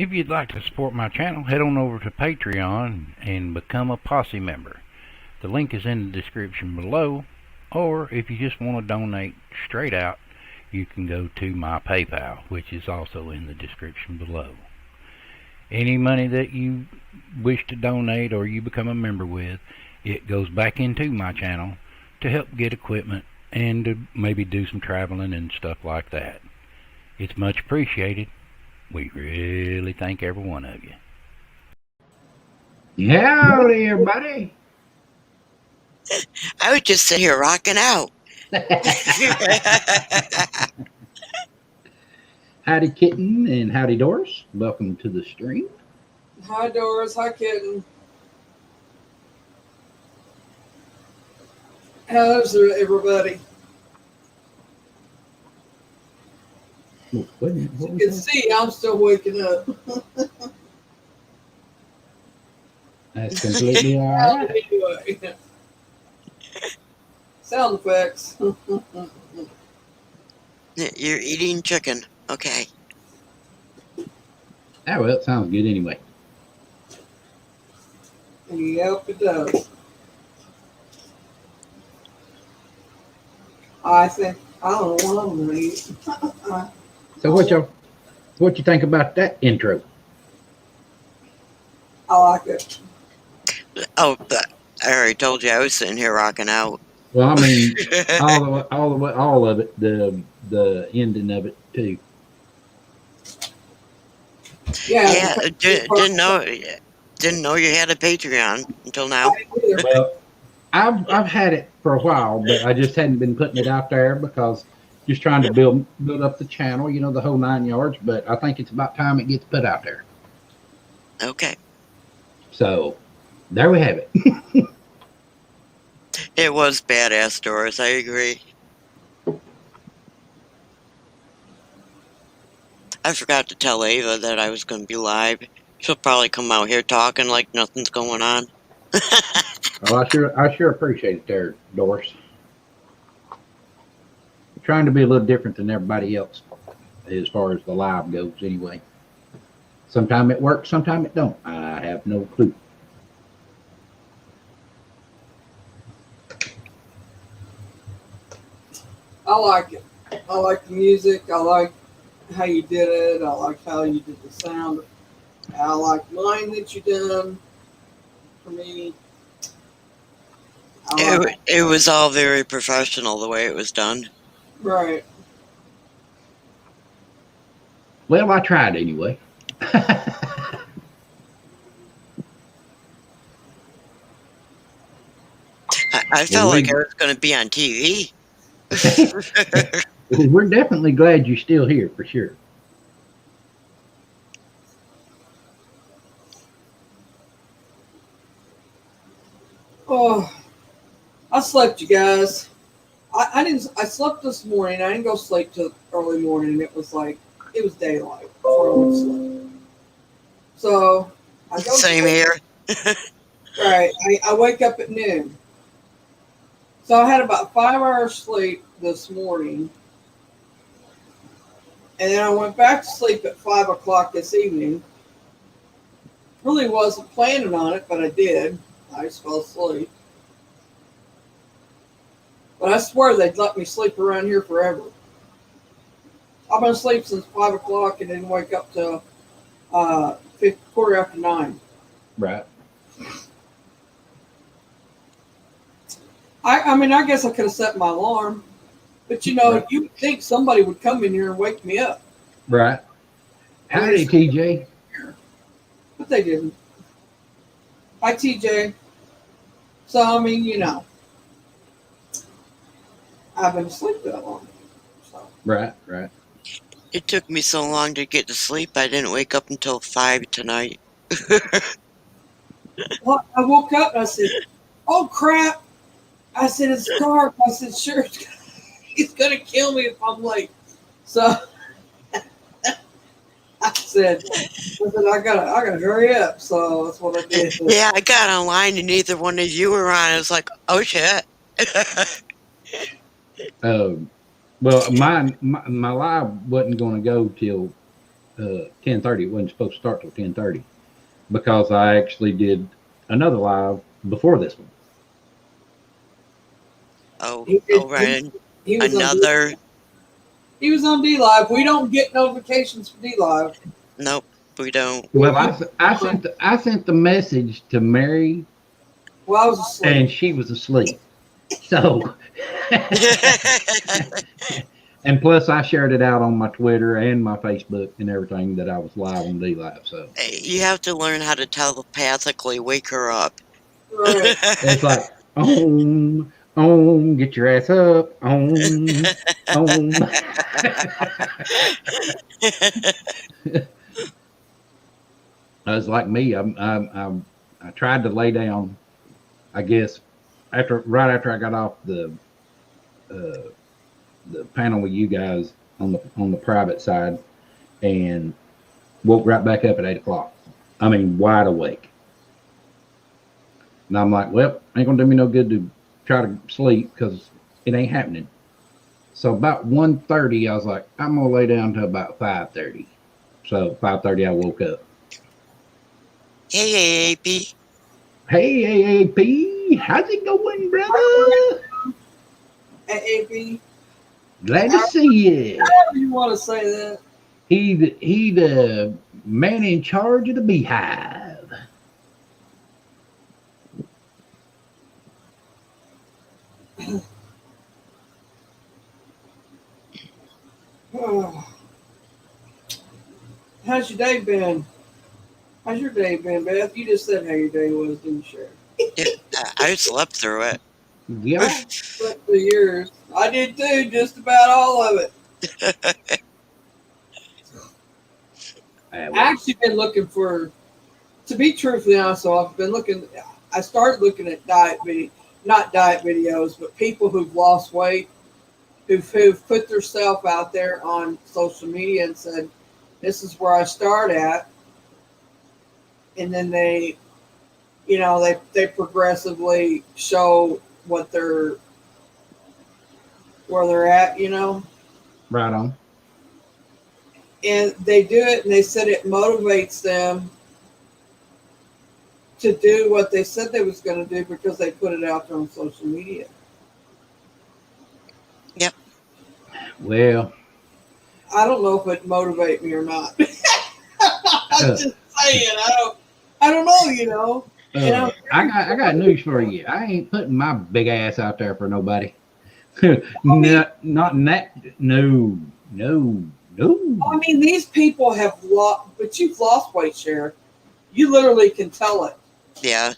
If you'd like to support my channel, head on over to Patreon and become a Posse member. The link is in the description below, or if you just want to donate straight out, you can go to my PayPal, which is also in the description below. Any money that you wish to donate or you become a member with, it goes back into my channel to help get equipment and to maybe do some traveling and stuff like that. It's much appreciated. We really thank every one of you. Howdy, everybody. I was just sitting here rocking out. Howdy, Kitten, and howdy, Doris. Welcome to the stream. Hi, Doris. Hi, Kitten. How's everybody? What You can see I'm still waking up. That's completely all right. Anyway. Sound effects. You're eating chicken. Okay. Oh, well, it sounds good anyway. Yep, it does. I don't know what I'm gonna eat. So what you think about that intro? I like it. Oh, but I already told you I was sitting here rocking out. Well, I mean, all of it, the ending of it too. Yeah. Didn't know you had a Patreon until now. Well, I've had it for a while, but I just hadn't been putting it out there because just trying to build up the channel, you know, the whole 9 yards. But I think it's about time it gets put out there. Okay. So there we have it. It was badass, Doris. I agree. I forgot to tell Ava that I was going to be live. She'll probably come out here talking like nothing's going on. Well, I sure appreciate it there, Doris. Trying to be a little different than everybody else as far as the live goes anyway. Sometimes it works, sometimes it don't. I have no clue. I like it. I like the music. I like how you did it. I like how you did the sound. I like mine that you did for me. It was all very professional the way it was done. Right. Well, I tried anyway. I felt like I was going to be on TV. We're definitely glad you're still here for sure. Oh, I slept, you guys. I didn't. I slept this morning. I didn't go sleep till early morning. It was daylight before I went to sleep. So I go. Same here. Right. I wake up at noon. So I had about 5 hours sleep this morning, and then I went back to sleep at 5 o'clock this evening. Really wasn't planning on it, but I did. I just fell asleep. But I swear they'd let me sleep around here forever. I've been asleep since 5 o'clock and didn't wake up till 9:15. Right. I mean, I guess I could have set my alarm, but you know, you'd think somebody would come in here and wake me up. Right. Howdy, TJ. But they didn't. Hi, TJ. So, I mean, you know, I've been asleep that long. So. Right. It took me so long to get to sleep, I didn't wake up until 5 tonight. Well, I woke up and I said, oh, crap. I said, it's dark. I said, sure, he's going to kill me if I'm late. So I said, I gotta hurry up. So that's what I did. Yeah, I got online and neither one of you were on. I was like, oh shit. Well, my live wasn't going to go till 10:30. It wasn't supposed to start till 10:30 because I actually did another live before this one. Oh, He, oh, he, right. he was on D, Another. he was on D Live. We don't get notifications for D Live. Nope, we don't. Well, I sent the message to Mary, Well, I was asleep. and she was asleep. So, and plus I shared it out on my Twitter and my Facebook and everything that I was live on D Live. So You have to learn how to telepathically wake her up. Right. it's like, get your ass up, om. It's like me. I tried to lay down. I guess right after I got off uh, the panel with you guys on the private side, and woke right back up at 8 o'clock. I mean, wide awake. And I'm like, well, ain't gonna do me no good to try to sleep because it ain't happening. So about 1:30, I was like, I'm gonna lay down to about 5:30. So 5:30, I woke up. Hey, AP. Hey, AAP, how's it going, brother? AP. Glad to see you. However you want to say that. He the man in charge of the beehive. How's your day been? How's your day been, Beth? You just said how your day was, didn't you, Sharon? Yeah, I slept through it. Yeah. But for yours, I did too, just about all of it. I actually been looking for, to be truthfully honest, so I've been looking, I started looking at not diet videos, but people who've lost weight, who've put themselves out there on social media and said, this is where I start at. And then they, they progressively show where they're at, Right on. And they do it, and they said it motivates them to do what they said they was going to do because they put it out there on social media. Yep. Well, I don't know if it motivate me or not. I'm just saying, I don't know, I got news for you. I ain't putting my big ass out there for nobody. Not in that. No. I mean, these people have lost, but you've lost weight, Sheriff. You literally can tell it. Yeah.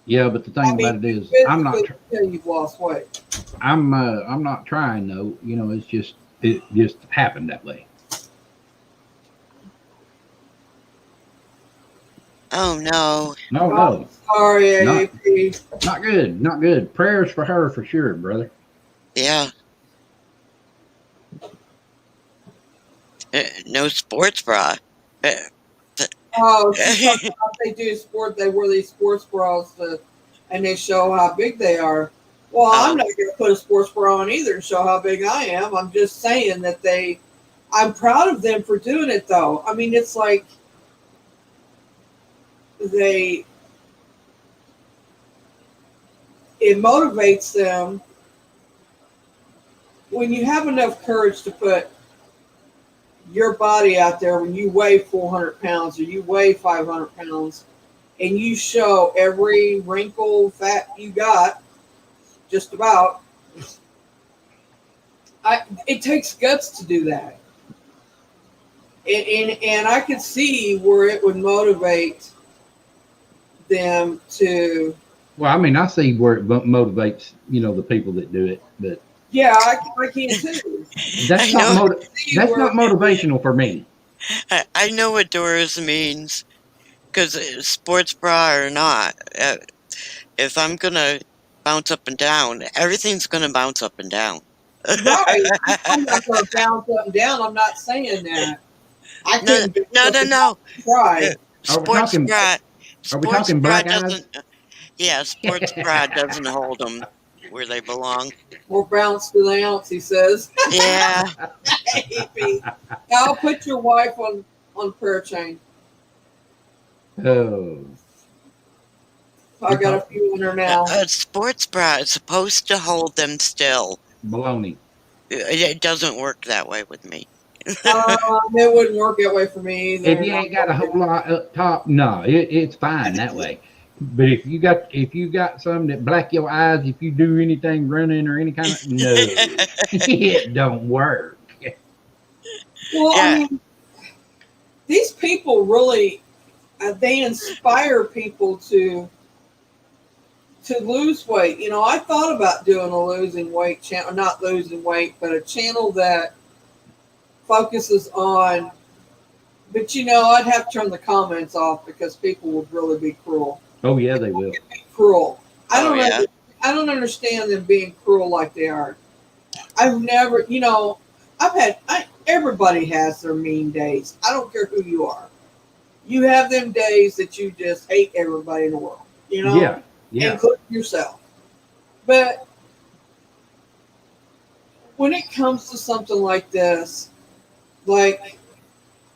Yeah, but the thing about it is, I'm not. You've lost weight. I'm not trying though. It just happened that way. Oh no. No. Sorry, AP. Not good. Prayers for her for sure, brother. Yeah. No sports bra. Oh, they do sport. They wear these sports bras and they show how big they are. Well, I'm not going to put a sports bra on either and show how big I am. I'm just saying that I'm proud of them for doing it, though. I mean, it's like it motivates them when you have enough courage to put your body out there when you weigh 400 pounds or you weigh 500 pounds and you show every wrinkle, fat you got, just about. It takes guts to do that. And I could see where it would motivate them to. Well, I mean, I see where it motivates, the people that do it, but. Yeah, I can too. That's not motivational for me. I know what Doris means, because sports bra or not, if I'm gonna bounce up and down, everything's gonna bounce up and down. Right, I'm not gonna bounce up and down. I'm not saying that. No. Right. Sports bra. Are we talking black eyes? Doesn't. Yeah, sports bra doesn't hold them. where they belong. More bounce to the ounce, he says. Yeah. Maybe. I'll put your wife on prayer chain. Oh, I got a few in her now. A sports bra is supposed to hold them still. baloney. It doesn't work that way with me. It wouldn't work that way for me either. If you ain't got a whole lot up top, no, it's fine that way. But if you got some that black your eyes, if you do anything running or any kind of no, it don't work. Well, Yeah. I mean, these people really they inspire people to lose weight. You know, I thought about doing a losing weight channel, not losing weight, but a channel that focuses on. But you know, I'd have to turn the comments off because people would really be cruel. Oh yeah, they will. Cruel. I yeah. don't understand them being cruel like they are. I've never, you know, everybody has their mean days. I don't care who you are. You have them days that you just hate everybody in the world, you know, Yeah. including yourself. But when it comes to something like this, like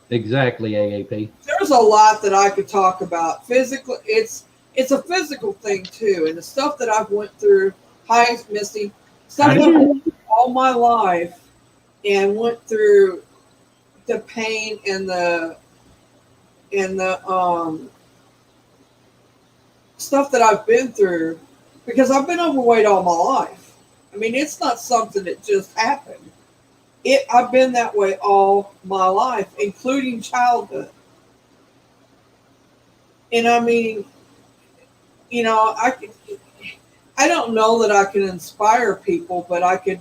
Exactly, AAP. there's a lot that I could talk about. Physically, it's a physical thing too, and the stuff that I've went through. Hi, Misty. Stuff that I've went through all my life, and went through the pain and the stuff that I've been through, because I've been overweight all my life. I mean, it's not something that just happened. I've been that way all my life, including childhood. And I mean, you know, I don't know that I can inspire people, but I could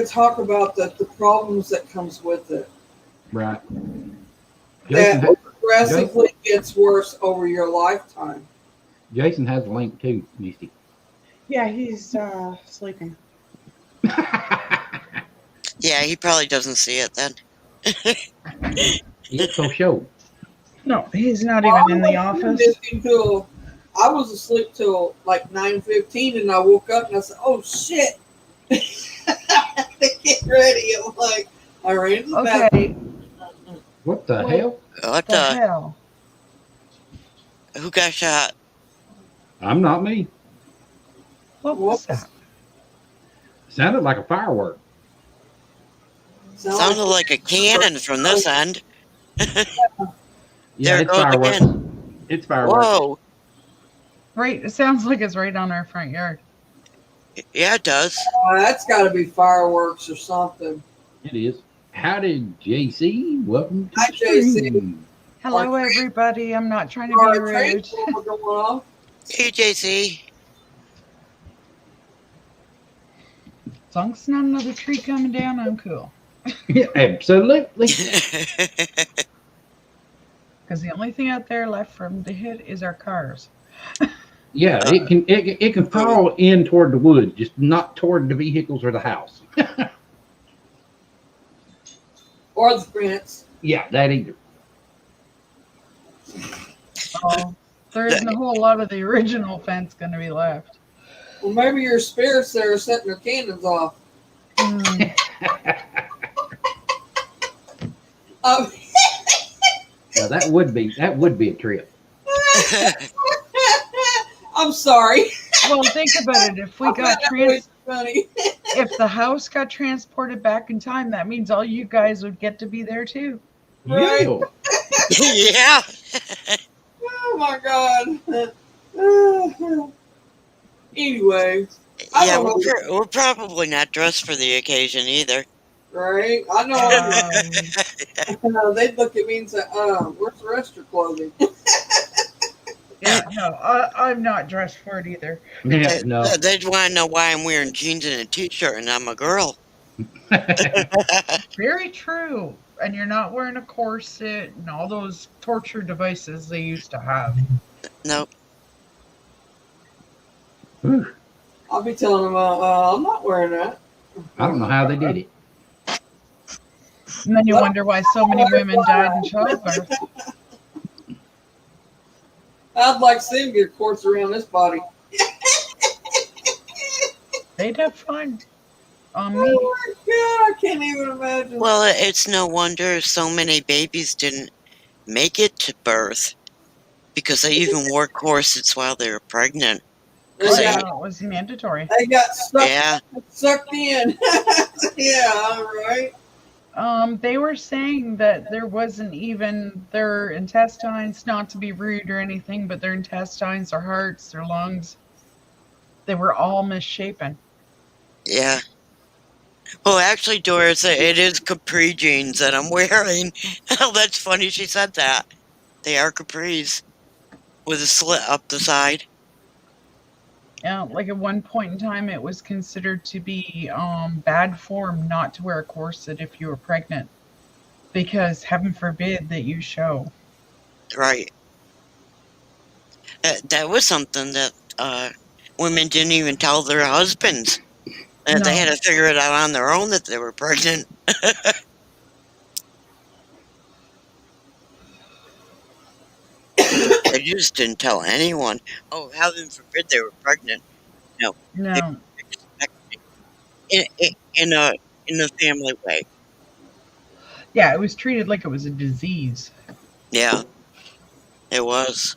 talk about the problems that comes with it. Right. That progressively gets worse over your lifetime. Jason has a link too, Misty. Yeah, he's sleeping. Yeah, he probably doesn't see it then. It's so show. No, he's not even in the office. I was asleep till like 9:15, and I woke up and I said, "Oh shit!" Get ready. I'm like, I ran to the bathroom. What the hell? What The hell? Who got shot? I'm not me. What was that? Sounded like a firework. Sounded like a cannon from this end. Yeah, There it it's goes fireworks. again. It's fireworks. Whoa. Right, it sounds like it's right on our front yard. Yeah, it does. That's got to be fireworks or something. It is. Howdy, JC. Welcome to Hi, the stream. JC. Hello, everybody. I'm not trying to be rude. Hey, JC. As long as it's not another tree coming down, I'm cool. Yeah, absolutely. Because the only thing out there left for them to hit is our cars. Yeah, it can fall in toward the woods, just not toward the vehicles or the house. Or the fence. Yeah, that either. Oh, there isn't a whole lot of the original fence going to be left. Well, maybe your spirits there are setting their cannons off. Now that would be a trip. I'm sorry. Well, think about it. If we got funny. if the house got transported back in time, that means all you guys would get to be there too. Right. Yeah. Oh my God. Anyway. Yeah, we're probably not dressed for the occasion either. Right? I know. They'd look at me and say, where's the rest of your clothing? Yeah, no, I'm not dressed for it either. Yeah, no. They'd want to know why I'm wearing jeans and a t-shirt and I'm a girl. Very true. And you're not wearing a corset and all those torture devices they used to have. Nope. I'll be telling them, I'm not wearing that. I don't know how they did it. And then you wonder why so many women died in childbirth. I'd like to see him get quartz around this body. They'd have fun on me. Oh my god, I can't even imagine. Well, it's no wonder so many babies didn't make it to birth because they even wore corsets while they were pregnant. They Oh, They- yeah, got, it was mandatory. they got Yeah, sucked in. Yeah, right. They were saying that there wasn't even their intestines, not to be rude or anything, but their intestines, their hearts, their lungs, they were all misshapen. yeah. Well, actually, Doris, it is capri jeans that I'm wearing. Oh, that's funny she said that. They are capris with a slit up the side. Like at one point in time, it was considered to be bad form not to wear a corset if you were pregnant, because heaven forbid that you show. Right. That was something that women didn't even tell their husbands. They No. had to figure it out on their own that they were pregnant. They just didn't tell anyone. Oh, heaven forbid they were pregnant. No, they No. were expecting in a family way. Yeah, it was treated like it was a disease. Yeah, it was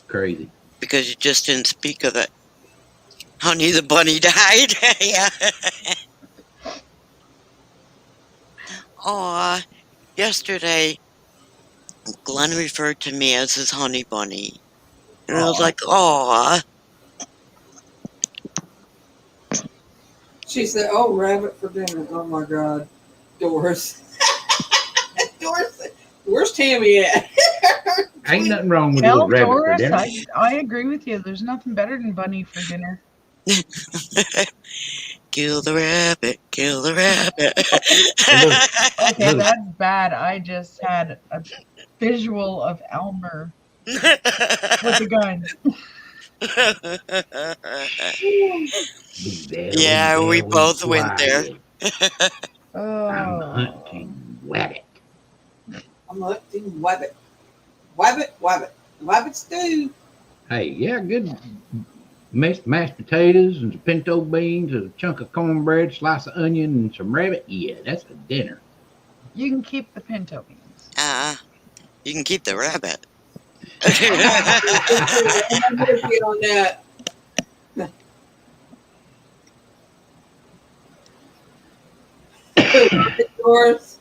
Crazy. because you just didn't speak of it. Honey, the bunny died. Yeah. Aw, yesterday Glenn referred to me as his honey bunny. And I was Aw. like, aw. She said, "Oh, rabbit for dinner." Oh my god, Doris. Doris, where's Tammy at? Ain't nothing wrong with a Well, little rabbit for Doris, dinner. I agree with you. There's nothing better than bunny for dinner. Kill the rabbit, kill the rabbit. Okay, Look. that's bad. I just had a visual of Elmer with a gun. Be very, Yeah, we very both went there. quiet. I'm Oh. hunting rabbit. I'm hunting wabbit. Wabbit, wabbit. Wabbit stew. Hey, yeah, good mashed potatoes and some pinto beans, a chunk of cornbread, slice of onion, and some rabbit. Yeah, that's a dinner. You can keep the pinto beans. You can keep the rabbit. I'm with you on that. Doris.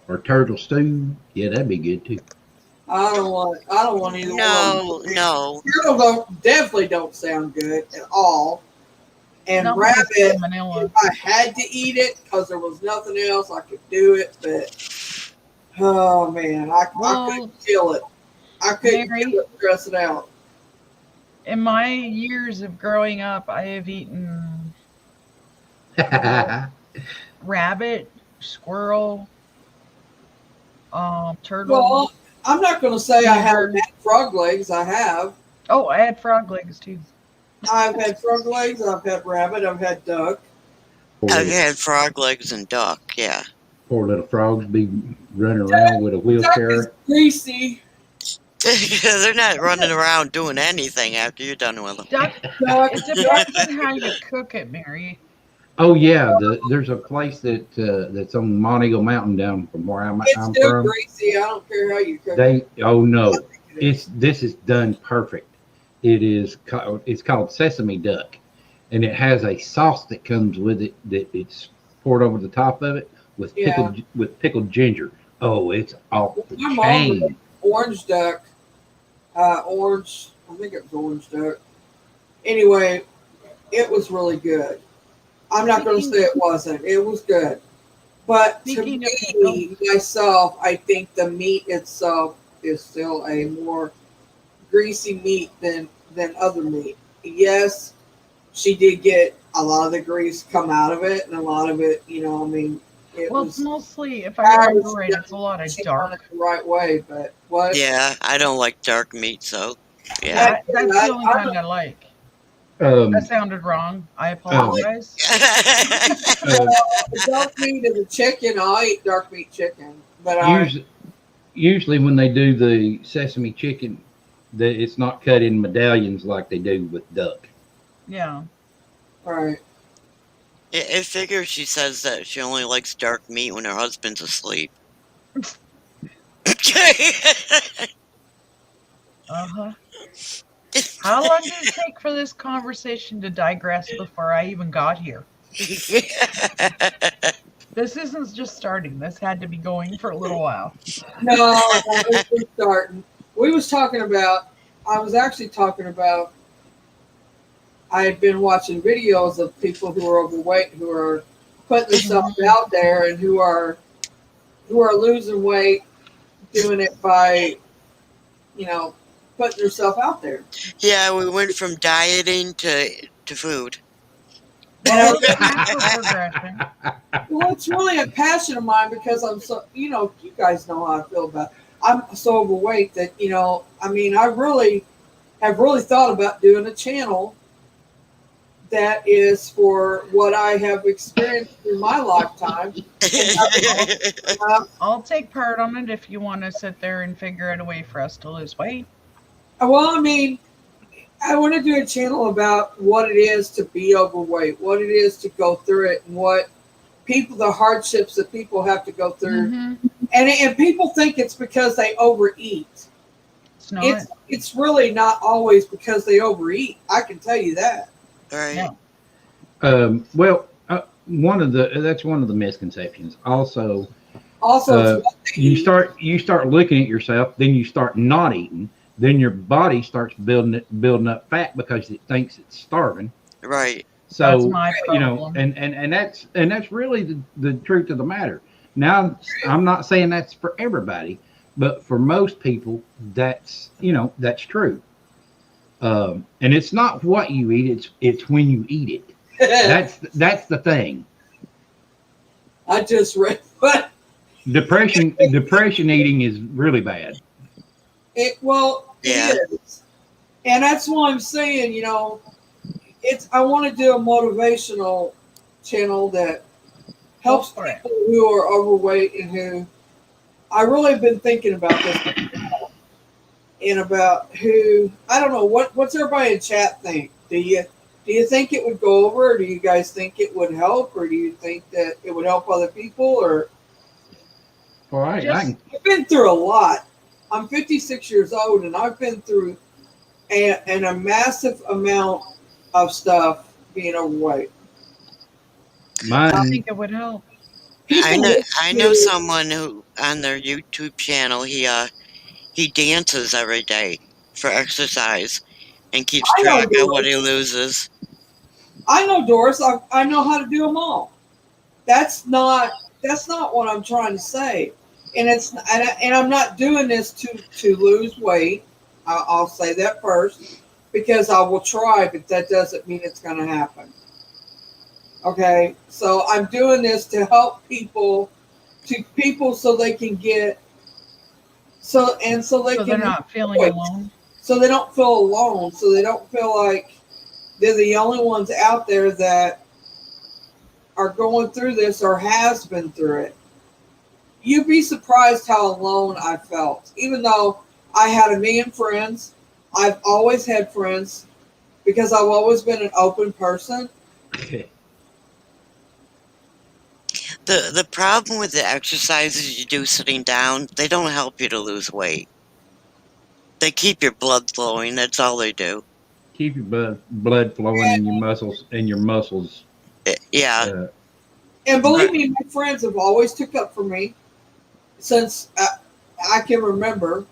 Or turtle stew. Yeah, that'd be good too. I don't want either No, one. no. Turtle definitely don't sound good at all. And Not with rabbit, salmonella. if I had to eat it because there was nothing else, I could do it. But oh man, I couldn't kill it. I couldn't Mary? kill it, stress it out. In my years of growing up, I have eaten rabbit, squirrel, turtle. Well, I'm not going to say I haven't had frog legs. I have. Oh, I had frog legs too. I've had frog legs. I've had rabbit. I've had duck. I've had frog legs and duck, yeah. Poor little frogs be running around with a Duck is wheelchair. greasy. They're not running around doing anything after you're done with them. Duck, Duck, it depends on how you cook it, Mary. Oh yeah, there's a place that's on Montego Mountain down from where I'm it's still from. greasy. I don't care how you cook it. Oh no, this is done perfect. It's called sesame duck, and it has a sauce that comes with it that it's poured over the top of it with pickled ginger. Oh, it's off the My mom chain. was orange duck. Orange. I think it was orange duck. Anyway, it was really good. I'm not going to say it wasn't. It was good. But to Speaking me, myself, I think the meat itself is still a more greasy meat than other meat. Yes, she did get a lot of the grease come out of it, and a lot of it, it Well, was it's mostly, if I remember right, it's a lot of she done dark. it the right way. But what? Yeah, I don't like dark meat, so yeah. That's the only kind I like. Um, That sounded wrong. I apologize. The dark meat is a chicken. I'll eat dark meat chicken, but usually when they do the sesame chicken, It's not cut in medallions like they do with duck. Yeah. Right. It figures she says that she only likes dark meat when her husband's asleep. Uh-huh. How long did it take for this conversation to digress before I even got here? This isn't just starting. This had to be going for a little while. No, we're starting. We was talking about. I was actually talking about. I had been watching videos of people who are overweight, who are putting themselves out there, and who are losing weight, doing it by, putting themselves out there. Yeah, we went from dieting to food. Well, it's a natural progression. Well, it's really a passion of mine because I'm so, you guys know how I feel about it. I'm so overweight that, I really have thought about doing a channel that is for what I have experienced through my lifetime. I'll take part on it if you want to sit there and figure out a way for us to lose weight. Well, I want to do a channel about what it is to be overweight, what it is to go through it, and the hardships that people have to go through. Mm-hmm. And people think it's because they overeat. It's not. It's really not always because they overeat. I can tell you that. Right. No. Well, that's one of the misconceptions. Also, you start looking at yourself, then you start not eating, then your body starts building up fat because it thinks it's starving. Right. So That's my problem. and that's really the truth of the matter. Now, I'm not saying that's for everybody, but for most people, that's true. And it's not what you eat; it's when you eat it. That's the thing. I just read what Depression eating is really bad. it is. And that's why I'm saying, I want to do a motivational channel that helps people who are overweight and who I really have been thinking about this and about who I don't know what's everybody in chat think. Do you think it would go over, or do you guys think it would help, or do you think that it would help other people? Or All right, I've been through a lot. I'm 56 years old, and I've been through a massive amount of stuff being overweight. I think it would help. I know someone who on their YouTube channel he dances every day for exercise and keeps track of what he loses. I know, Doris. I know how to do them all. That's not what I'm trying to say. And I'm not doing this to lose weight. I'll say that first, because I will try, but that doesn't mean it's going to happen. Okay, so I'm doing this to help people so they can get so they're not feeling alone. So they don't feel alone. So they don't feel like they're the only ones out there that are going through this or has been through it. You'd be surprised how alone I felt. Even though I had a million friends, I've always had friends because I've always been an open person. The problem with the exercises you do sitting down, they don't help you to lose weight. They keep your blood flowing. That's all they do. Keep your blood flowing in your muscles. Yeah. And believe me, my friends have always took up for me since I can remember.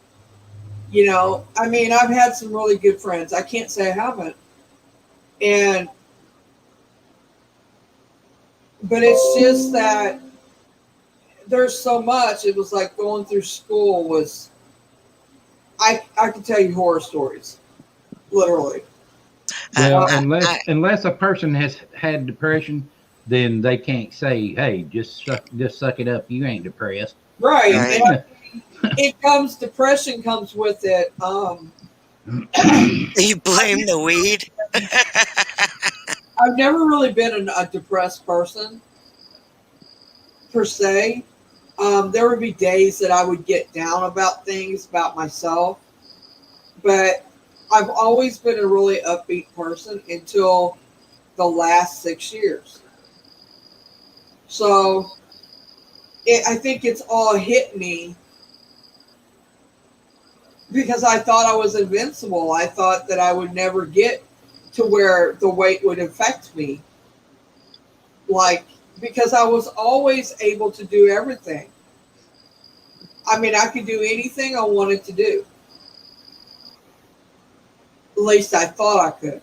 I've had some really good friends. I can't say I haven't. But it's just that there's so much. It was like going through school was. I can tell you horror stories, literally. Well, unless a person has had depression, then they can't say, "Hey, just suck it up. You ain't depressed." Right. Depression comes with it. You blame the weed? I've never really been a depressed person, per se. There would be days that I would get down about things, about myself. but I've always been a really upbeat person until the last 6 years. So I think it's all hit me because I thought I was invincible. I thought that I would never get to where the weight would affect me. Like, because I was always able to do everything. I mean, I could do anything I wanted to do. At least I thought I could.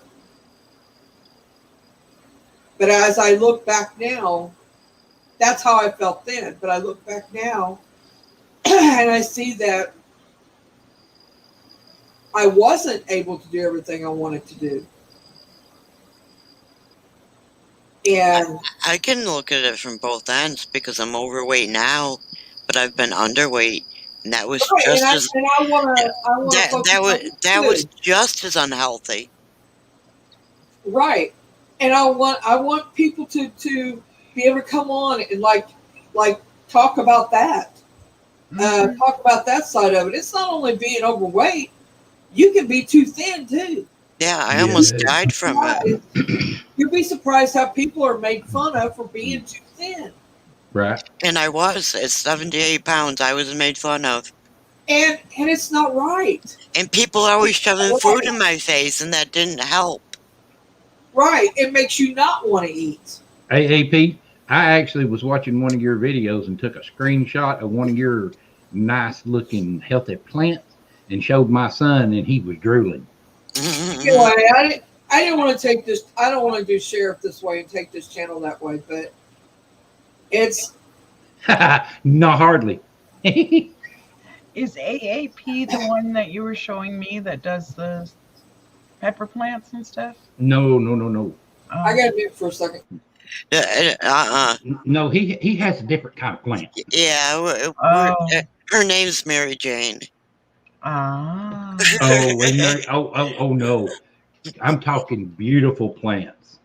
But as I look back now, that's how I felt then. But I look back now and I see that I wasn't able to do everything I wanted to do. And I can look at it from both ends because I'm overweight now, but I've been underweight, and that was right, just and as I want to focus on that was food. just as unhealthy. Right. And I want people to be able to come on and like talk about that. Talk about that side of it. It's not only being overweight, you can be too thin too. Yeah, I Yeah. almost died from it. You'd be surprised how people are made fun of for being too thin. Right. And I was at 78 pounds. I was made fun of. And it's not right. And people are always shoving Right. food in my face, and that didn't help. Right. It makes you not want to eat. AAP, I actually was watching one of your videos and took a screenshot of one of your nice looking healthy plants and showed my son, and he was drooling. Anyway, I didn't want to take this. I don't want to do sheriff this way and take this channel that way, but it's Not hardly. Is AAP the one that you were showing me that does the pepper plants and stuff? No. I got to mute for a second. No, he has a different kind of plant. Yeah, her name's Mary Jane. Ah. Oh, and oh no. I'm talking beautiful plants.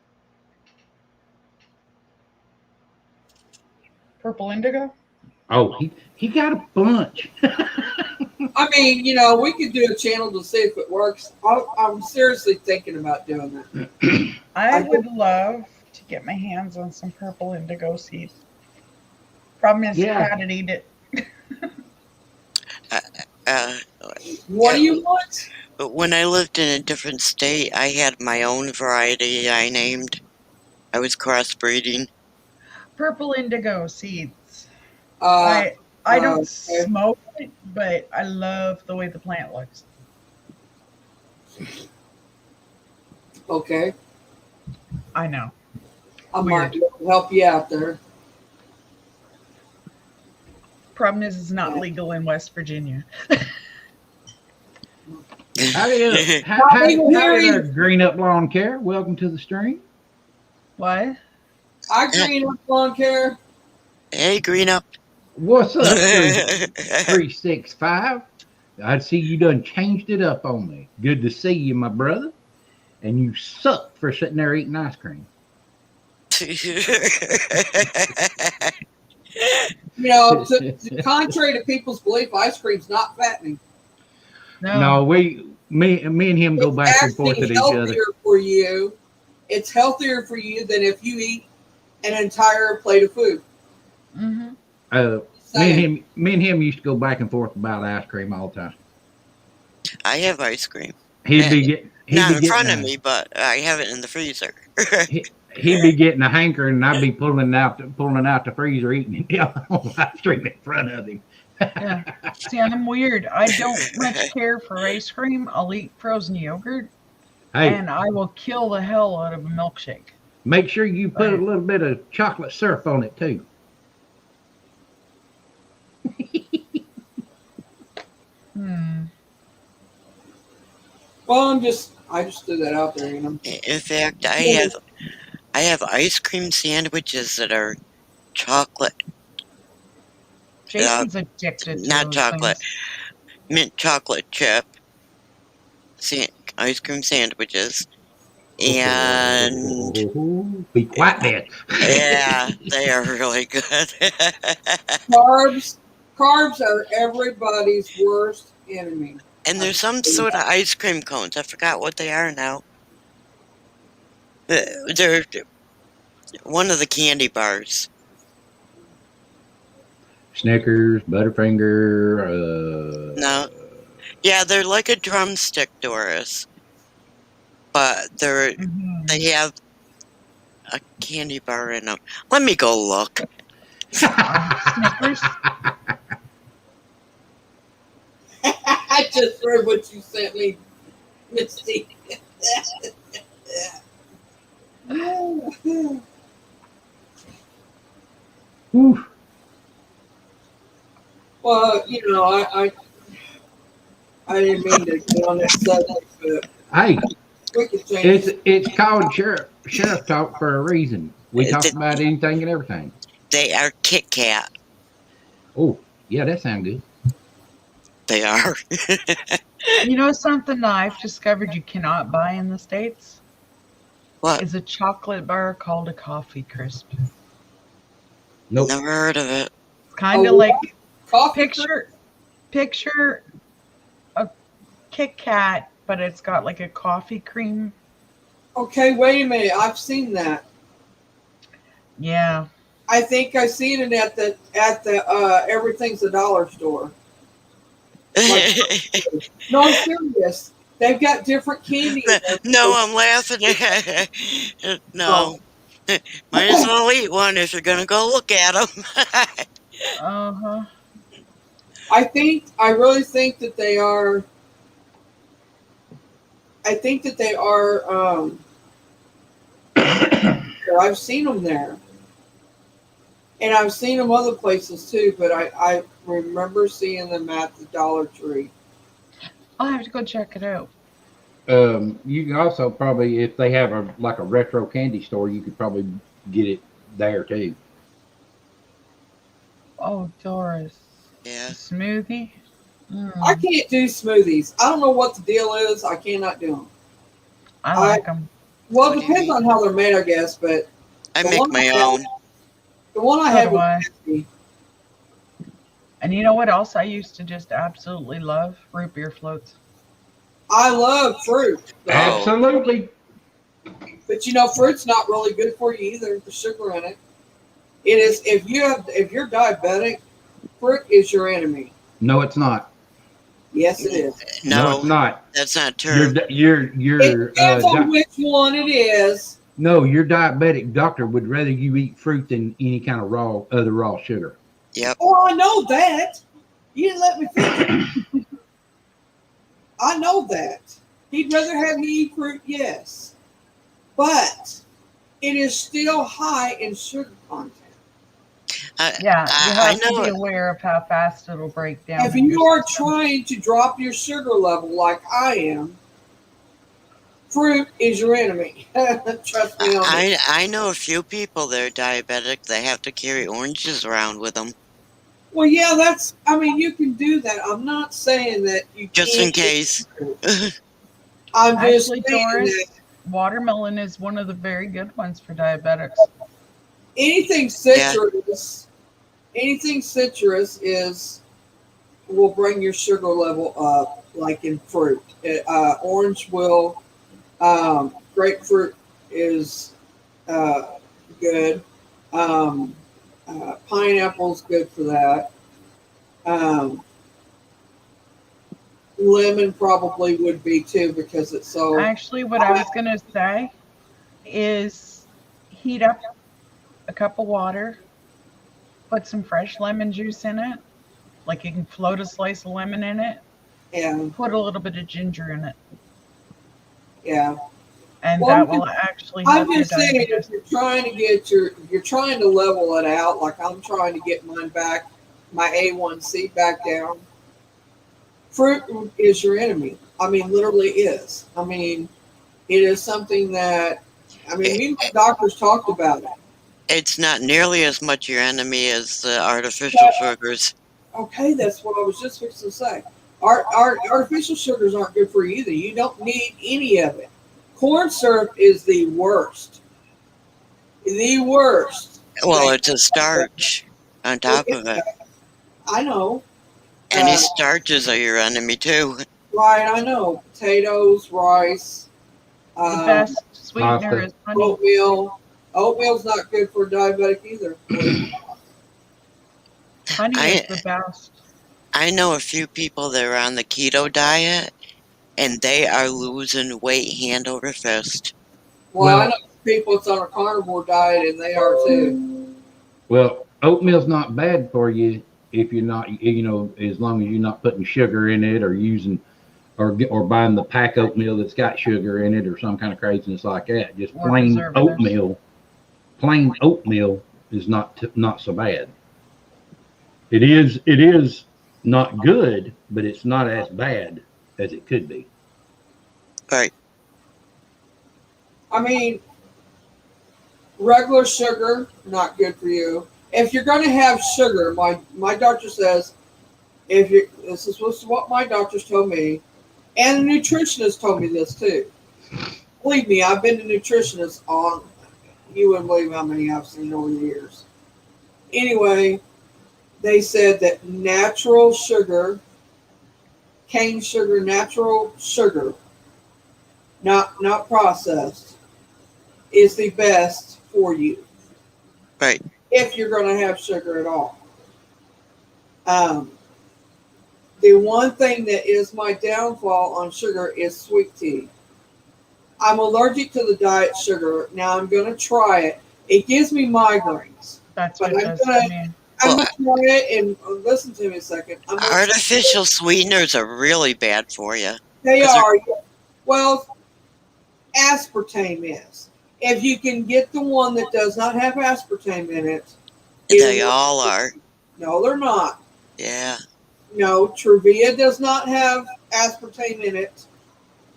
Purple indigo? Oh, he got a bunch. I mean, we could do a channel to see if it works. I'm seriously thinking about doing that. I would love to get my hands on some purple indigo seeds. Problem is, Cat would eat it. What do you want? When I lived in a different state, I had my own variety I named. I was crossbreeding. Purple indigo seeds. I don't smoke it, but I love the way the plant looks. Okay. I know. I might help you out there. Problem is, it's not legal in West Virginia. How did Green Up Lawn Care? Welcome to the stream. What? Hi, Green Up Lawn Care. Hey, Green Up. What's up, 365? I see you done changed it up on me. Good to see you, my brother. And you suck for sitting there eating ice cream. Contrary to people's belief, ice cream's not fattening. No, me and him go back and forth at each other. For you, it's healthier for you than if you eat an entire plate of food. Mm-hmm. Me and him used to go back and forth about ice cream all the time. I have ice cream. Not in front of me, but I have it in the freezer. He'd be getting a hankering, and I'd be pulling out the freezer, eating ice cream in front of him. Yeah. See, I'm weird. I don't much care for ice cream. I'll eat frozen yogurt, and I will kill the hell out of a milkshake. Make sure you put a little bit of chocolate syrup on it too. Well, I just threw that out there, In fact, I have ice cream sandwiches that are chocolate. Jason's addicted to not those chocolate, things. mint chocolate chip ice cream sandwiches, and be quiet, man. Yeah, they are really good. Carbs are everybody's worst enemy. And there's some sort of ice cream cones. I forgot what they are now. They're one of the candy bars. Snickers, Butterfinger. No. Yeah, they're like a drumstick, Doris. But they have a candy bar in them. Let me go look. Snickers. I just heard what you sent me, Misty. Whew. Well, you know, I didn't mean to get on that subject, but Hey, we could change. it's called sheriff talk for a reason. We talk about anything and everything. They are Kit Kat. Oh, yeah, that sounds good. They are. You know something that I've discovered you cannot buy in the States? What? Is a chocolate bar called a coffee crisp. Nope. Never heard of it. It's kind of like Coffee picture a Kit Kat, but it's got like a coffee cream. Okay, wait a minute. I've seen that. Yeah. I think I seen it at the Everything's a Dollar store. Like, no, I'm serious. They've got different candy. No, I'm laughing. No. Might as well eat one if you're going to go look at them. Uh-huh. I really think that they are. I think that they are. I've seen them there, and I've seen them other places too. But I remember seeing them at the Dollar Tree. I'll have to go check it out. You can also probably, if they have a retro candy store, you could probably get it there too. Oh, Doris. Yeah. Smoothie? I can't do smoothies. I don't know what the deal is. I cannot do them. I like them. Well, it depends on how they're made, I guess. But I make my own. The one I had was nasty. And you know what else I used to just absolutely love? Root beer floats. I love fruit. Absolutely. But you know, fruit's not really good for you either. The sugar in it. It is if you're diabetic, fruit is your enemy. No, it's not. Yes, it is. No, it's not. That's not true. It depends on which one it is. No, your diabetic doctor would rather you eat fruit than any kind of raw sugar. Yep. Oh, I know that. You didn't let me finish. I know that. He'd rather have me eat fruit, yes. But it is still high in sugar content. You have to know be aware of how fast it'll break down. If you are trying to drop your sugar level like I am, fruit is your enemy. Trust me on this. I know a few people that are diabetic. They have to carry oranges around with them. Well, yeah, you can do that. I'm not saying that you just can't in case. I'm just saying Doris, that watermelon is one of the very good ones for diabetics. Anything citrus will bring your sugar level up, like in fruit. Orange will. Grapefruit is good. Pineapple's good for that. Lemon probably would be too because it's so. Actually, what I was going to say is heat up a cup of water, put some fresh lemon juice in it, like you can float a slice of lemon in it. Yeah. Put a little bit of ginger in it. Yeah. And that will actually help. I'm just saying, if you're trying to you're trying to level it out, like I'm trying to get mine back, my A1C back down. Fruit is your enemy. I mean, literally is. I mean, it is something that, me doctors talked about it. It's not nearly as much your enemy as the artificial sugars. Okay, that's what I was just fixing to say. Our artificial sugars aren't good for you either. You don't need any of it. Corn syrup is the worst. The worst. Well, it's a starch on top of it. I know. Any starches are your enemy too. Right, I know. Potatoes, rice, The um, best sweetener Pasta. is honey. oatmeal. Oatmeal's not good for a diabetic either. Believe it. Honey is I the best. I know a few people that are on the keto diet, and they are losing weight hand over fist. Well, I know Well, people that's on a carnivore diet, and they are too. well, oatmeal's not bad for you if you're not, as long as you're not putting sugar in it or using or buying the pack oatmeal that's got sugar in it or some kind of craziness like that. Just Or preservatives. plain oatmeal is not so bad. It is not good, but it's not as bad as it could be. Right. I mean, regular sugar not good for you. If you're going to have sugar, my doctor says if you this is what my doctors told me, and a nutritionist told me this too. Believe me, I've been to nutritionists on. You wouldn't believe how many I've seen over the years. Anyway, they said that natural sugar, cane sugar, natural sugar, not processed, is the best for you Right. if you're going to have sugar at all. Um, the one thing that is my downfall on sugar is sweet tea. I'm allergic to the diet sugar. Now I'm going to try it. It gives me migraines, That's but what it does to me. Well, I'm gonna try it and listen to me a second. I'm gonna try it. artificial sweeteners are really bad for you They because are well, aspartame is. If you can get the one that does not have aspartame in it, they it all are. no, they're not. Yeah. No, Truvia does not have aspartame in it.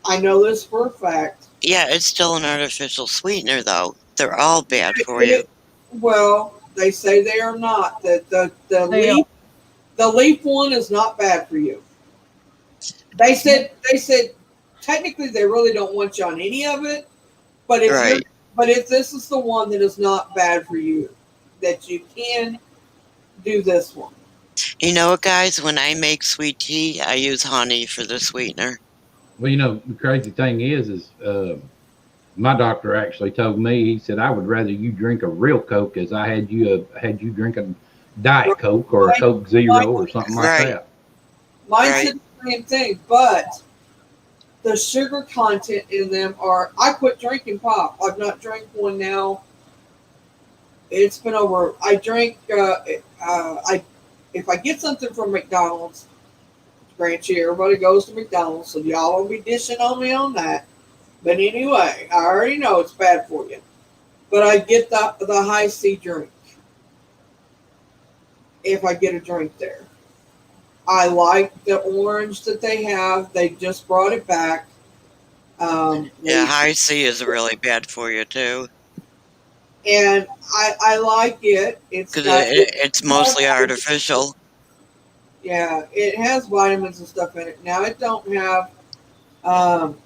I know this for a fact. Yeah, it's still an artificial sweetener, though. They're all bad for you. It, well, they say they are not. They are, The leaf one is not bad for you. They said technically they really don't want you on any of it, but Right. if this is the one that is not bad for you, that you can do this one. You know what, guys? When I make sweet tea, I use honey for the sweetener. Well, the crazy thing is my doctor actually told me. He said I would rather you drink a real Coke as I had you drink a Diet Coke or a Mine, Coke Zero or something like Right. that. mine Right. said the same thing, but the sugar content in them are. I quit drinking pop. I've not drank one now. It's been over. I drink. I if I get something from McDonald's, grant you everybody goes to McDonald's, so y'all will be dishing on me on that. But anyway, I already know it's bad for you. But I get the high C drink if I get a drink there. I like the orange that they have. They just brought it back. Yeah, high C is really bad for you, too. And I like it. It's Because got it's mostly artificial. yeah, it has vitamins and stuff in it. Now it don't have um,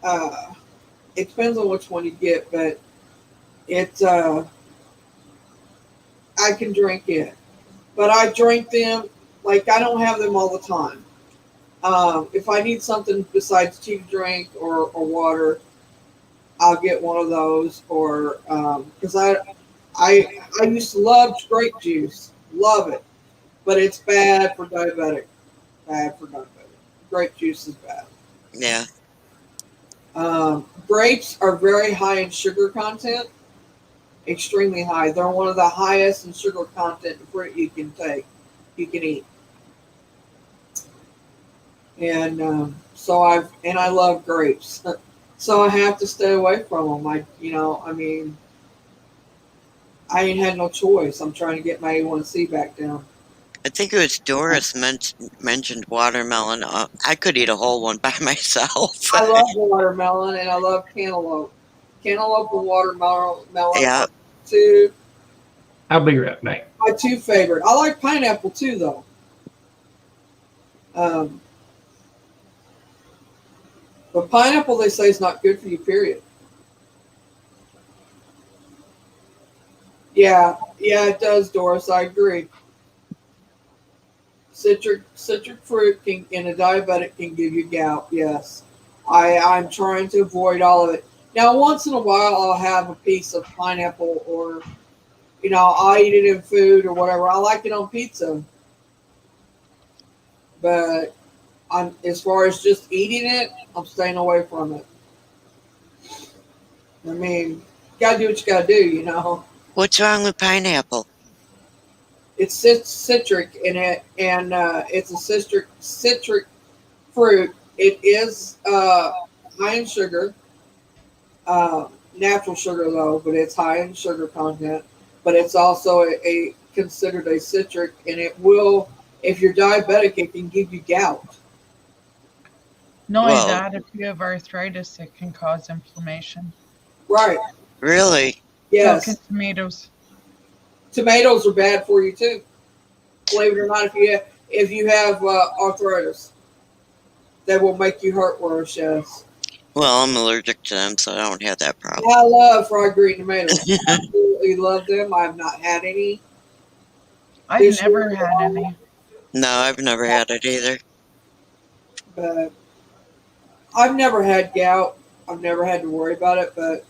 uh, it depends on which one you get, but it's I can drink it. But I drink them like I don't have them all the time. If I need something besides tea to drink or water, I'll get one of those. Or because I used to love grape juice, love it, but it's bad for diabetic. Bad for diabetic. Grape juice is bad. Yeah. Grapes are very high in sugar content, extremely high. They're one of the highest in sugar content fruit you can you can eat. And I love grapes, so I have to stay away from them. I mean, I ain't had no choice. I'm trying to get my A1C back down. I think it was Doris mentioned watermelon. I could eat a whole one by myself. I love watermelon and I love cantaloupe. Cantaloupe and watermelon Yeah. are two I'll be right back. my two favorite. I like pineapple too, though. Um, but pineapple, they say, is not good for you. Period. Yeah, it does, Doris. I agree. Citric fruit can, in a diabetic, can give you gout. Yes, I'm trying to avoid all of it. Now, once in a while, I'll have a piece of pineapple, or I'll eat it in food or whatever. I like it on pizza, but I'm as far as just eating it, I'm staying away from it. I mean, you gotta do what you gotta do. What's wrong with pineapple? It's citric in it, and it's a citric fruit. It is high in sugar, natural sugar though, but it's high in sugar content. But it's also a considered a citric, and it will, if you're diabetic, it can give you gout. Not only Well, that, if you have arthritis, it can cause inflammation. Right? really? So can Yes. tomatoes. Tomatoes are bad for you too. Believe it or not, if you have arthritis, they will make you hurt worse. Yes. Well, I'm allergic to them, so I don't have that problem. I love fried green tomatoes. Absolutely love them. I've not had any I've this never year, had any. No, I've never had it either. but I've never had gout. I've never had to worry about it, but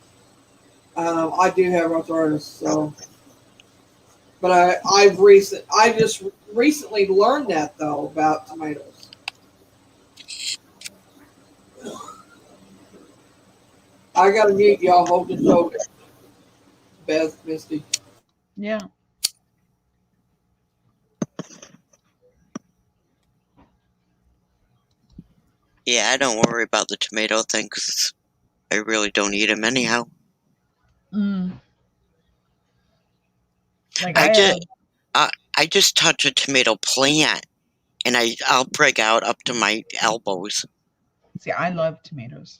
I do have arthritis. So, but I just recently learned that though about tomatoes. I got to mute y'all. Hold the shoulder, Beth, Misty. Yeah. Yeah, I don't worry about the tomato thing because I really don't eat them anyhow. Mm. Like I I just, have. I just touch a tomato plant and I'll break out up to my elbows. See, I love tomatoes.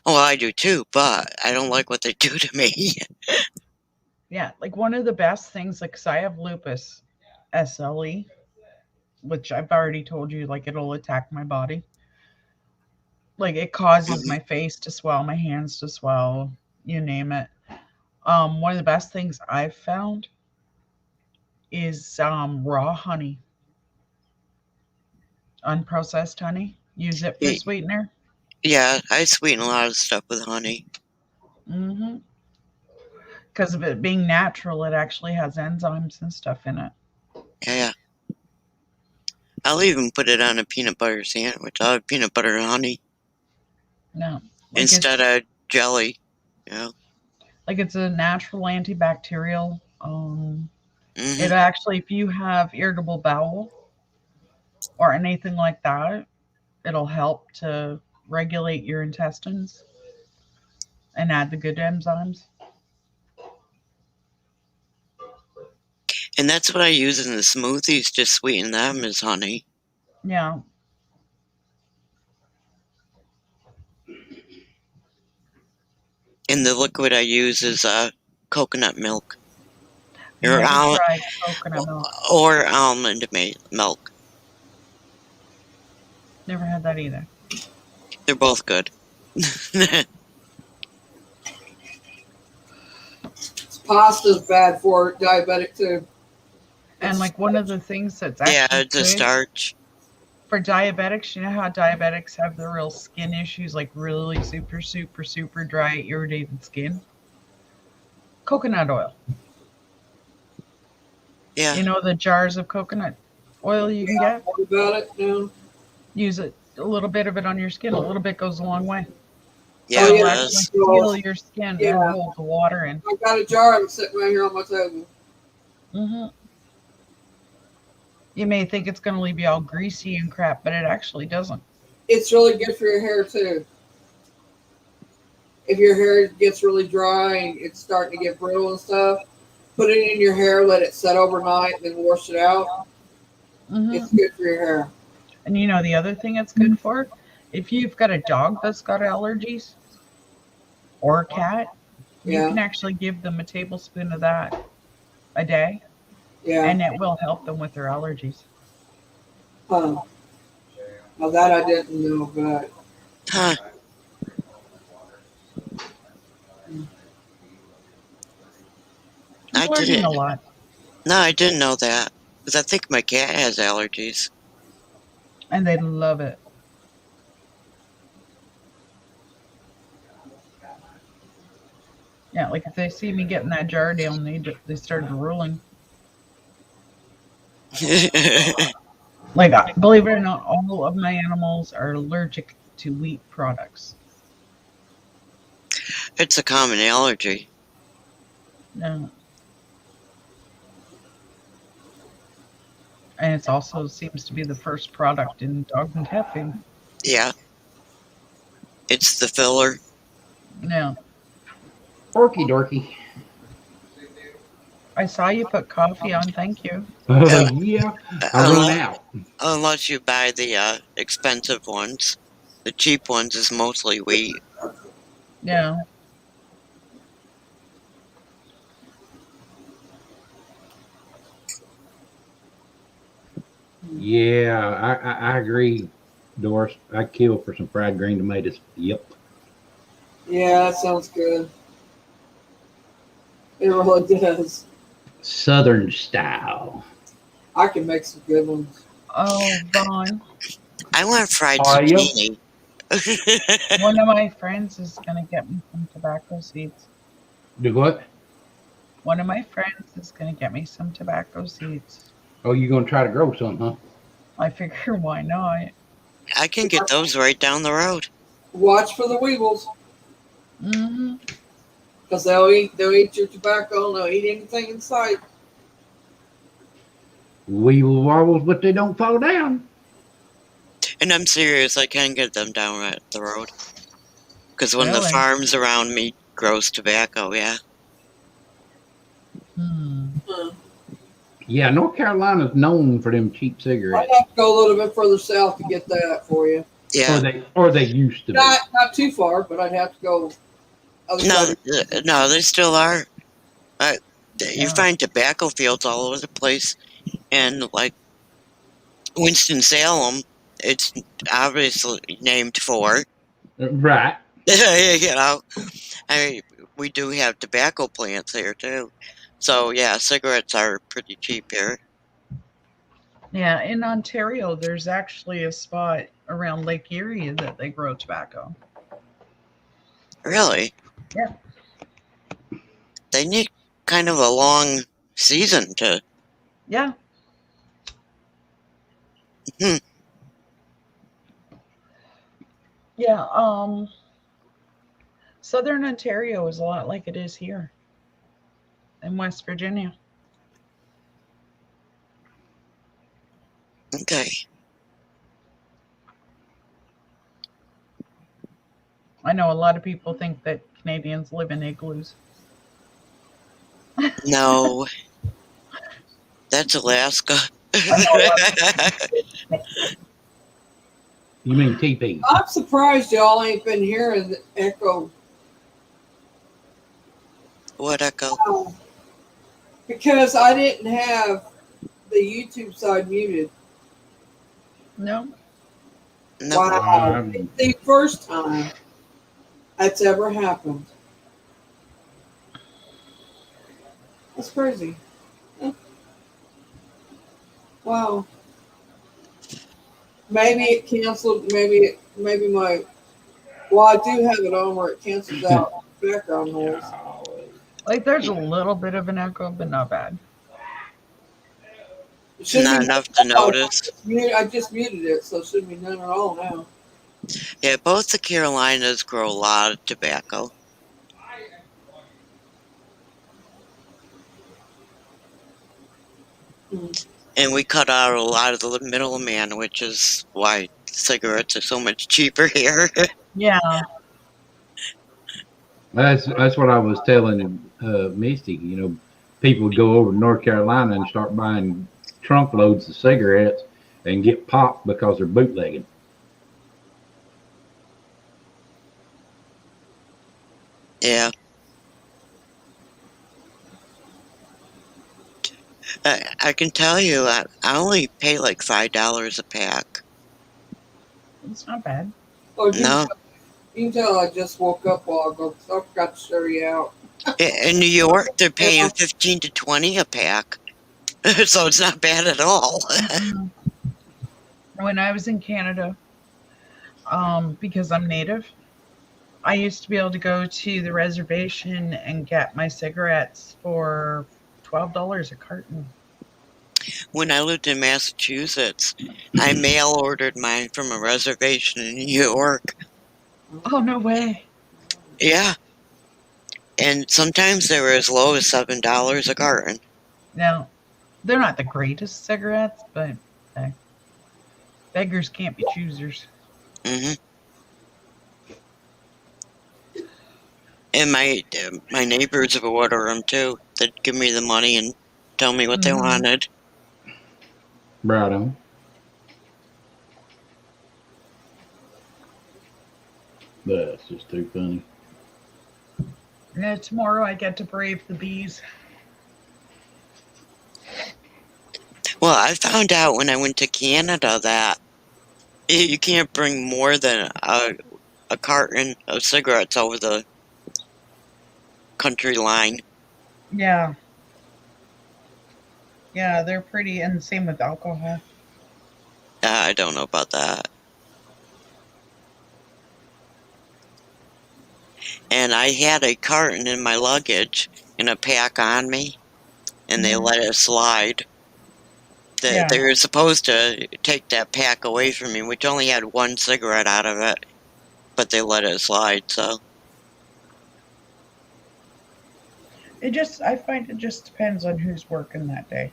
Oh, I do too, but I don't like what they do to me. Yeah, like one of the best things, like, 'cause I have lupus, SLE, which I've already told you, like, it'll attack my body. Like, it causes Mhm. my face to swell, my hands to swell, you name it. One of the best things I've found is raw honey, unprocessed honey. Use it for Y- sweetener. Yeah, I sweeten a lot of stuff with honey. Mm-hmm. Because of it being natural, it actually has enzymes and stuff in it. Yeah, I'll even put it on a peanut butter sandwich. I'll have peanut butter and honey No, like instead of jelly. You know? it's a natural antibacterial. Hmm. It actually, if you have irritable bowel or anything like that, it'll help to regulate your intestines and add the good enzymes. And that's what I use in the smoothies to sweeten them is honey. Yeah. And the liquid I use is coconut milk or Never tried coconut milk. almond milk. Never had that either. They're both good. Pasta's bad for diabetic too. And It's like one of the things that's Yeah, actually it's a good starch. for diabetics, you know how diabetics have the real skin issues, like really super, super, super dry, irritated skin? Coconut oil. Yeah, You know the jars of coconut oil you can get? what about it now? Use it, a little bit of it on your skin. A little bit goes a long way. yeah, Oh it It'll yeah, actually does. heal your skin and yeah. hold the water in. I got a jar that's sitting right here on my table. Hmm. You may think it's going to leave you all greasy and crap, but it actually doesn't. It's really good for your hair too. If your hair gets really dry and it's starting to get brittle and stuff, put it in your hair, let it set overnight, then wash it out. Hmm. It's good for your hair. And you know the other thing it's good for? If you've got a dog that's got allergies or a cat, you Yeah, can actually give them a tablespoon of that a day, yeah. and it will help them with their allergies. Huh. Now that I didn't know, but Huh. I'm I learning didn't. a lot. No, I didn't know that. Because I think my cat has allergies. And they love it. Yeah, like if they see me getting that jar down, they start drooling. Like, believe it or not, all of my animals are allergic to wheat products. It's a common allergy. No. And it also seems to be the first product in dog and cat food. Yeah. It's the filler. No. Orky dorky. I saw you put coffee on. Thank you. Yeah, I run out. Unless you buy the expensive ones. The cheap ones is mostly wheat. Yeah. Yeah, I agree, Doris. I'd kill for some fried green tomatoes. Yep. Yeah, that sounds good. It really does. Southern style. I can make some good ones. Oh, Vaughn. I want fried Are you? zucchini. One of my friends is going to get me some tobacco seeds. Do what? One of my friends is going to get me some tobacco seeds. Oh, you gonna try to grow some, huh? I figure why not? I can get those right down the road. Watch for the weevils, Mm-hmm. because they'll eat your tobacco. They'll eat anything in sight. Weevil wobbles, but they don't fall down. And I'm serious, I can get them down right the road. Because one of the Really? farms around me grows tobacco, yeah. Yeah, North Carolina's known for them cheap I'd cigarettes. have to go a little bit further south to get that for you. Yeah. Or they used to be. Not too far, but I'd have to go. Other No, side. no, they still are. You Yeah. find tobacco fields all over the place. And, like, Winston-Salem, it's obviously named for. Right. You know, I mean, we do have tobacco plants here, too. So, yeah, cigarettes are pretty cheap here. Yeah, in Ontario, there's actually a spot around Lake Erie that they grow tobacco. Really? Yeah. They need kind of a long season to. Yeah. Hmm. Yeah. Southern Ontario is a lot like it is here in West Virginia. Okay. I know a lot of people think that Canadians live in igloos. No. That's Alaska. You mean TP? I'm surprised y'all ain't been hearing the echo. What echo? Because I didn't have the YouTube side muted. No. No. Wow. It's the first time that's ever happened. That's crazy. Wow. Maybe it canceled. Maybe my. Well, I do have it on where it cancels out background noise. Like there's a little bit of an echo, but not bad. It shouldn't Not be enough to notice. I just muted it, so it shouldn't be none at all now. Yeah, both the Carolinas grow a lot of tobacco. And we cut out a lot of the middleman, which is why cigarettes are so much cheaper here. Yeah. That's what I was telling Misty. You know, people would go over to North Carolina and start buying trunk loads of cigarettes and get popped because they're bootlegging. Yeah. I can tell you, I only pay like $5 a pack. It's not bad. Oh, No. You can tell I just woke up while ago, so I forgot to show you out. In New York, they're paying 15 to 20 a pack. So it's not bad at all. Mm-mm. When I was in Canada, because I'm native, I used to be able to go to the reservation and get my cigarettes for $12 a carton. When I lived in Massachusetts, I mail ordered mine from a reservation in New York. Oh, no way. Yeah. And sometimes they were as low as $7 a carton. Now, they're not the greatest cigarettes, but hey, beggars can't be choosers. Hmm. And my neighbors would order them too. They'd give me the money and tell me what they Mhm. wanted. Right on. That's just too funny. Now, tomorrow I get to brave the bees. Well, I found out when I went to Canada that you can't bring more than a carton of cigarettes over the country line. Yeah. Yeah, they're pretty, and same with alcohol. I don't know about that. And I had a carton in my luggage and a pack on me, and they Mhm. let it slide. They Yeah. were supposed to take that pack away from me, which only had one cigarette out of it, but they let it slide, so. I find it just depends on who's working that day.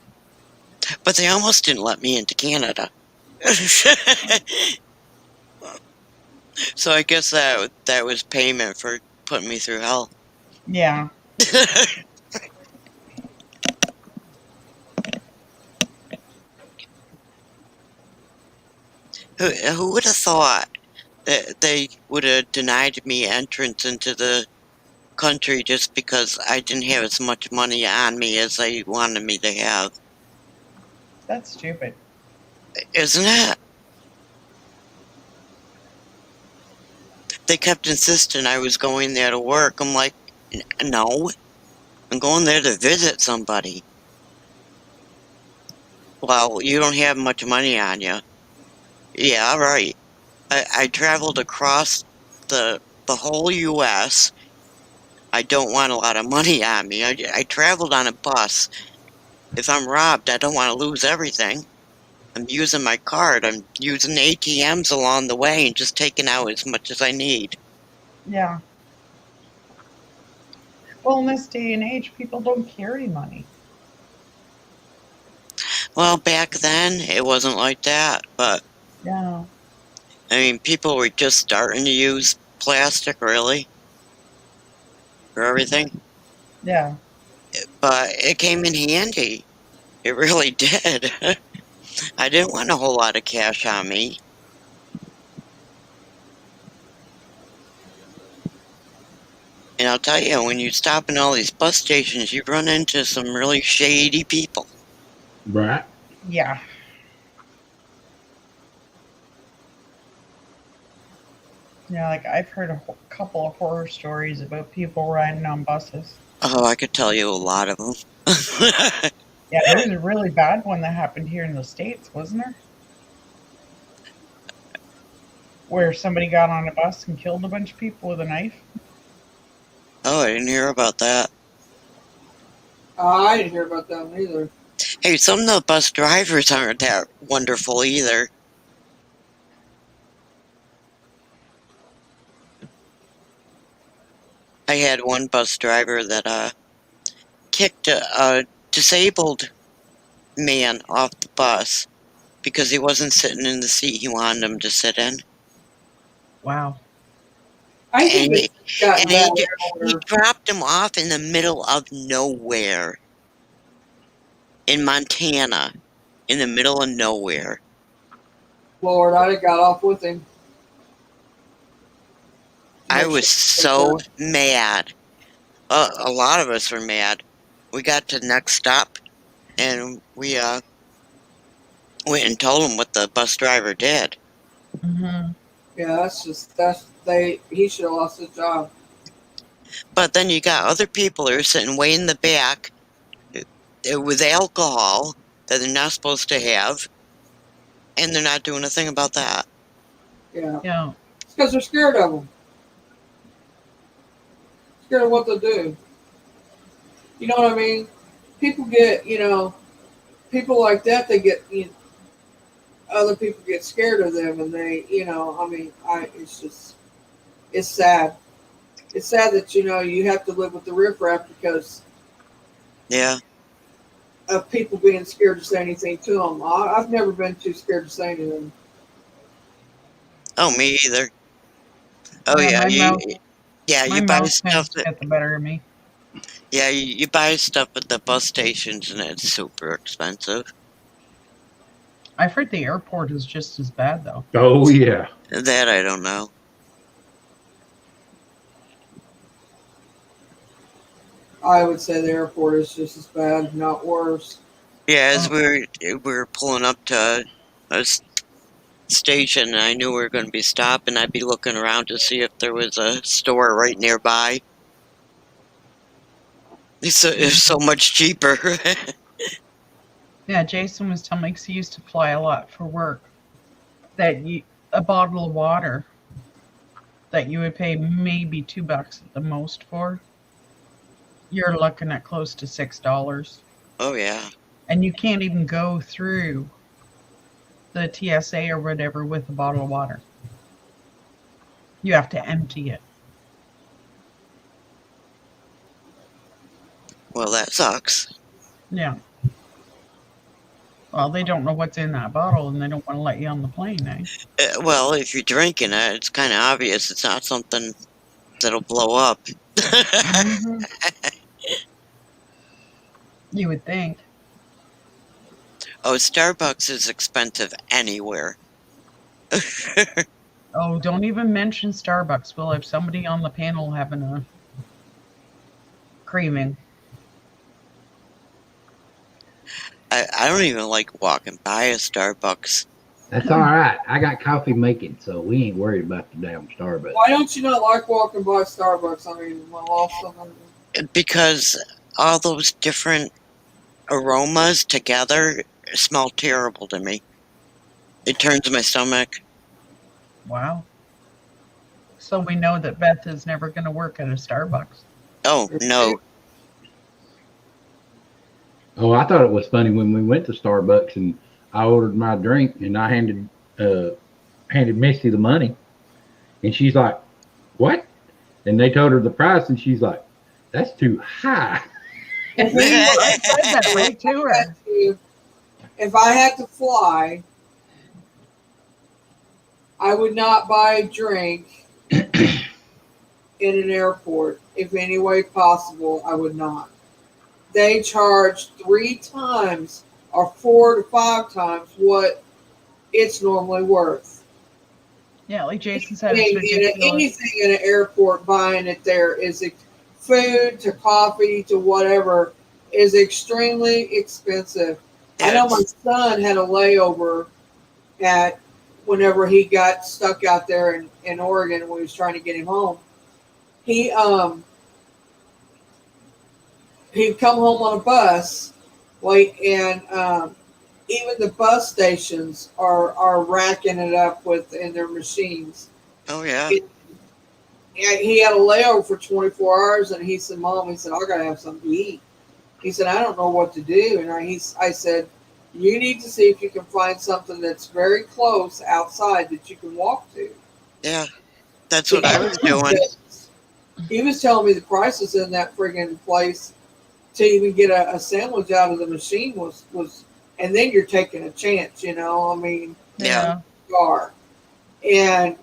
But they almost didn't let me into Canada. So I guess that was payment for putting me through hell. Yeah. Who would have thought that they would have denied me entrance into the country just because I didn't have as much money on me as they wanted me to have? That's stupid. Isn't it? They kept insisting I was going there to work. I'm like, no, I'm going there to visit somebody. Well, you don't have much money on you. Yeah, right. I traveled across the whole U.S. I don't want a lot of money on me. I traveled on a bus. If I'm robbed, I don't want to lose everything. I'm using my card. I'm using ATMs along the way and just taking out as much as I need. Yeah. Well, in this day and age, people don't carry money. Well, back then, it wasn't like that. But, Yeah. I mean, people were just starting to use plastic, really, for everything. Yeah. But it came in handy. It really did. I didn't want a whole lot of cash on me. And I'll tell you, when you stop in all these bus stations, you run into some really shady people. Right. Yeah. Yeah, like I've heard a couple of horror stories about people riding on buses. Oh, I could tell you a lot of them. Yeah, there was a really bad one that happened here in the States, wasn't there? Where somebody got on a bus and killed a bunch of people with a knife. Oh, I didn't hear about that. I didn't hear about that one either. Hey, some of the bus drivers aren't that wonderful either. I had one bus driver that kicked a disabled man off the bus because he wasn't sitting in the seat he wanted him to sit in. Wow. I think And it's gotten and he better. dropped him off in the middle of nowhere in Montana, in the middle of nowhere. Lord, I'd have got off with him. I was so mad. A lot of us were mad. We got to the next stop, and we went and told him what the bus driver did. Hmm. Yeah, he should have lost his job. But then you got other people who are sitting way in the back. with alcohol that they're not supposed to have, and they're not doing a thing about that. Yeah. Yeah. It's because they're scared of them. Scared of what they'll do. You know what I mean? People get, people like that, they get, other people get scared of them, and they, it's sad. It's sad that, you have to live with the riffraff because Yeah. of people being scared to say anything to them. I've never been too scared to say anything. Oh, me either. Oh Yeah, yeah, my you mouth you my buy mouth stuff tends to that get the better of me. you buy stuff at the bus stations and it's super expensive. I've heard the airport is just as bad though. Oh yeah. That I don't know. I would say the airport is just as bad, if not worse. Yeah, as Oh, we were pulling up to a station, and I knew we were going to be stopping. I'd be looking around to see if there was a store right nearby. It's so much cheaper. yeah, Jason was telling me 'cause he used to fly a lot for work that a bottle of water that you would pay maybe $2 at the most for, you're looking at close to $6. Oh yeah. And you can't even go through the TSA or whatever with a bottle of water. You have to empty it. Well, that sucks. Yeah. Well, they don't know what's in that bottle and they don't want to let you on the plane, eh? Well, if you're drinking it, it's kind of obvious it's not something that'll blow up. Mm-hmm. You would think. Oh, Starbucks is expensive anywhere. Oh, don't even mention Starbucks. We'll have somebody on the panel having a craving. I don't even like walking by a Starbucks That's all right. I got coffee making, so we ain't worried about the damn Starbucks. Why don't you not like walking by Starbucks? I mean, I lost something. because all those different aromas together smell terrible to me. It turns my stomach. Wow. So we know that Beth is never going to work at a Starbucks. Oh no. Oh, I thought it was funny when we went to Starbucks and I ordered my drink and I handed Misty the money, and she's like, "What?" And they told her the price, and she's like, "That's too high." I said that right to her. If I had to fly, I would not buy a drink in an airport. If any way possible, I would not. They charge 3 times or 4 to 5 times what it's normally worth. Yeah, like Jason said, it's Anything ridiculous. in an airport, buying it there is food to coffee to whatever is extremely expensive. I know my son had a layover at whenever he got stuck out there in Oregon when we was trying to get him home. He'd come home on a bus, and even the bus stations are racking it up in their machines. Oh yeah. He had a layover for 24 hours, and he said, "Mom," he said, "I gotta have something to eat." He said, "I don't know what to do," and I said, "You need to see if you can find something that's very close outside that you can walk to." Yeah. That's what I was doing. He was telling me the prices in that friggin' place to even get a sandwich out of the machine was, and then you're taking a chance, I mean, Yeah. you are. And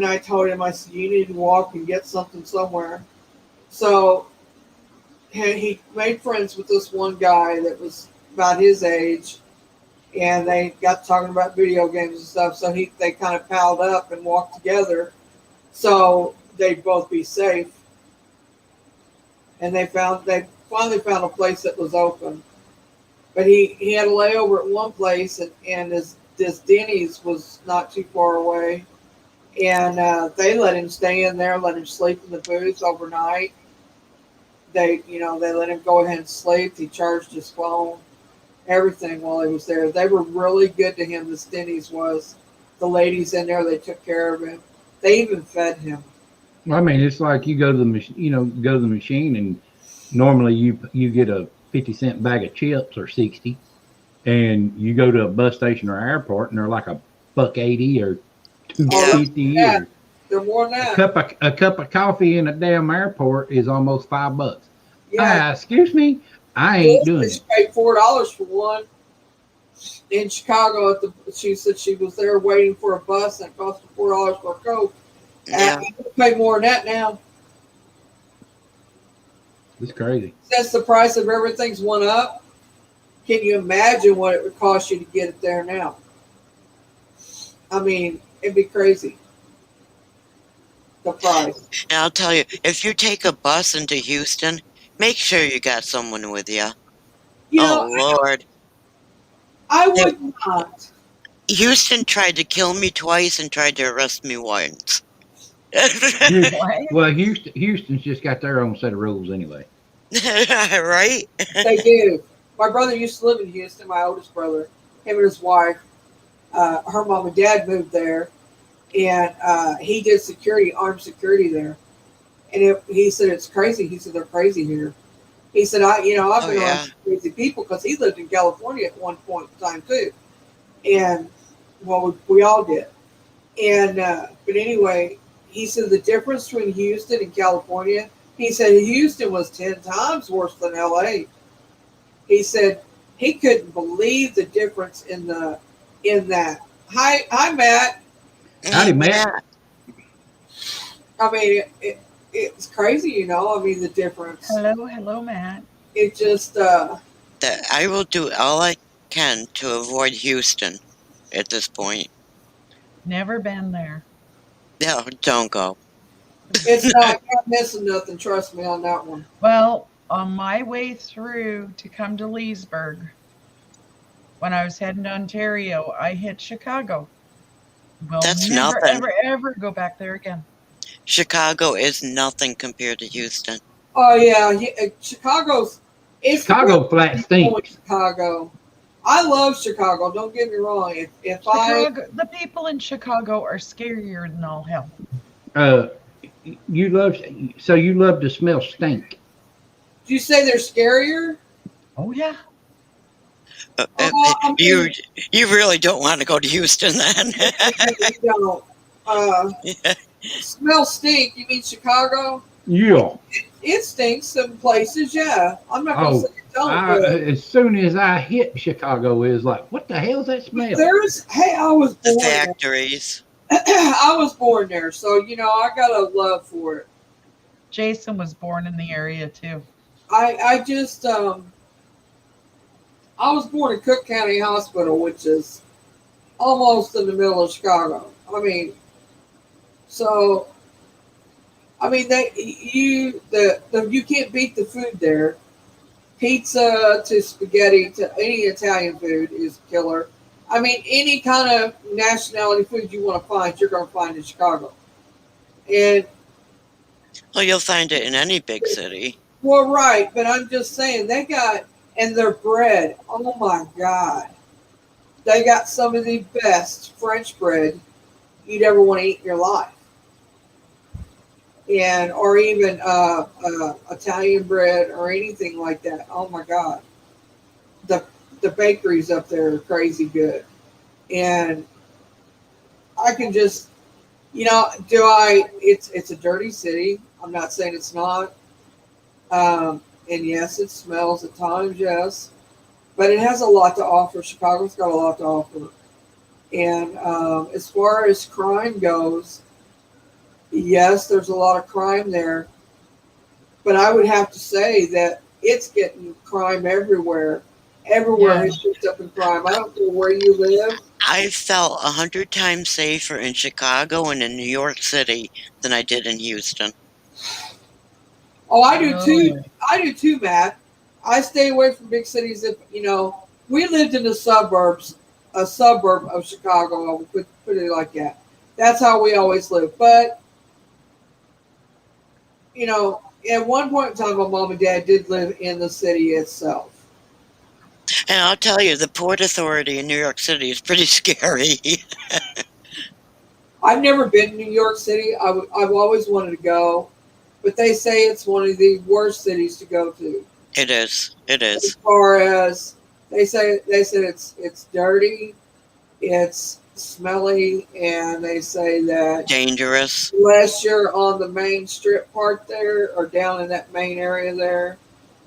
I told him, I said, "You need to walk and get something somewhere." So he made friends with this one guy that was about his age, and they got talking about video games and stuff. So they kind of palled up and walked together, so they'd both be safe. And they finally found a place that was open. But he had a layover at one place, and this Denny's was not too far away, and they let him stay in there, let him sleep in the booth overnight. they let him go ahead and sleep. He charged his phone, everything while he was there. They were really good to him. The Denny's was. The ladies in there, they took care of him. They even fed him. I mean, it's like you go to the machine, go to the machine, and normally you get a 50 cent bag of chips or 60, and you go to a bus station or airport, and they're like a buck 80 or two Yeah. fifty Yeah. or They're more than that. a cup of coffee in a damn airport is almost $5. Yeah. Excuse me, I ain't doing She it. paid $4 for one in Chicago. She said she was there waiting for a bus and it cost her $4 for a Coke. Yeah. You pay more than that now. It's crazy. Since the price of everything's went up, can you imagine what it would cost you to get it there now? I mean, it'd be crazy. The price. And I'll tell you, if you take a bus into Houston, make sure you got someone with you. You Oh, know, Lord. I would not. Houston tried to kill me twice and tried to arrest me once. What? Well, Houston's just got their own set of rules anyway. Right? They do. My brother used to live in Houston, my oldest brother. Him and his wife, her mom and dad moved there, and he did armed security there. And he said it's crazy. He said they're crazy here. He said I've Oh, been around yeah. some crazy people because he lived in California at one point in time too, and well we all did. And but anyway, he said the difference between Houston and California. He said Houston was 10 times worse than LA. He said he couldn't believe the difference in that. Hi, Matt. Howdy, Matt. Yeah. I mean, it's crazy, I mean, the difference. Hello, Matt. It just, I will do all I can to avoid Houston at this point. Never been there. No, don't go. it's not, you're not missing nothing. Trust me on that one. Well, on my way through to come to Leesburg, when I was heading to Ontario, I hit Chicago. We'll That's never, nothing. ever go back there again. Chicago is nothing compared to Houston. Oh yeah, Chicago's. It's Chicago flat stinks. Chicago. I love Chicago. Don't get me wrong. If The people in Chicago are scarier than all hell. You love to smell stink. Did you say they're scarier? Oh yeah. I You mean, you really don't want to go to Houston then. you don't. Smell stink. You mean Chicago? Yeah. It stinks some places. Yeah, I'm not gonna Oh, say it don't. But as soon as I hit Chicago, it was like, what the hell's that smell? I was The born there. factories. I was born there, so I got a love for it. Jason was born in the area too. I just I was born in Cook County Hospital, which is almost in the middle of Chicago. I mean, so you can't beat the food there. Pizza to spaghetti to any Italian food is killer. I mean, any kind of nationality food you want to find, you're going to find in Chicago. And Well, you'll find it in any big city. well, right, but I'm just saying and their bread. Oh my God, they got some of the best French bread you'd ever want to eat in your life. Or even Italian bread or anything like that. Oh my God, the bakeries up there are crazy good, and I can just, It's a dirty city. I'm not saying it's not, and yes, it smells at times, yes, but it has a lot to offer. Chicago's got a lot to offer, and as far as crime goes. Yes, there's a lot of crime there, but I would have to say that it's getting crime everywhere. Everywhere has picked up in crime. I don't care where you live. I felt 100 times safer in Chicago and in New York City than I did in Houston. Oh, I do too. Really? I do too, Matt. I stay away from big cities. If we lived in a suburb of Chicago. I would put it like that. That's how we always lived. But at one point in time, my mom and dad did live in the city itself. And I'll tell you, the Port Authority in New York City is pretty scary. I've never been to New York City. I've always wanted to go, but they say it's one of the worst cities to go to. It is. It As is. far as they said it's dirty, it's smelly, and they say that Dangerous. unless you're on the main strip part there or down in that main area there,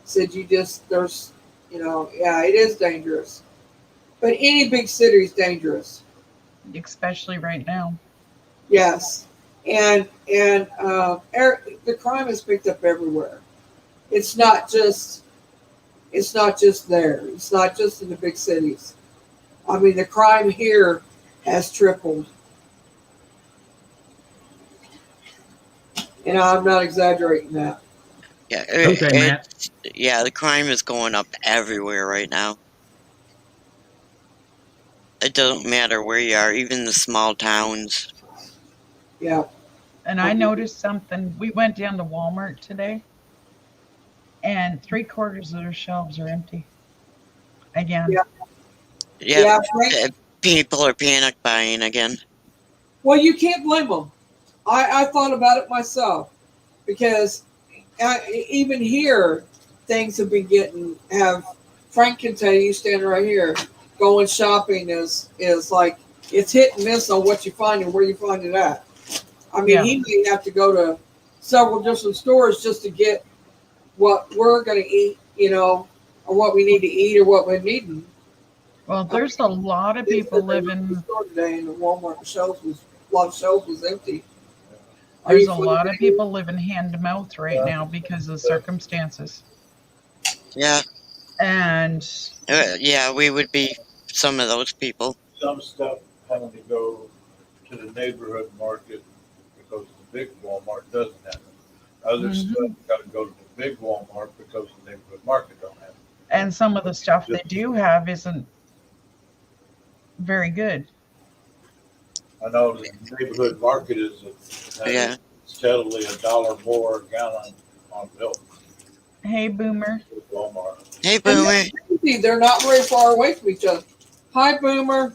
said there's yeah, it is dangerous. But any big city is dangerous. Especially right now. Yes, and the crime is picked up everywhere. It's not just there. It's not just in the big cities. I mean, the crime here has tripled, and I'm not exaggerating that. Yeah. Okay, Matt. Yeah, the crime is going up everywhere right now. It doesn't matter where you are, even the small towns. Yeah, And I noticed something. We went down to Walmart today, and 3/4 of their shelves are empty. Again. Yeah. Yeah. yeah. Frank, People are panic buying again. well, you can't blame them. I thought about it myself because even here, things have been Frank can tell you, standing right here, going shopping is like it's hit and miss on what you find and where you find it at. I mean, Yeah. he may have to go to several different stores just to get what we're going to eat, or what we need to eat or what we're needing. Well, there's a lot of people living. The store today, and the Walmart a lot of shelves was empty. There's a lot of people living hand to mouth right now because of circumstances. Yeah. And Yeah, we would be some of those people. Some stuff having to go to the neighborhood market because the big Walmart doesn't have it. Other stuff got to go to the big Walmart because the neighborhood market don't have it. and some of the stuff they do have isn't very good. I know the neighborhood market is Yeah. steadily $1 more a gallon on milk Hey, Boomer. with Walmart. Hey, Boomer. They're not very far away from each other. Hi, Boomer.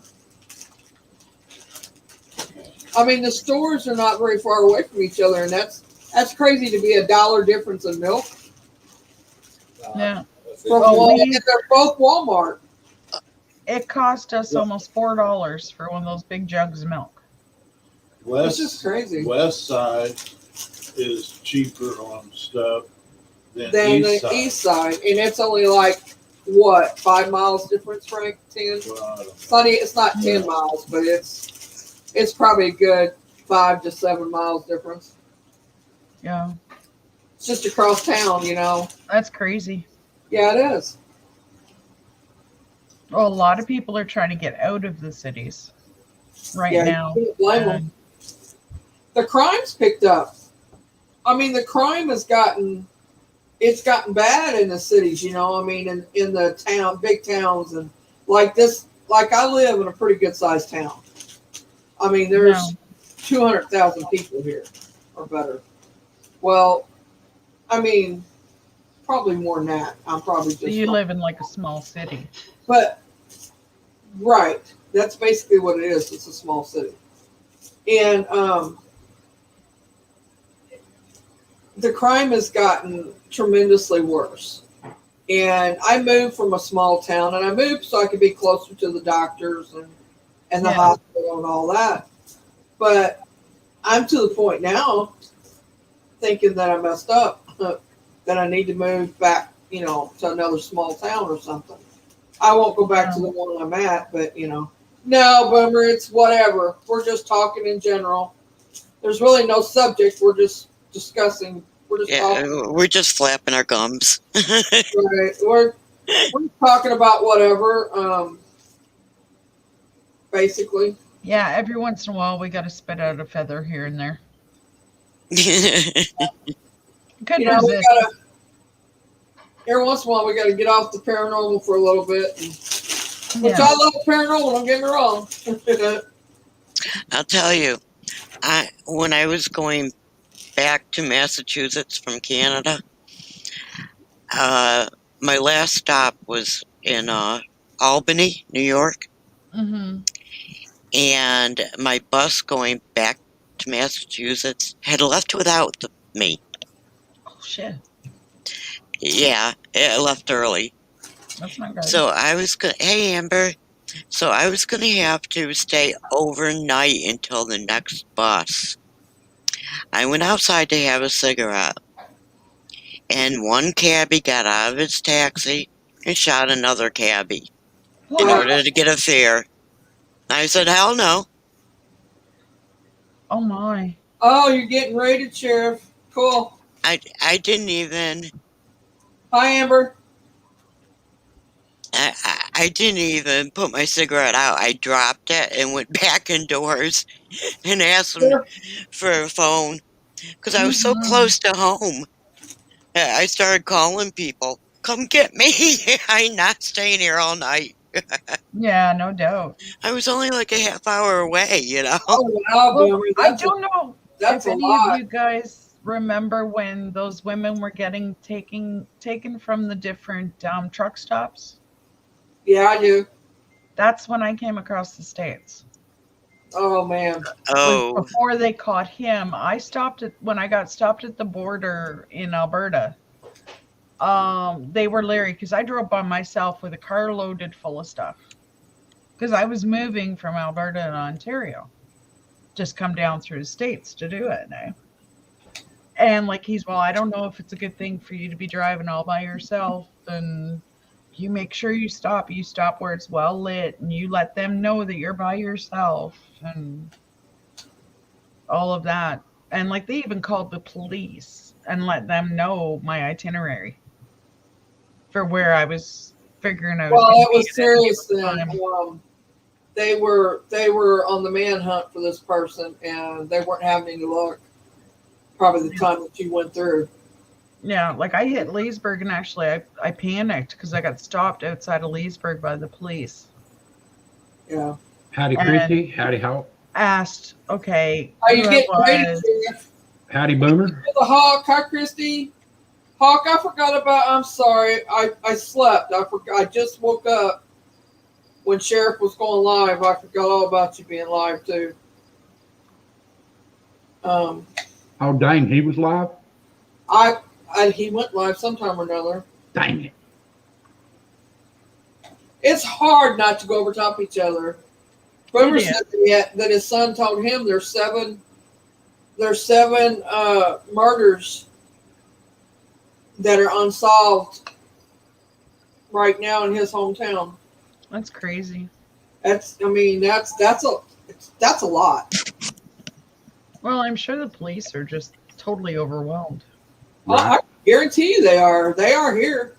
I mean, the stores are not very far away from each other, and that's crazy to be $1 difference in milk. Yeah. From they're both Walmart. It cost us almost $4 for one of those big jugs of milk. It's just crazy. West side is cheaper on stuff than Than east the side. east side, and it's only like what 5 miles difference, Frank? 10. Well, I don't know. It's not 10 miles, but it's probably a good 5 to 7 miles difference. Yeah. It's just across town, That's crazy. Yeah, it is. Well, a lot of people are trying to get out of the cities right now. You can't blame them. The crime's picked up. I mean, the crime has gotten bad in the cities, I mean, in the big towns, and like I live in a pretty good sized town. I mean, there's 200,000 people here or better. Well, I mean, probably more than that. I'm probably just. So you live in like a small city. But, right. That's basically what it is. It's a small city. And the crime has gotten tremendously worse. And I moved from a small town, and I moved so I could be closer to the doctors and the hospital and all that. But I'm to the point now thinking that I messed up, that I need to move back, to another small town or something. I won't go back to the one I'm at, but, no, Boomer, it's whatever. We're just talking in general. There's really no subject. We're just discussing. We're just talking. We're just flapping our gums. Right. We're talking about whatever, basically. Yeah, every once in a while we got to spit out a feather here and there. Could resist. Every once in a while we got to get off the paranormal for a little bit. Which I love paranormal, don't get me wrong. I'll tell you, when I was going back to Massachusetts from Canada. My last stop was in Albany, New York, Mm-hmm. and my bus going back to Massachusetts had left without me. Oh shit, Yeah, it left early. that's not good. So I was gonna, hey Amber, so I was gonna have to stay overnight until the next bus. I went outside to have a cigarette, and one cabbie got out of his taxi and shot another cabbie in What? order to get a fare. I said, hell no. Oh my. Oh, you're getting raided, Sheriff. Cool. I didn't even Hi, Amber. I didn't even put my cigarette out. I dropped it and went back indoors and asked him Sure. for a phone because I was so Mhm. close to home. I started calling people, come get me. I'm not staying here all night. Yeah, no doubt. I was only like a half hour away, you know. Oh, wow, Well, Boomer. I don't know That's if a any of lot. you guys remember when those women were getting taken from the different truck stops. Yeah, I do. That's when I came across the States. Oh, man. Was Oh, before they caught him. I stopped at when I got stopped at the border in Alberta. They were leery because I drove by myself with a car loaded full of stuff. Because I was moving from Alberta to Ontario. Just come down through the States to do it now. And like well, I don't know if it's a good thing for you to be driving all by yourself. And you make sure you stop. You stop where it's well lit and you let them know that you're by yourself and all of that. And like they even called the police and let them know my itinerary for where I was figuring I was Well, going to it be was at any serious given then. time. They were on the manhunt for this person, and they weren't having any luck. Probably the time that you went through. Yeah, like I hit Leesburg and actually I panicked because I got stopped outside of Leesburg by the police. Yeah. Howdy, And Christy. Howdy, Hawk. asked, okay, Are who you I getting raided, was. Sheriff? Howdy, Boomer. The Hawk. Hi, Christy. Hawk, I forgot about. I'm sorry. I slept. I forgot. I just woke up when Sheriff was going live. I forgot all about you being live too. Um, Oh, dang, he was live? he went live sometime or another. Dang it. It's hard not to go over top each other. Boomer said that his son told him there's seven murders that are unsolved right now in his hometown. That's crazy. That's a lot. Well, I'm sure the police are just totally overwhelmed. Right. I guarantee you they are. They are here.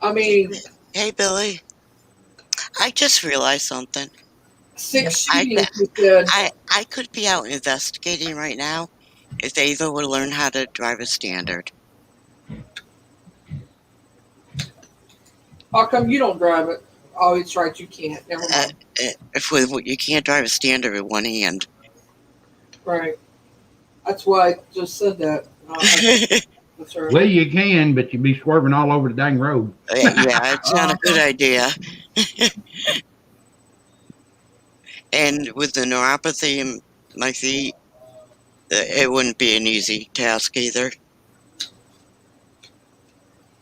I mean, hey Billy, I just realized something. six I shootings, he said. I could be out investigating right now if Ava would learn how to drive a standard. How come you don't drive it? Oh, it's right. You can't. Never mind. If you can't drive a standard with one hand. Right. That's why I just said that. That's right. Well, you can, but you'd be swerving all over the dang road. Yeah, it's not a good idea. And with the neuropathy in my feet, it wouldn't be an easy task either.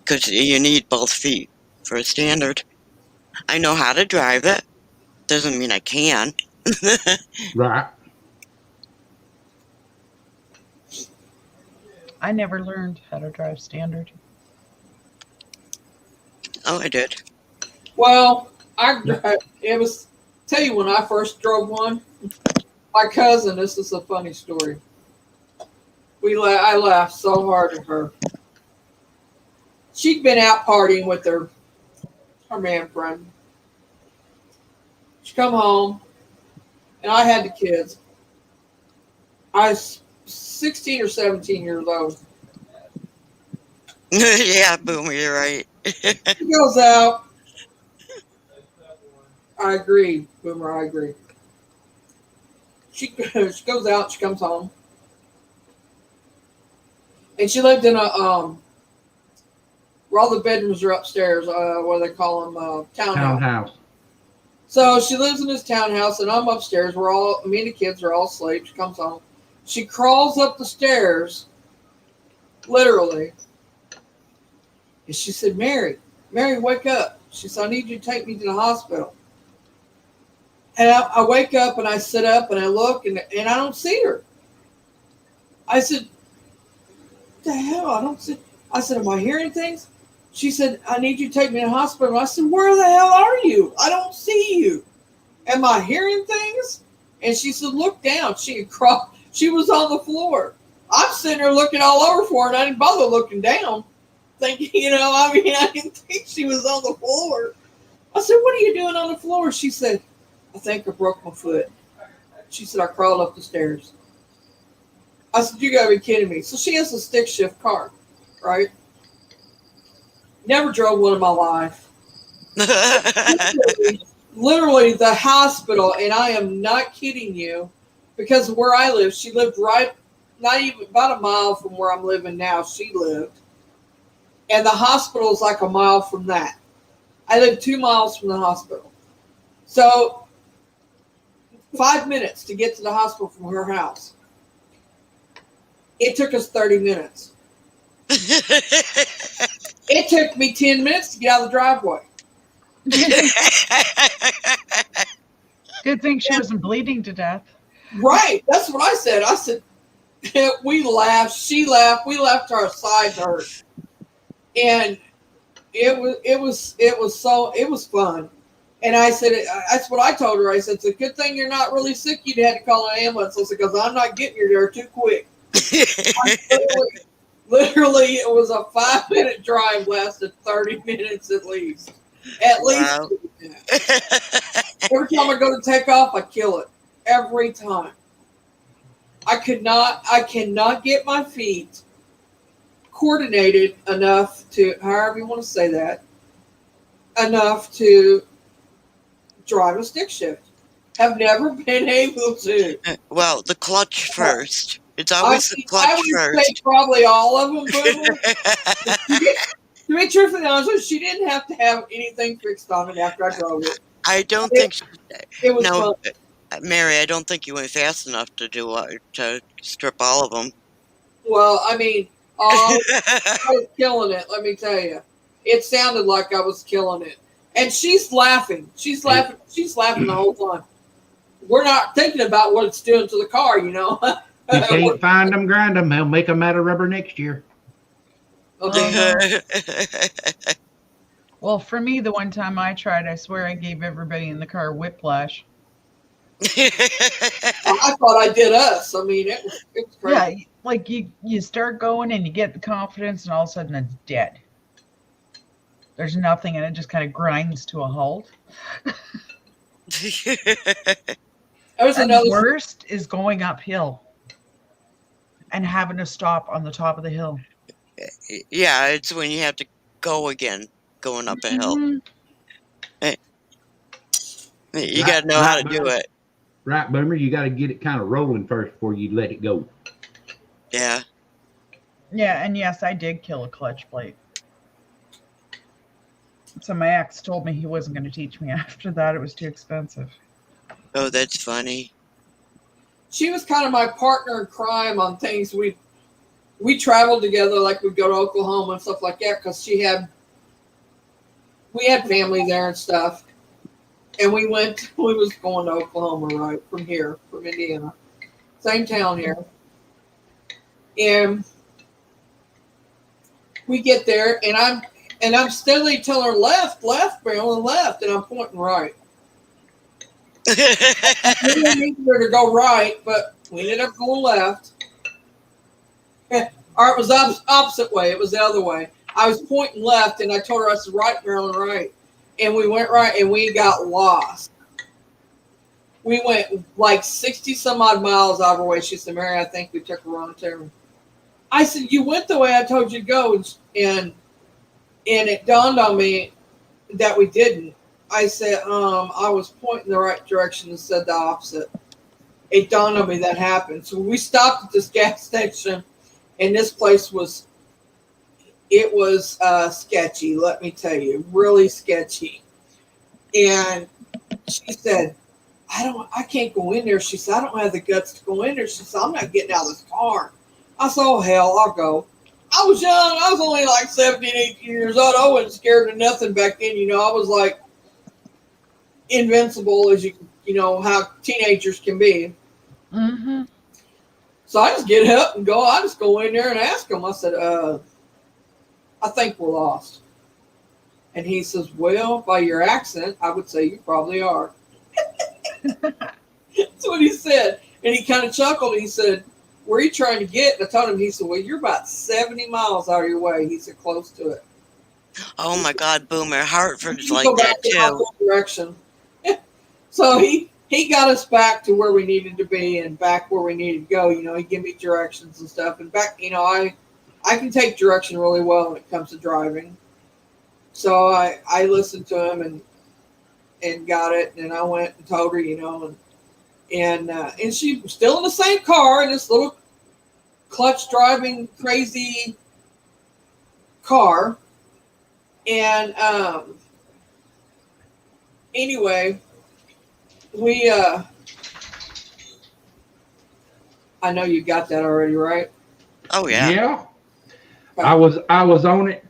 Because you need both feet for a standard. I know how to drive it. Doesn't mean I can. Right. I never learned how to drive standard. Oh, I did. Well, it was, tell you when I first drove one, my cousin, this is a funny story. I laughed so hard at her. She'd been out partying with her man friend. She come home, and I had the kids. I was 16 or 17 years old. Yeah, Boomer, you're right. She goes out. I agree, Boomer, I agree. She goes out, she comes home. And she lived in a where all the bedrooms are upstairs. What do they call them? Townhouse. So she lives in this townhouse, and I'm upstairs. Me and the kids are all asleep. She comes home. She crawls up the stairs, literally. And she said, Mary, wake up. She said, I need you to take me to the hospital. And I wake up and I sit up and I look and I don't see her. I said, what the hell? I don't see. I said, am I hearing things? She said, I need you to take me to the hospital. I said, where the hell are you? I don't see you. Am I hearing things? And she said, look down. She was on the floor. I'm sitting there looking all over for her, and I didn't bother looking down. Thinking, I didn't think she was on the floor. I said, what are you doing on the floor? She said, I think I broke my foot. She said, I crawled up the stairs. I said, you gotta be kidding me. So she has a stick shift car, right? Never drove one in my life. Literally the hospital, and I am not kidding you, because where I live, she lived right, not even about a mile from where I'm living now, she lived. And the hospital is like a mile from that. I live 2 miles from the hospital. So 5 minutes to get to the hospital from her house. It took us 30 minutes. It took me 10 minutes to get out of the driveway. Good thing she wasn't bleeding to death. Right. That's what I said. I said, we laughed. She laughed. We laughed till our sides hurt. And it was fun. And I said, that's what I told her. I said, it's a good thing you're not really sick. You'd had to call an ambulance. I said, because I'm not getting you there too quick. Literally, it was a 5-minute drive, lasted 30 minutes at least. Wow. Every time I go to take off, I kill it. Every time. I cannot get my feet coordinated enough to, however you want to say that, enough to drive a stick shift. Have never been able to. Well, the clutch first. It's always the clutch I would first. say probably all of them, but to be truthfully honest with you, she didn't have to have anything fixed on it after I drove it. I don't think It was no, fun. Mary. I don't think you went fast enough to to strip all of them. Well, I mean, I was killing it. Let me tell you, it sounded like I was killing it, and she's laughing. She's laughing. She's laughing the whole time. We're not thinking about what it's doing to the car, You can't find them, grind them. They'll make them out of rubber next year. Okay. Well, for me, the one time I tried, I swear I gave everybody in the car whiplash. I thought I did us. I mean, it was crazy. Yeah, like you start going and you get the confidence, and all of a sudden it's dead. There's nothing, and it just kind of grinds to a halt. There's And another the worst is going uphill and having to stop on the top of the hill. Yeah, it's when you have to go again, going up a hill. Mhm. You got to know how to do Boomer. it. Right, Boomer. You got to get it kind of rolling first before you let it go. Yeah. Yeah, and yes, I did kill a clutch plate. So my ex told me he wasn't going to teach me after that. It was too expensive. Oh, that's funny. She was kind of my partner in crime on things. We traveled together, like we'd go to Oklahoma and stuff like that, because we had family there and stuff. And we was going to Oklahoma, right, from Indiana. Same town here. And we get there, and I'm steadily telling her left, Marilyn, left, and I'm pointing right. We didn't need her to go right, but we ended up going left. Or it was opposite way. It was the other way. I was pointing left, and I told her, I said, right, Marilyn, right. And we went right, and we got lost. We went like 60 some odd miles out of our way. She said, Mary, I think we took a wrong turn. I said, you went the way I told you to go. And it dawned on me that we didn't. I said, I was pointing the right direction and said the opposite. It dawned on me that happened. So we stopped at this gas station, and this place was sketchy. Let me tell you, really sketchy. And she said, I can't go in there. She said, I don't have the guts to go in there. She said, I'm not getting out of this car. I said, oh, hell, I'll go. I was young. I was only like 17, 18 years old. I wasn't scared of nothing back then. I was like invincible as how teenagers can be. Mm-hmm. So I just get up and go. I just go in there and ask him. I said, I think we're lost. And he says, well, by your accent, I would say you probably are. That's what he said. And he kind of chuckled. And he said, where are you trying to get? And I told him, he said, well, you're about 70 miles out of your way. He said, close to it. Oh my God, Boomer. Hartford's like Go back that in too. the direction. So he got us back to where we needed to be and back where we needed to go. He gave me directions and stuff. And back, I can take direction really well when it comes to driving. So I listened to him and got it. And I went and told her, and she was still in the same car in this little clutch driving crazy car. And anyway, we I know you got that already, right? Oh yeah. Yeah. I was on it,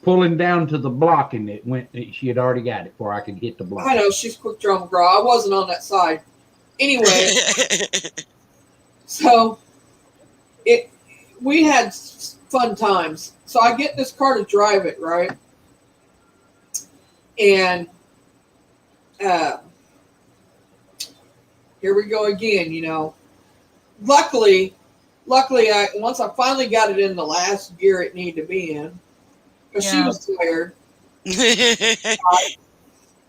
pulling down to the block, and it went. She had already got it before I could hit the block. I know, she's quick drum girl. I wasn't on that side. Anyway, so we had fun times. So I get in this car to drive it, right? And here we go again, Luckily, once I finally got it in the last gear it needed to be in, because she was tired.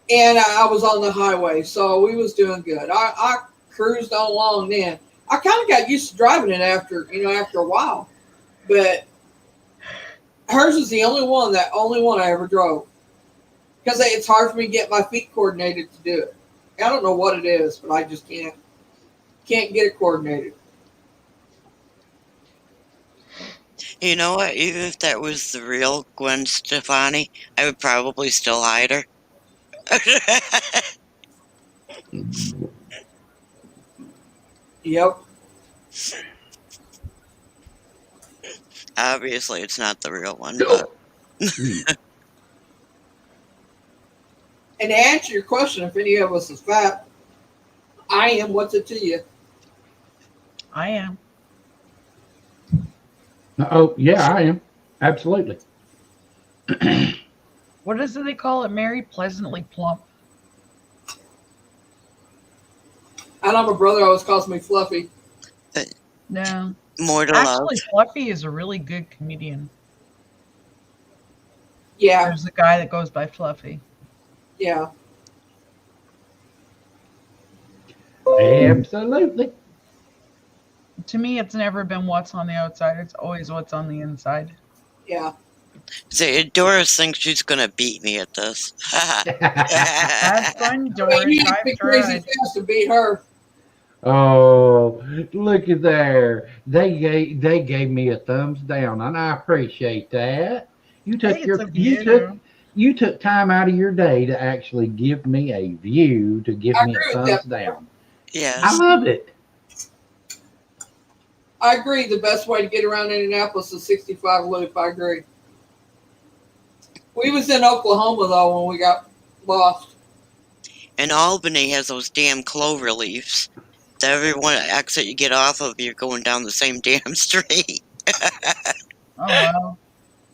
And I was on the highway, so we was doing good. I cruised on along then. I kind of got used to driving it after a while. But hers is the only one I ever drove. Because it's hard for me to get my feet coordinated to do it. I don't know what it is, but I just can't get it coordinated. You know what? Even if that was the real Gwen Stefani, I would probably still hide her. Yep. Obviously, it's not the real one. But And to answer your question, if any of us is fat, I am. What's it to you? I am. Oh, yeah, I am. Absolutely. What is it they call it, Mary? Pleasantly plump. I know my brother always calls me Fluffy. No. more to love. Actually, Fluffy is a really good comedian. Yeah, There's a guy that goes by Fluffy. yeah. Absolutely. To me, it's never been what's on the outside. It's always what's on the inside. Yeah. See, Doris thinks she's gonna beat me at this. Have fun, Doris. You have to I've be crazy tried. fast to beat her. Oh, look at there. They gave me a thumbs down, and I appreciate that. You took Hey, it's a view. you took time out of your day to actually give me a view, to give I me a agree with thumbs that. down. Yes. I love it. I agree. The best way to get around Indianapolis is 65 loop. I agree. We was in Oklahoma though when we got lost. And Albany has those damn clover leaves. So every one exit you get off of, you're going down the same damn street. Oh, wow.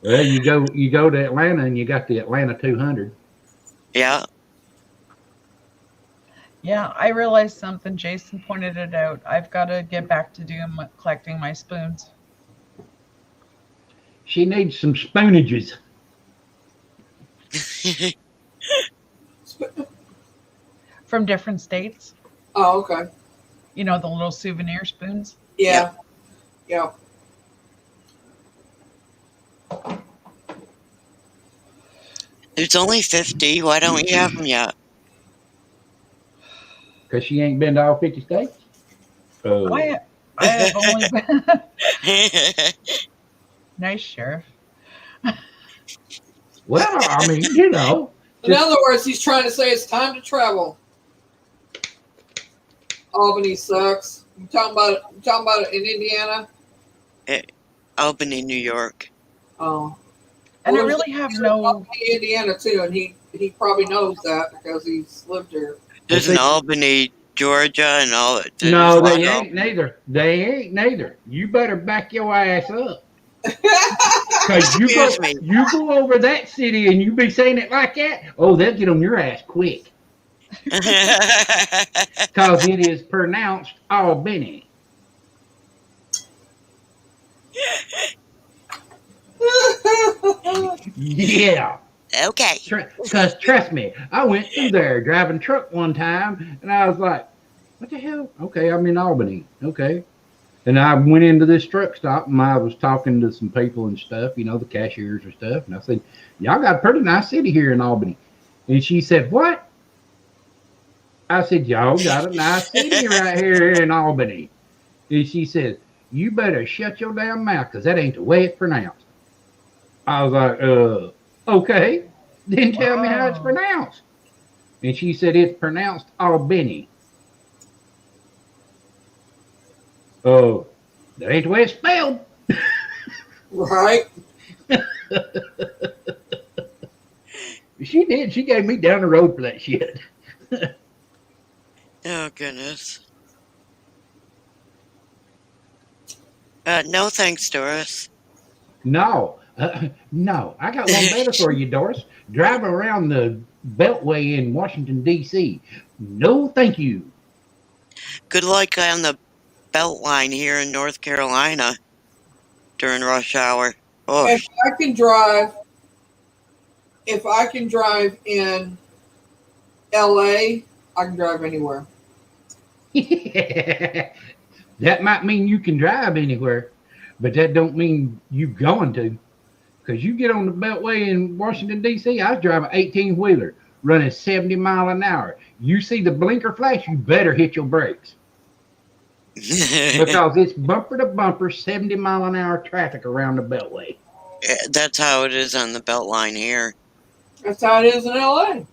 Well, you go to Atlanta, and you got the Atlanta 200. Yeah. Yeah, I realized something. Jason pointed it out. I've got to get back to collecting my spoons. She needs some spoonages. From different states. Oh, okay. You know, the little souvenir spoons. Yeah. Yeah. There's only 50. Why don't you have them yet? Because she ain't been to all 50 states? Oh. I have only been, Nice, Sheriff. Well, I mean, In other words, he's trying to say it's time to travel. Albany sucks. You talking about it in Indiana? Albany, New York. Oh. And I Well, really have no. Albany, Indiana too, and he probably knows that because he's lived here. There's an Albany, Georgia, and all. no, they ain't neither. They ain't neither. You better back your ass up. Because Excuse me. you go over that city and you be saying it like that, oh, they'll get on your ass quick. Because it is pronounced Albany. Yeah. Okay. Because trust me, I went through there driving truck one time and I was like, what the hell? Okay, I'm in Albany. Okay. And I went into this truck stop and I was talking to some people and stuff, the cashiers and stuff. And I said, y'all got a pretty nice city here in Albany. And she said, what? I said, y'all got a nice city right here in Albany. And she said, you better shut your damn mouth because that ain't the way it's pronounced. I was like, okay. Then tell me how it's pronounced. And she said, it's pronounced Albany. Oh, that ain't the way it's spelled. Right. She did. She gave me down the road for that shit. Oh, goodness. No thanks, Doris. No. No. I got one better for you, Doris. Driving around the Beltway in Washington, D.C. No, thank you. Good luck on the Beltline here in North Carolina during rush hour. Oh, If I can drive in L.A., I can drive anywhere. That might mean you can drive anywhere, but that don't mean you going to. Because you get on the Beltway in Washington, D.C., I was driving an 18-wheeler running 70 miles an hour. You see the blinker flash, you better hit your brakes. Because it's bumper to bumper, 70-mile-an-hour traffic around the Beltway. That's how it is on the Beltline here. That's how it is in L.A.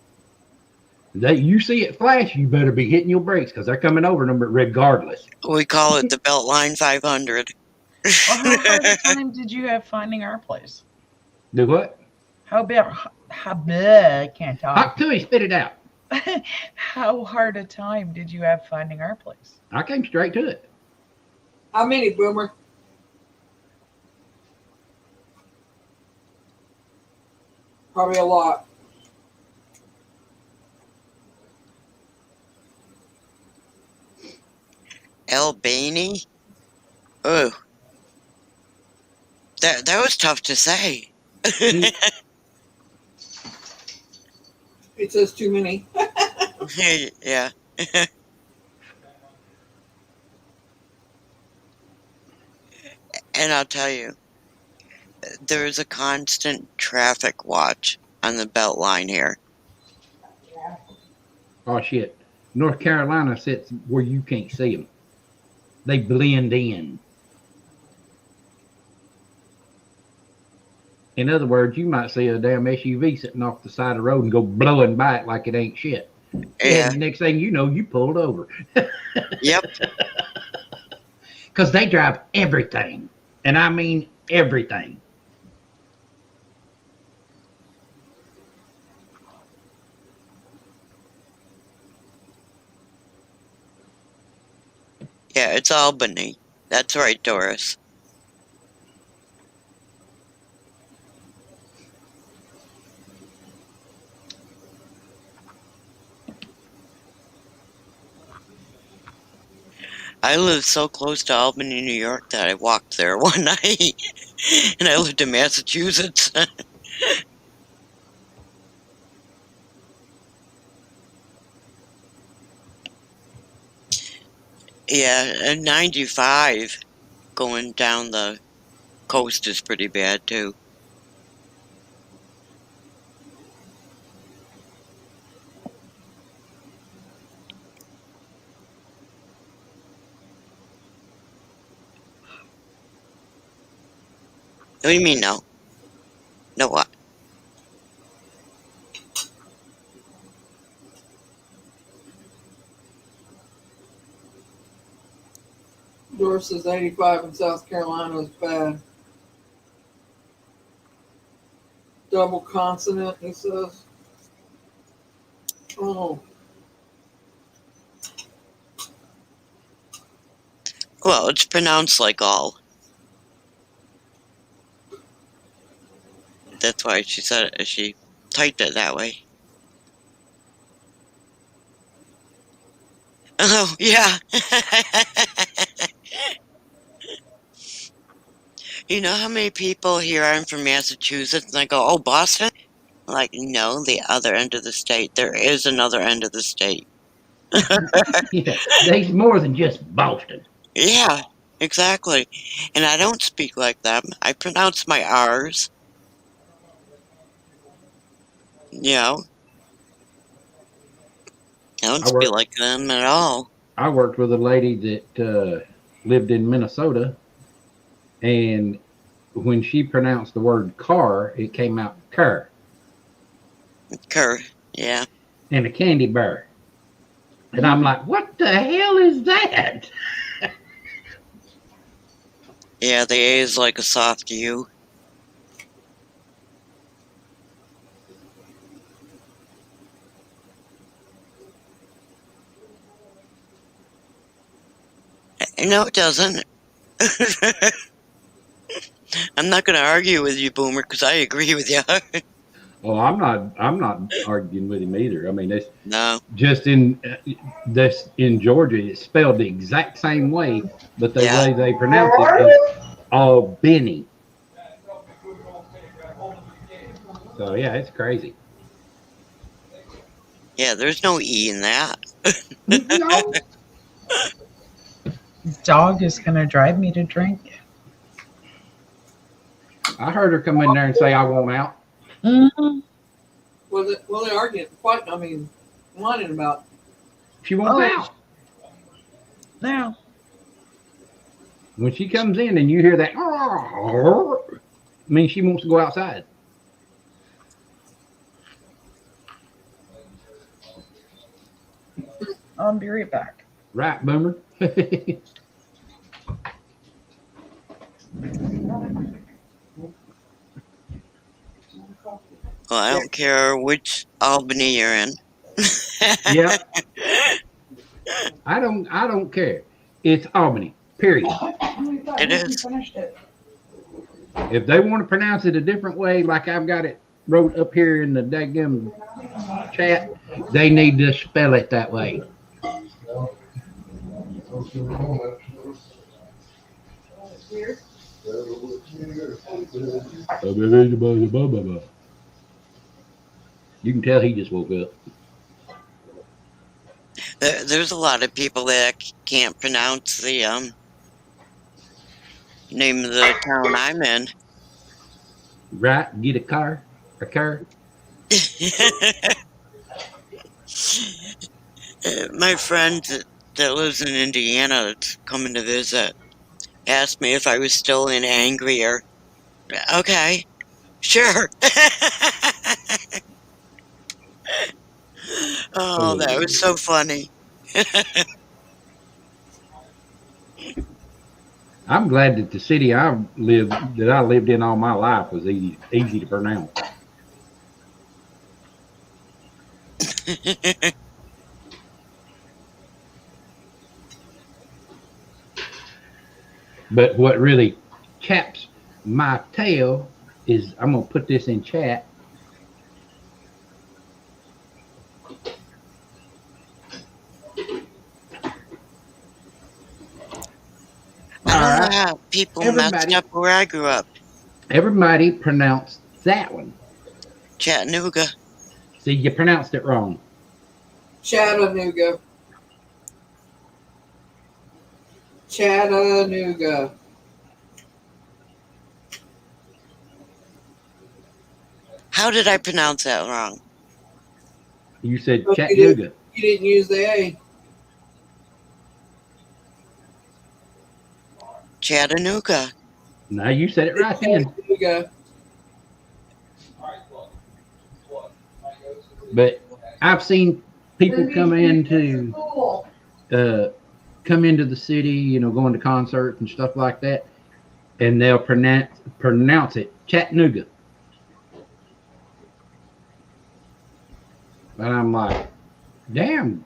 You see it flash, you better be hitting your brakes because they're coming over them regardless. We call it the Beltline 500. Well, how hard a time did you have finding our place? Do what? I can't talk. Hot to spit it out. How hard a time did you have finding our place? I came straight to it. How many, Boomer? Probably a lot. Albany? Oh. That was tough to say. It says too many. Yeah. And I'll tell you, there is a constant traffic watch on the Beltline here. Oh, shit. North Carolina sits where you can't see them. They blend in. In other words, you might see a damn SUV sitting off the side of the road and go blowing by it like it ain't shit. Yeah. And the next thing you know, you pulled over. Yep. Because they drive everything. And I mean everything. Yeah, it's Albany. That's right, Doris. I lived so close to Albany, New York that I walked there one night. And I lived in Massachusetts. Yeah, and 95 going down the coast is pretty bad too. What do you mean no? No what? Doris says 85 in South Carolina is bad. Double consonant, he says. Oh. Well, it's pronounced like all. That's why she said it. She typed it that way. Oh, yeah. You know how many people here I'm from Massachusetts and I go, oh, Boston? Like, no, the other end of the state. There is another end of the state. Yeah, there's more than just Boston. Yeah, exactly. And I don't speak like them. I pronounce my R's. You know, I don't I speak worked. like them at all. I worked with a lady that lived in Minnesota, and when she pronounced the word car, it came out car, Kerr, yeah. and a candy bar. And I'm like, what the hell is that? Yeah, the A is like a soft U. No, it doesn't. I'm not going to argue with you, Boomer, because I agree with you. Well, I'm not arguing with him either. I mean, it's No, just in Georgia, it's spelled the exact same way, but the yeah. way they pronounce it is all Benny. So yeah, it's crazy. Yeah, there's no E in that. No. This dog is going to drive me to drink. I heard her come in there and say, I want out. Mm-hmm. Well, they arguing, fighting, I mean, whining about. She wants Oh. out. Now, When she comes in and you hear that, I mean, she wants to go outside. I'll be right back. Right, Boomer? Well, I don't care which Albany you're in. Yeah. I don't care. It's Albany. Period. It is. If they want to pronounce it a different way, like I've got it wrote up here in the daggum chat, they need to spell it that way. You can tell he just woke up. There's a lot of people that can't pronounce the name of the town I'm in. Right? Get a car. My friend that lives in Indiana that's coming to visit asked me if I was still in Angrier. Okay, sure. Oh, that was so funny. I'm glad that the city I lived in all my life was easy to pronounce. But what really chaps my tail is, I'm gonna put this in chat. I don't know how people messed up where I grew up. Everybody pronounced that one. Chattanooga. See, you pronounced it wrong. Chattanooga. How did I pronounce that wrong? You said Chattanooga. You didn't use the A. Chattanooga. No, you said it right then. go. But I've seen people come into the city, going to concerts and stuff like that, and they'll pronounce it Chattanooga. And I'm like, damn,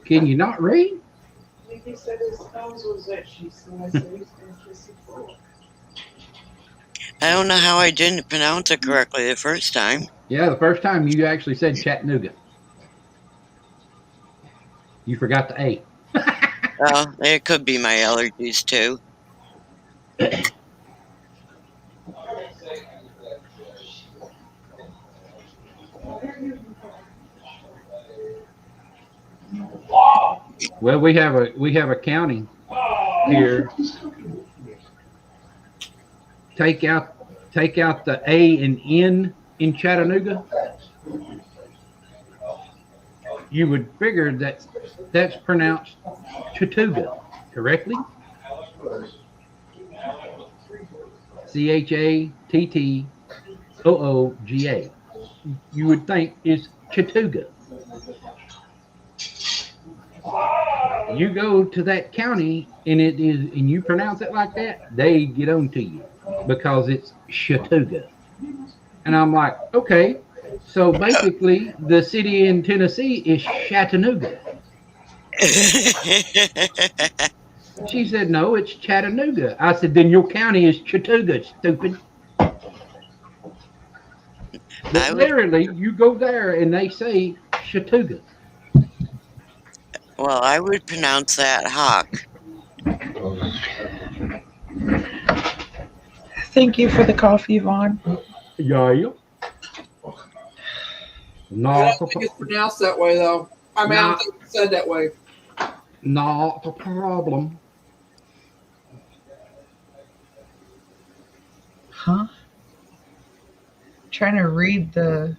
can you not read? He said his nose was itchy, so I said he's going to kiss it. I don't know how I didn't pronounce it correctly the first time. Yeah, the first time you actually said Chattanooga. You forgot the A. Well, it could be my allergies too. Well, we have a county here. Take out the A and N in Chattanooga. You would figure that's pronounced Chattooga correctly. Chattooga. You would think it's Chattooga. You go to that county and you pronounce it like that, they get on to you because it's Chattooga. And I'm like, okay, so basically the city in Tennessee is Chattanooga. She said, no, it's Chattanooga. I said, then your county is Chattooga, stupid. But literally, you go there and they say Chattooga. Well, I would pronounce that hawk. Thank you for the coffee, Vaughn. Yeah. No, I don't think it's pronounced that way, though. I mean, I don't think it's said that way. Not a problem. Huh? Trying to read the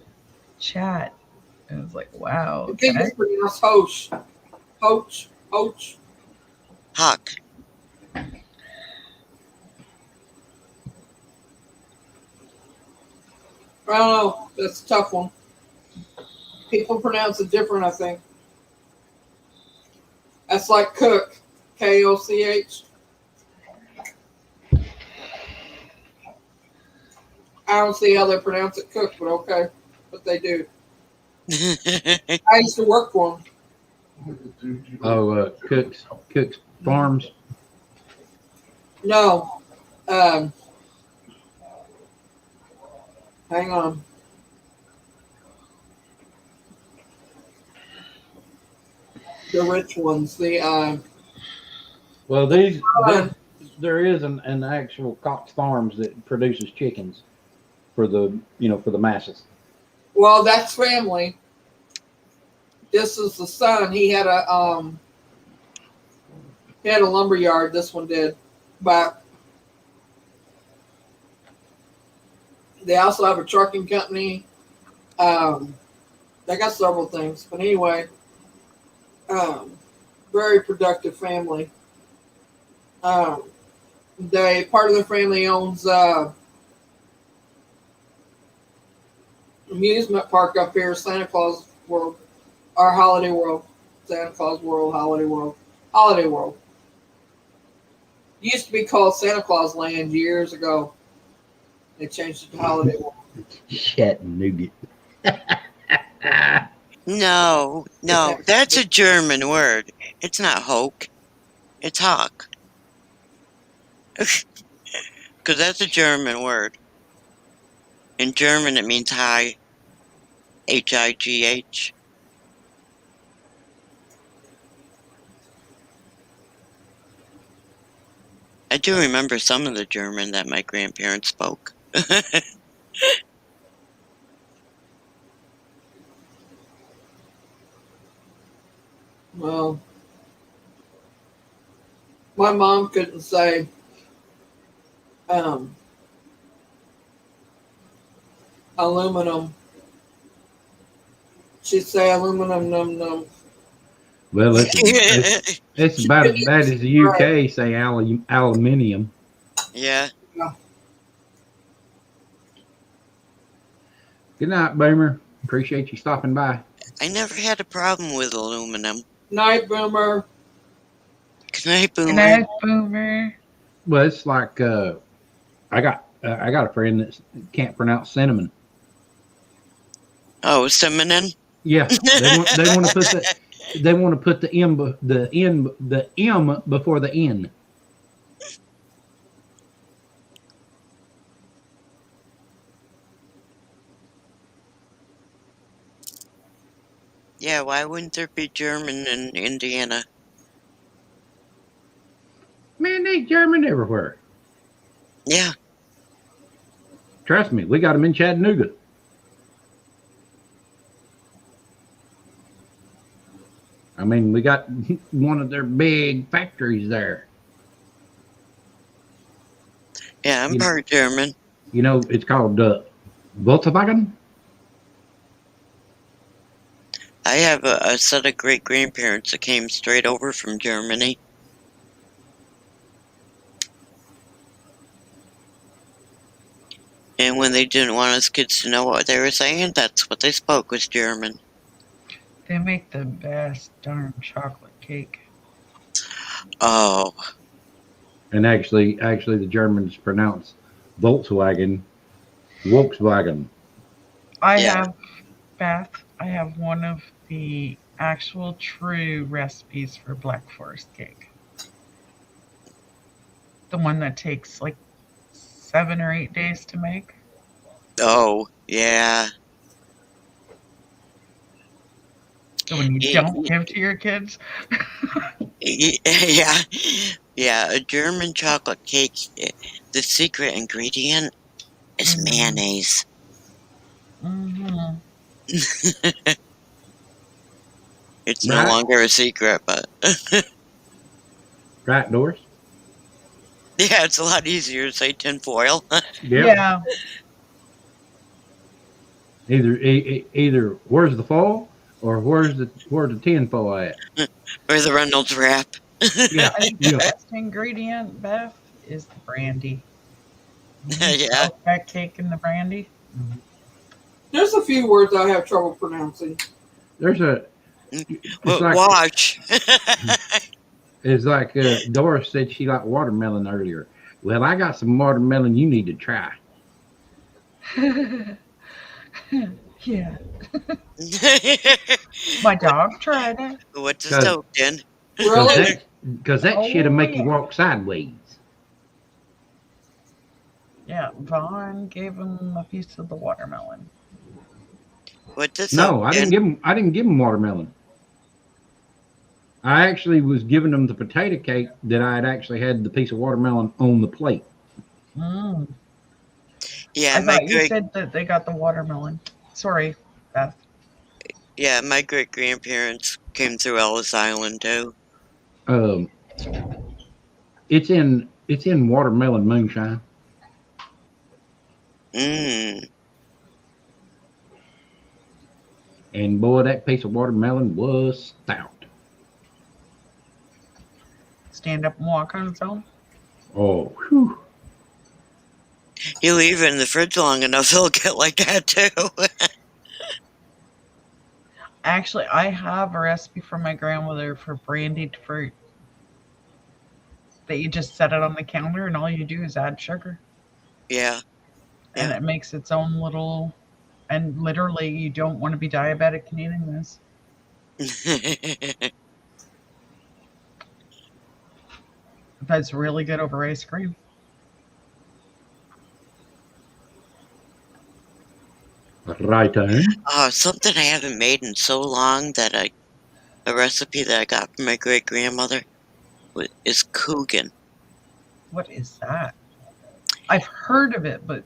chat. And I was like, wow. I think it's pronounced Hoach. Hoach. Hawk. I don't know. That's a tough one. People pronounce it different, I think. That's like cook. Koch. I don't see how they pronounce it cook, but okay. But they do. I used to work for them. Oh, Cook's Farms. No. Hang on. The rich ones. Well, there is an actual Cox Farms that produces chickens for the masses. Well, that's family. This is the son. He had a lumber yard. This one did, but they also have a trucking company. They got several things, but anyway, very productive family. Part of their family owns amusement park up here, Santa Claus World, or Holiday World, Santa Claus World, Holiday World. Used to be called Santa Claus Land years ago. They changed it to Holiday World. Chattanooga. No, that's a German word. It's not Hoke. It's Hawk. Because that's a German word. In German, it means high. High. I do remember some of the German that my grandparents spoke. Well, my mom couldn't say aluminum. She'd say aluminum num num. Well, it's about as bad as the UK say aluminium. Yeah. Good night, Boomer. Appreciate you stopping by. I never had a problem with aluminum. Night, Boomer. Good night, Good Boomer. night, Boomer. Well, it's like I got a friend that can't pronounce cinnamon. Oh, cinnamon. Yeah, they want to put the M before the N. Yeah, why wouldn't there be German in Indiana? Man, they German everywhere. Yeah. Trust me, we got them in Chattanooga. I mean, we got one of their big factories there. Yeah, I'm part German. You know, it's called Volkswagen. I have a set of great grandparents that came straight over from Germany. And when they didn't want us kids to know what they were saying, that's what they spoke was German. They make the best darn chocolate cake. Oh. And actually, the Germans pronounce Volkswagen. I Yeah. have, Beth, I have one of the actual true recipes for Black Forest cake. The one that takes like 7 or 8 days to make. Oh, yeah. The one you don't give to your kids. Yeah. Yeah, a German chocolate cake, the secret ingredient is mayonnaise. Mm-hmm. It's no Right. longer a secret, but Right, Doris? yeah, it's a lot easier to say tinfoil. Yeah. Either where's the foil or where's the tin foil at? Or the Reynolds wrap. Yeah, I think the best ingredient, Beth, is the brandy. Yeah. Soak that cake in the brandy. There's a few words I have trouble pronouncing. There's a. But like, watch. It's like Doris said she liked watermelon earlier. Well, I got some watermelon you need to try. Yeah. My dog tried it. What's it soaked in? Really? Because that shit'll make you walk sideways. Yeah, Vaughn gave him a piece of the watermelon. What's it No, soaked I didn't in? give him. I didn't give him watermelon. I actually was giving them the potato cake that I had actually had the piece of watermelon on the plate. Mm. Yeah, I thought you said that they got the watermelon. Sorry, Beth. Yeah, my great grandparents came through Ellis Island too. It's in watermelon moonshine. Mmm. And boy, that piece of watermelon was stout. Stand up and walk on its own. Oh, whew. You leave it in the fridge long enough, it'll get like that too. Actually, I have a recipe from my grandmother for brandied fruit. That you just set it on the counter and all you do is add sugar. Yeah. And it makes its own little, and literally you don't want to be diabetic in eating this. That's really good over ice cream. Right on. Oh, something I haven't made in so long that a recipe that I got from my great grandmother is Coogan. What is that? I've heard of it, but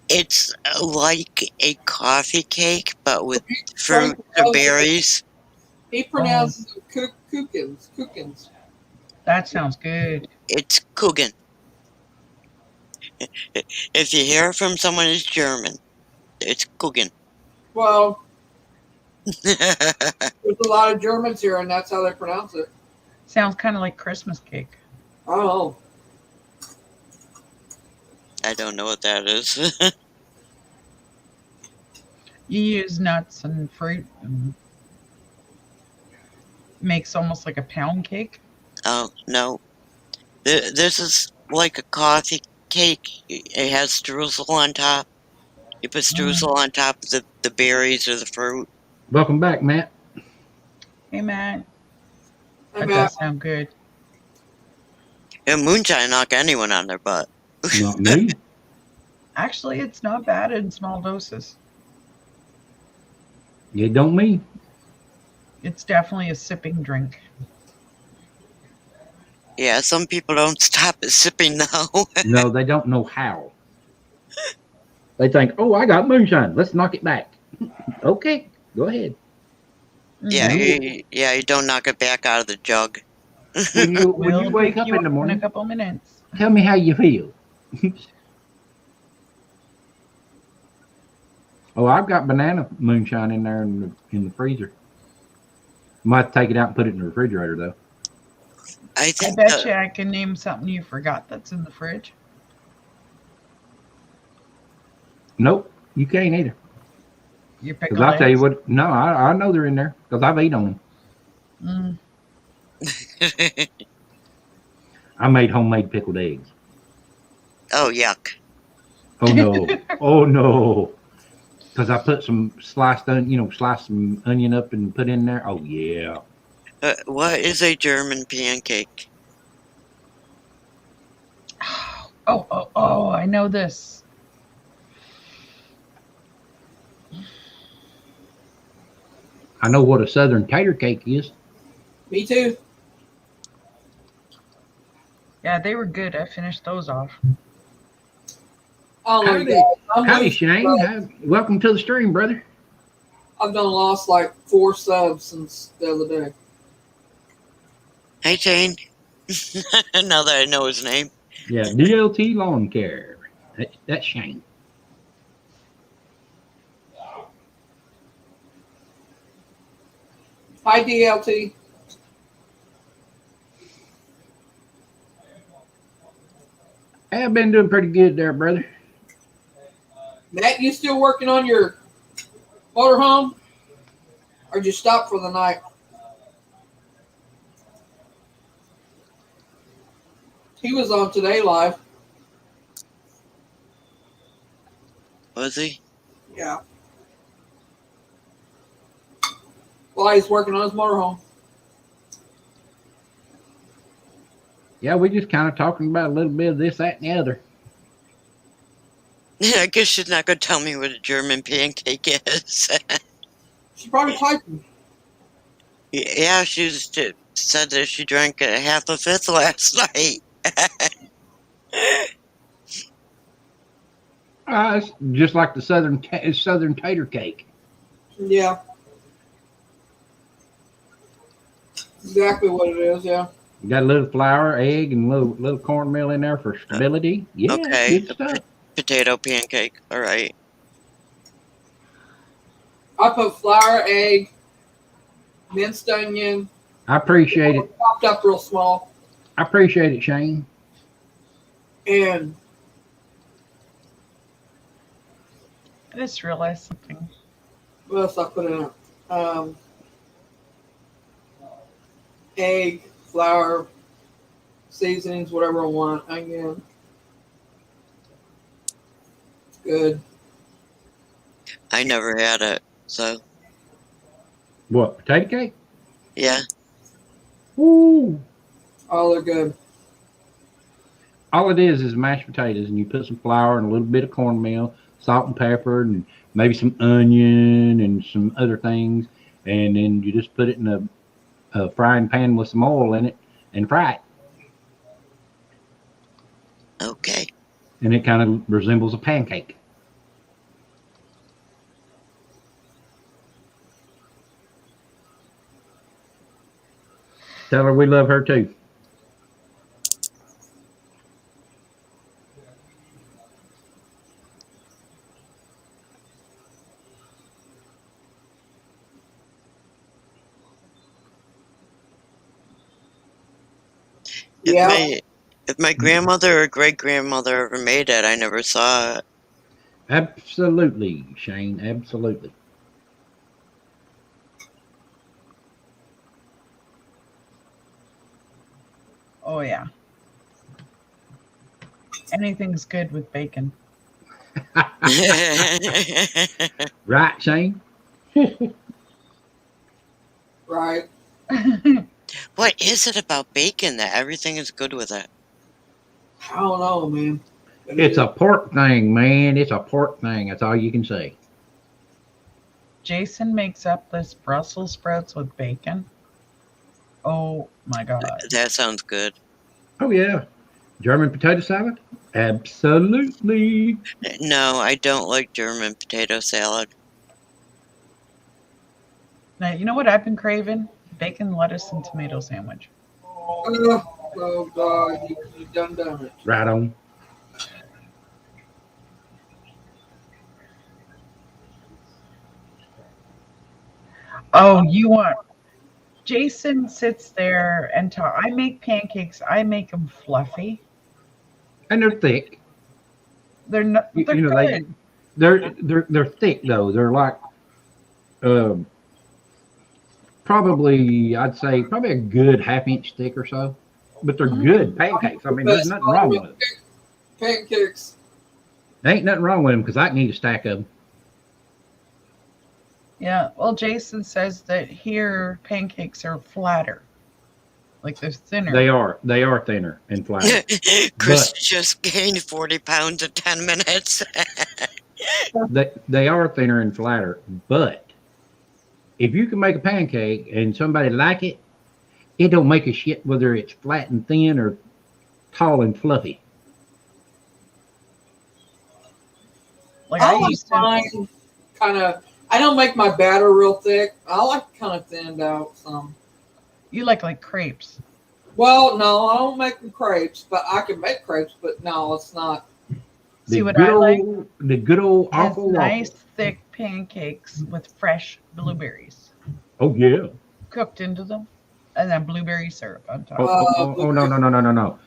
it's like a coffee cake, but with fruit or berries. He pronounces it Cookins. That sounds good. It's Coogan. If you hear it from someone who's German, it's Coogan. Well, there's a lot of Germans here, and that's how they pronounce it. Sounds kind of like Christmas cake. Oh. I don't know what that is. You use nuts and fruit and makes almost like a pound cake. Oh, no. This is like a coffee cake. It has streusel on top. You put streusel on top of the berries or the fruit. Welcome back, Matt. Hey, Matt. That I'm does sound good. And moonshine knock anyone on their butt. Not me. Actually, it's not bad in small doses. It don't me. It's definitely a sipping drink. Yeah, some people don't stop at sipping though. No, they don't know how. They think, oh, I got moonshine. Let's knock it back. Okay, go ahead. Yeah, No. you don't knock it back out of the jug. When you We'll wake pick up you in the up morning, in a couple minutes. tell me how you feel. Oh, I've got banana moonshine in there in the freezer. Might take it out and put it in the refrigerator though. I I think bet you I can name something you forgot that's in the fridge. Nope, you can't either. Your Because pickled I'll tell you eggs. what. No, I know they're in there because I've eaten on them. I made homemade pickled eggs. Oh, yuck. Oh no! Oh no! Because I put some sliced some onion up and put in there. Oh yeah. What is a German pancake? Oh, I know this. I know what a southern tater cake is. Me too. Yeah, they were good. I finished those off. I don't know, Howdy, you guys. I'm howdy losing, Shane. but Welcome to the stream, brother. I've done lost like 4 subs since the other day. Hey, Jane. Now that I know his name. Yeah, DLT Lawn Care. That's Shane. Hi, DLT. Hey, I've been doing pretty good there, brother. Matt, you still working on your motorhome? Or did you stop for the night? He was on Today Live. Was he? Yeah. While he's working on his motorhome. Yeah, we just kind of talking about a little bit of this, that, and the other. Yeah, I guess she's not going to tell me what a German pancake is. She probably typing. Yeah, she said that she drank a half a fifth last night. It's just like the southern tater cake. Yeah. Exactly what it is, yeah. You got a little flour, egg, and little cornmeal in there for stability. Yeah, Okay, good stuff. potato pancake. All right. I put flour, egg, minced onion, I appreciate it. chopped up real small, I appreciate it, Shane. and I just realized something. what else I put in it? Egg, flour, seasonings, whatever I want, onion. It's good. I never had it, so What, potato cake? yeah. Woo! Oh, they're good. All it is mashed potatoes, and you put some flour and a little bit of cornmeal, salt and pepper, and maybe some onion and some other things, and then you just put it in a frying pan with some oil in it and fry it. Okay. And it kind of resembles a pancake. Tell her we love her too. Yeah. If my grandmother or great grandmother ever made it, I never saw it. Absolutely, Shane. Absolutely. Oh yeah. Anything's good with bacon. Right, Shane? Right. What is it about bacon that everything is good with it? I don't know, man. But It's a pork thing, man. It's a pork thing. That's all you can say. Jason makes up this Brussels sprouts with bacon. Oh my god. That sounds good. Oh, yeah. German potato salad? Absolutely. No, I don't like German potato salad. Now, you know what I've been craving? Bacon, lettuce, and tomato sandwich. oh God, you done it. Right on. Oh, you want. Jason sits there and talk. I make pancakes. I make them fluffy. And they're thick. They're not. They're You know, good. they're thick though. They're like probably I'd say probably a good half-inch thick or so. But they're good pancakes. I mean, there's nothing wrong with them. Pancakes. There ain't nothing wrong with them because I can eat a stack of them. Yeah. Well, Jason says that here pancakes are flatter, like they're thinner. They are thinner and flatter. Chris just gained 40 pounds in 10 minutes. They are thinner and flatter, but if you can make a pancake and somebody like it, it don't make a shit whether it's flat and thin or tall and fluffy. Like I I like used to. mine kind of. I don't make my batter real thick. I like kind of thinned out some. You like crepes. Well, no, I don't make them crepes, but I can make crepes. But no, it's not. See what I like? The good old It's awful nice waffle. thick pancakes with fresh blueberries Oh yeah. cooked into them, and then blueberry syrup on top. Oh no.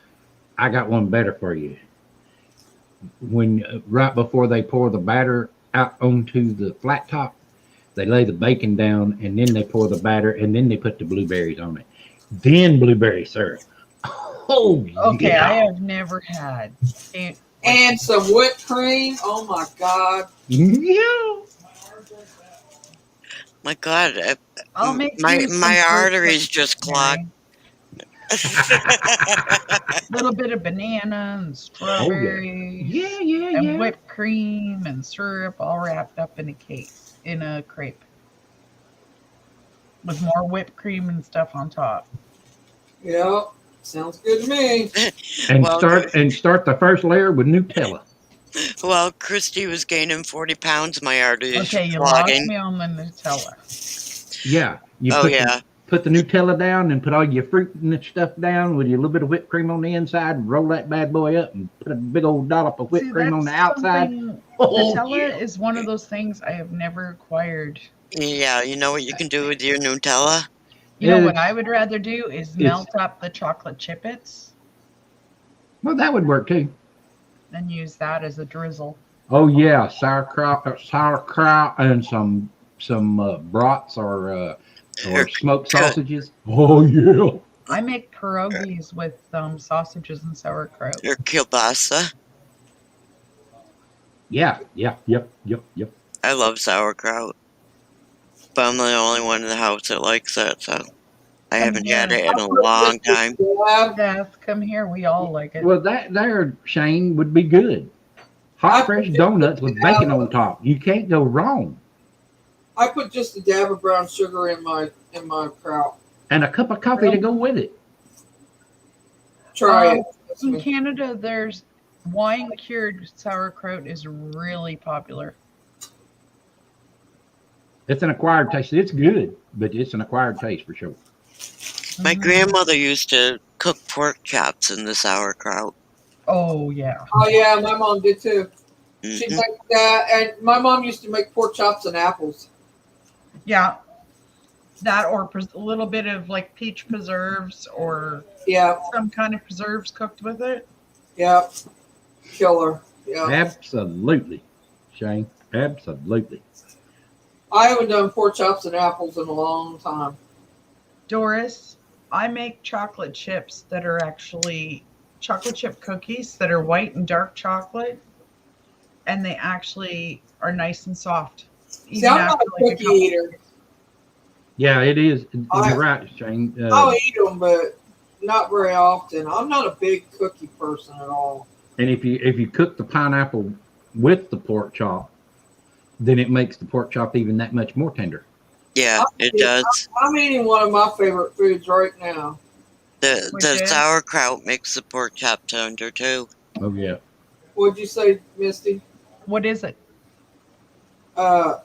I got one better for you. When right before they pour the batter out onto the flat top, they lay the bacon down and then they pour the batter and then they put the blueberries on it. Then blueberry syrup. Oh Okay, yeah. I have never had it. And some whipped cream. Oh my God. Yeah. My God, I'll make my you some fruit arteries cakes, just clogged. Mary. Little bit of banana and strawberries. Yeah. And whipped cream and syrup all wrapped up in a cake, in a crepe. With more whipped cream and stuff on top. Yep. Sounds good to me. And Well, start the first layer with Nutella. While Christy was gaining 40 pounds, my arteries Okay, you were lost clogging. me on the Nutella. Yeah. You Oh, yeah. put the Nutella down and put all your fruit and stuff down with your little bit of whipped cream on the inside and roll that bad boy up and put a big old dollop of whipped See, cream on the that's outside. something- Oh, Nutella yeah. is one of those things I have never acquired. Yeah, you know what you can do with your Nutella? You know what It's- I would rather do is melt up the chocolate chippets Well, that would work too. and use that as a drizzle. Oh yeah, sauerkraut and some brats or smoked sausages. Oh yeah. I make pierogies with sausages and sauerkraut. Or kielbasa. Yep. I love sauerkraut. But I'm the only one in the house that likes it, so I haven't had it in a long time. Beth, come here. We all like it. Well, that there, Shane, would be good. Hot fresh donuts with bacon on top. You can't go wrong. I put just a dab of brown sugar in my kraut. And a cup of coffee to go with it. Try it. In Canada, there's wine cured sauerkraut is really popular. It's an acquired taste. It's good, but it's an acquired taste for sure. My Mhm. grandmother used to cook pork chops in the sauerkraut. Oh yeah. Oh yeah, my mom did too. She Mhm. makes that, and my mom used to make pork chops and apples. Yeah. That or a little bit of like peach preserves or Yeah, some kind of preserves cooked with it. yeah, killer. Yeah, Absolutely, Shane. Absolutely. I haven't done pork chops and apples in a long time. Doris, I make chocolate chips that are actually chocolate chip cookies that are white and dark chocolate, and they actually are nice and soft, See, even I'm not after a like a cookie couple. eater. Yeah, it is. You're I right, Shane. I'll eat them, but not very often. I'm not a big cookie person at all. And if you cook the pineapple with the pork chop, then it makes the pork chop even that much more tender. Yeah, I'm, it does. I'm eating one of my favorite foods right now. Which The is sauerkraut makes the pork chop tender too. Oh yeah. What'd you say, Misty? what is it? Uh,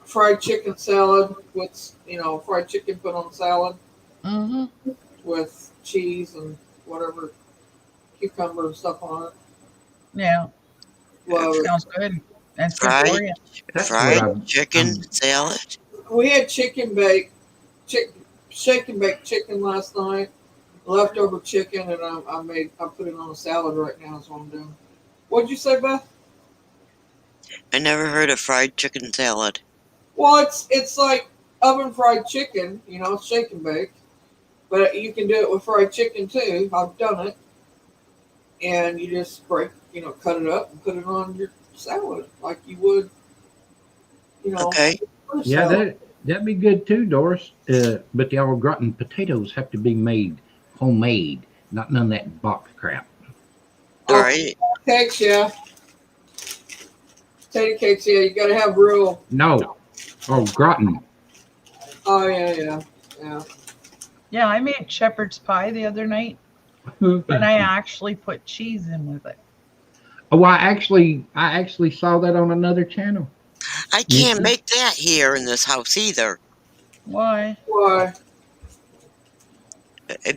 Fried chicken salad with fried chicken put on salad Mm-hmm. with cheese and whatever cucumber and stuff on it. Yeah, Love it. sounds good. That's good Fried for you. That's what fried chicken I'm salad. We had shake and bake chicken last night. Leftover chicken, and I put it on a salad right now. Is what I'm doing. What'd you say, Beth? I never heard of fried chicken salad. Well, it's like oven fried chicken, shake and bake, but you can do it with fried chicken too. I've done it, and you just cut it up and put it on your salad like you would, Okay. fruit Yeah, salad. that'd be good too, Doris. But the au gratin potatoes have to be made homemade, not none of that box crap. All Oh, right. cakes, yeah, potato cakes, yeah. You got to have real. No, au gratin. Oh yeah. Yeah, I made shepherd's pie the other night, Oh, and I actually put cheese in with it. I actually saw that on another channel, I can't Misty. make that here in this house either Why? Why?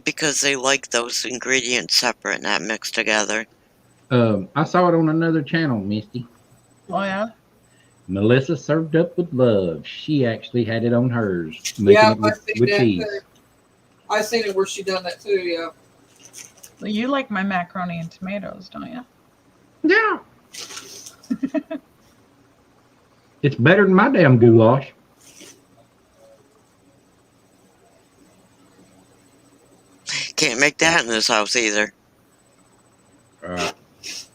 because they like those ingredients separate, not mixed together. I saw it on another channel, Misty. Oh yeah. Melissa served up with love. She actually had it on hers, making Yeah, it I with, seen with that too. cheese. I seen it where she done that too. Yeah. Well, you like my macaroni and tomatoes, don't you? Yeah. It's better than my damn goulash. Can't make that in this house either.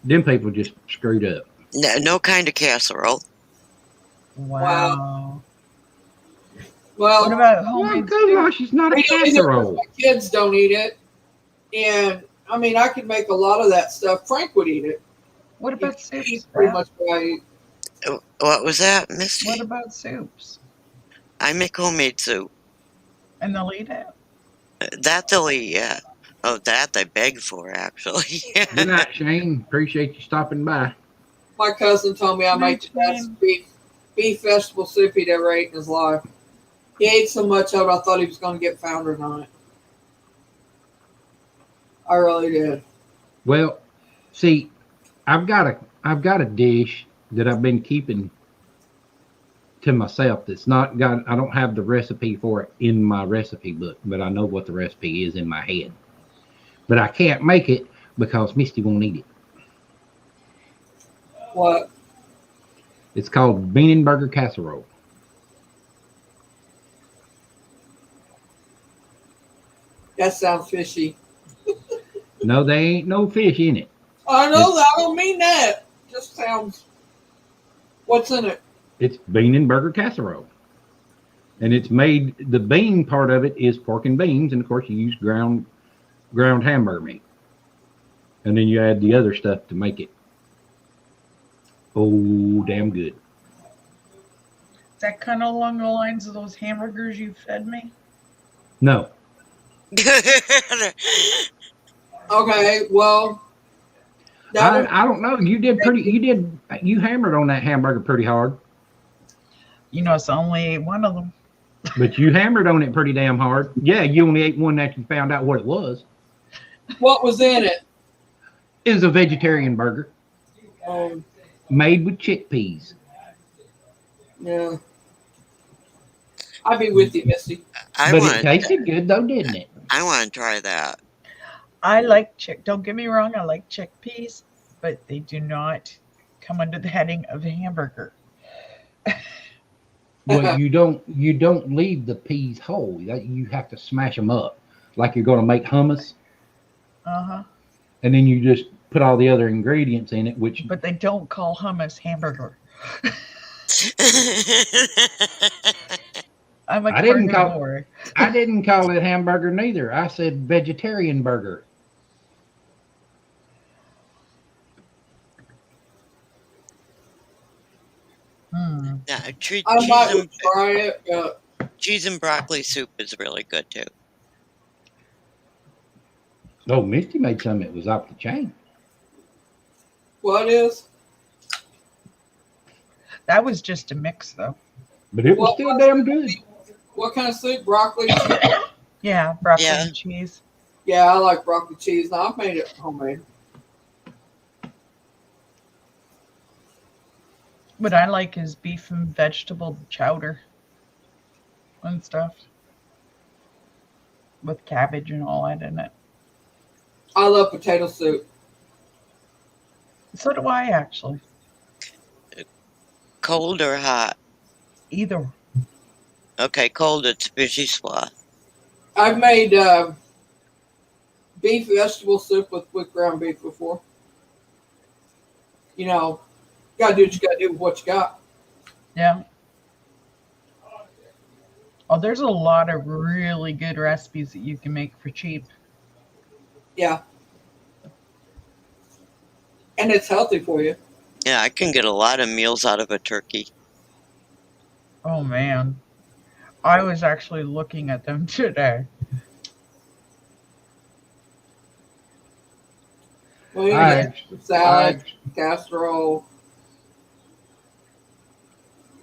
Them people just screwed up. No kind of casserole. Wow. Well, What about Well, homemade soup? goulash is not a we don't eat it 'cause casserole. my kids don't eat it, and I mean I could make a lot of that stuff. Frank would eat it. What about He's soups, pretty Beth? much what I eat. What was that, What Misty? about soups? I make homemade soup. And they'll eat it. That they'll eat, yeah. Oh, that they beg for, actually. Good night, Shane. Appreciate you stopping by. My cousin told me I make the best beef vegetable soup he'd ever ate in his life. He ate so much of it, I thought he was going to get foundered on it. I really did. Well, see, I've got a dish that I've been keeping to myself that's not got I don't have the recipe for it in my recipe book, but I know what the recipe is in my head. But I can't make it because Misty won't eat it. What? It's called bean and burger casserole. That sounds fishy. No, there ain't no fish in it. I know that. I don't mean that. Just sounds. What's in it? It's bean and burger casserole. And it's made, the bean part of it is pork and beans, and of course you use ground hamburger meat. And then you add the other stuff to make it damn good. Is that kind of along the lines of those hamburgers you fed me? No, Okay, well, that was, I don't know. You hammered on that hamburger pretty hard, You know, it's only one of them. but you hammered on it pretty damn hard. Yeah, you only ate one after you found out what it was. what was in it? It was a vegetarian burger Um, made with chickpeas. yeah. I'd be with you, Misty. I But it want tasted good though, didn't it? I want to try that. I like don't get me wrong, I like chickpeas, but they do not come under the heading of a hamburger. Well, you don't leave the peas whole. You have to smash them up like you're going to make hummus, Uh-huh. and then you just put all the other ingredients in it. Which But they don't call hummus hamburger. I'm a I didn't call carnivore. I didn't call it hamburger neither. I said vegetarian burger. Hmm. Yeah, I might would try it, but cheese and broccoli soup is really good too. Oh, Misty made some that was off the chain. what is? That was just a mix, though. But it was What still was damn it? good. What kind of soup? Broccoli cheese? Yeah, broccoli Yeah. and cheese. Yeah, I like broccoli cheese. Now I've made it homemade. What I like is beef and vegetable chowder and stuff with cabbage and all that in it. I love potato soup. So do I, actually. Cold or hot? Either. Okay, cold. It's fishy swath. I've made beef vegetable soup with ground beef before. You know, gotta do what you gotta do with what you got. Yeah. Oh, there's a lot of really good recipes that you can make for cheap. Yeah. And it's healthy for you. Yeah, I can get a lot of meals out of a turkey. Oh, man. I was actually looking at them today. Well, you I get actually, salad, casserole.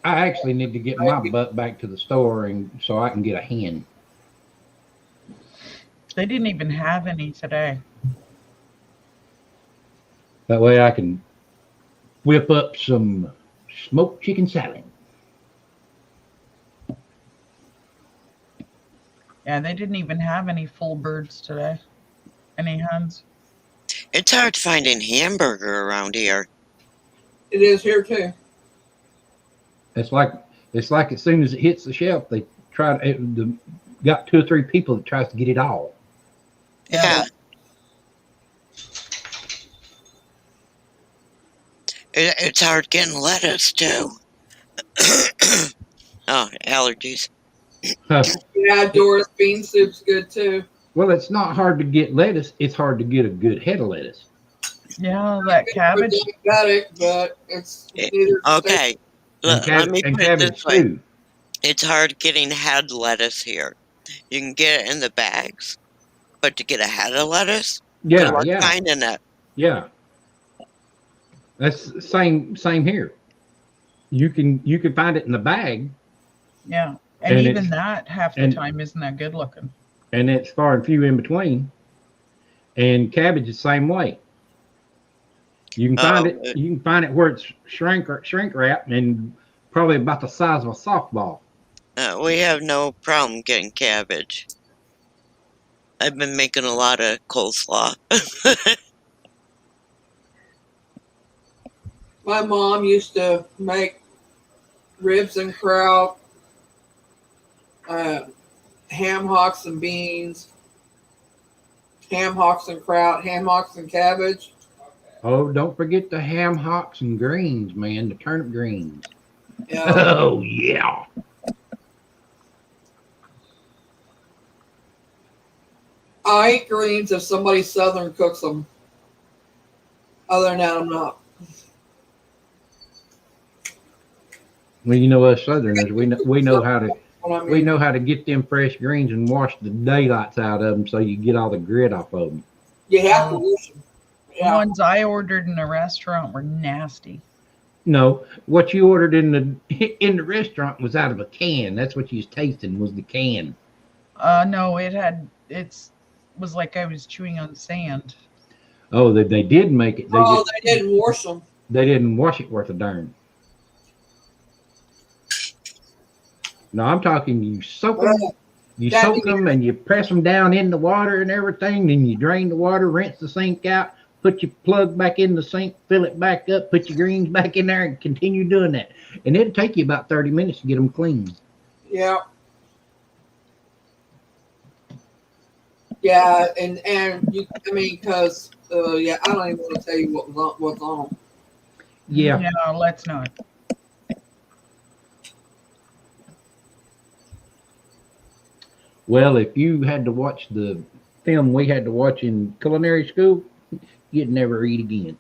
I actually need to get my butt back to the store and so I can get a hen. They didn't even have any today. That way I can whip up some smoked chicken salad. Yeah, they didn't even have any full birds today. Any hens. It's hard finding hamburger around here. It is here too. It's like as soon as it hits the shelf, they got 2 or 3 people that tries to get it all. Yeah. It's hard getting lettuce too. Oh, allergies. Yeah, Doris bean soup's good too. Well, it's not hard to get lettuce. It's hard to get a good head of lettuce. Yeah, that cabbage. Diabetic, but it's neither. Okay. Let me put it this way. too. It's hard getting head lettuce here. You can get it in the bags, but to get a head of lettuce, good Yeah, luck yeah, finding it. yeah. That's the same here. You can find it in the bag, Yeah. And And even it's- that half the and- time isn't that good looking. and it's far and few in between. And cabbage is the same way. You can find Oh, it. You can find it where it's shrink wrap and probably about the size of a softball. We have no problem getting cabbage. I've been making a lot of coleslaw. My mom used to make ribs and kraut, ham hocks and beans, ham hocks and kraut, ham hocks and cabbage. Oh, don't forget the ham hocks and greens, man. The turnip greens. Yeah. Oh yeah. I eat greens if somebody Southern cooks them. Other than that, I'm not. Well, you know us Southerners, we know how to What I mean. we know how to get them fresh greens and wash the daylights out of them so you get all the grit off of them. You have to wash them. The Yeah. ones I ordered in a restaurant were nasty. No, what you ordered in the restaurant was out of a can. That's what you was tasting was the can. No, it was like I was chewing on sand. Oh, they did make it. Oh, they didn't wash them. They didn't wash it worth a darn. No, I'm talking you soak them, and you press them down in the water and everything. Then you drain the water, rinse the sink out, put your plug back in the sink, fill it back up, put your greens back in there, and continue doing that. And it'll take you about 30 minutes to get them clean. Yeah. Yeah, and you, I mean, because yeah, I don't even want to tell you what's on them. Yeah. No, let's not. Well, if you had to watch the film we had to watch in culinary school, you'd never eat again.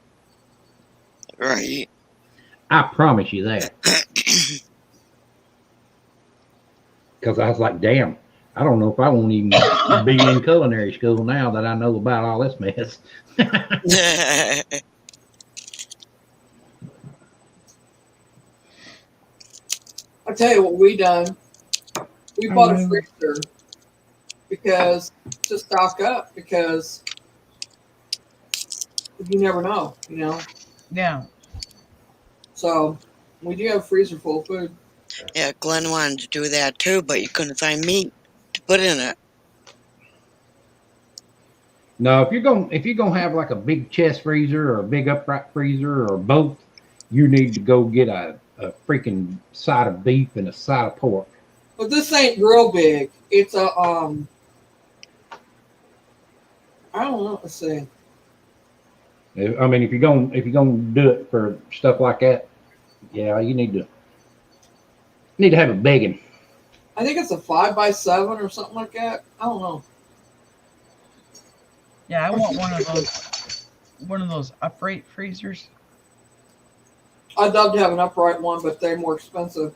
Right. I promise you that. Because I was like, damn, I don't know if I won't even be in culinary school now that I know about all this mess. I tell you what we done. We bought a freezer because to stock up because you never know, you know. Yeah. So we do have a freezer full of food. Yeah, Glenn wanted to do that too, but you couldn't find meat to put in it. No, if you're gonna have like a big chest freezer or a big upright freezer or both, you need to go get a freaking side of beef and a side of pork. But this ain't real big. It's a I don't know what to say. I mean, if you're gonna do it for stuff like that, yeah, you need to have a big one. I think it's a 5x7 or something like that. I don't know. Yeah, I want one of those upright freezers. I'd love to have an upright one, but they're more expensive.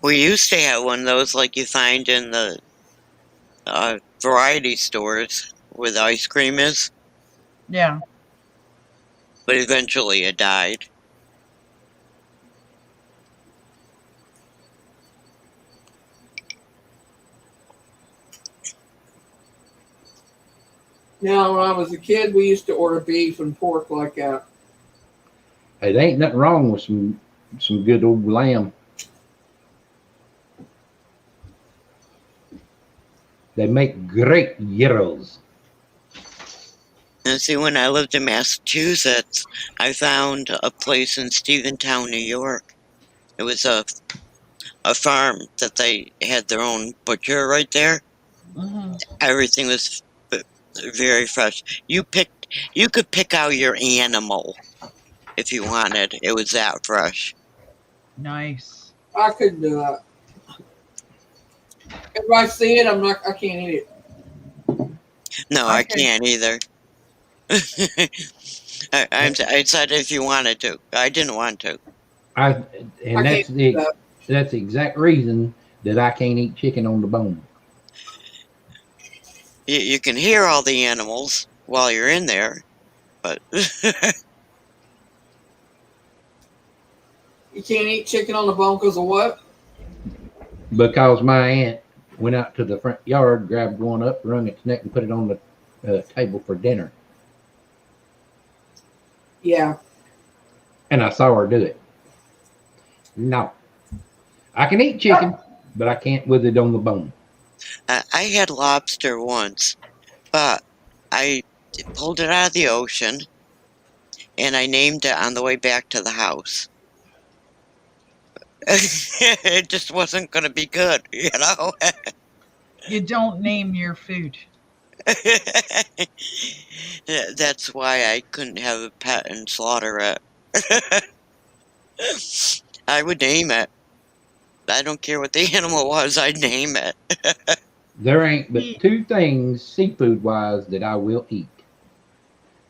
We used to have one of those like you find in the variety stores where the ice cream is, Yeah. but eventually it died. Now, when I was a kid, we used to order beef and pork like that. Hey, there ain't nothing wrong with some good old lamb. They make great gyros. And see, when I lived in Massachusetts, I found a place in Stephentown, New York. It was a farm that they had their own butcher right there. Mm-hmm. Everything was very fresh. You could pick out your animal if you wanted. It was that fresh. Nice. I couldn't do that. If I see it, I can't eat it. No, I Okay. can't either. I said if you wanted to. I didn't want to. I That's can't do that. that's the exact reason that I can't eat chicken on the bone. You can hear all the animals while you're in there, but You can't eat chicken on the bone because of what? Because my aunt went out to the front yard, grabbed one up, wrung its neck, and put it on the table for dinner. Yeah. And I saw her do it. No. I can eat chicken, but I can't with it on the bone. I had lobster once, but I pulled it out of the ocean and I named it on the way back to the house. It just wasn't going to be good, you know? You don't name your food. That's why I couldn't have a pet and slaughter it. I would name it. I don't care what the animal was, I'd name it. There ain't but two things seafood wise that I will eat,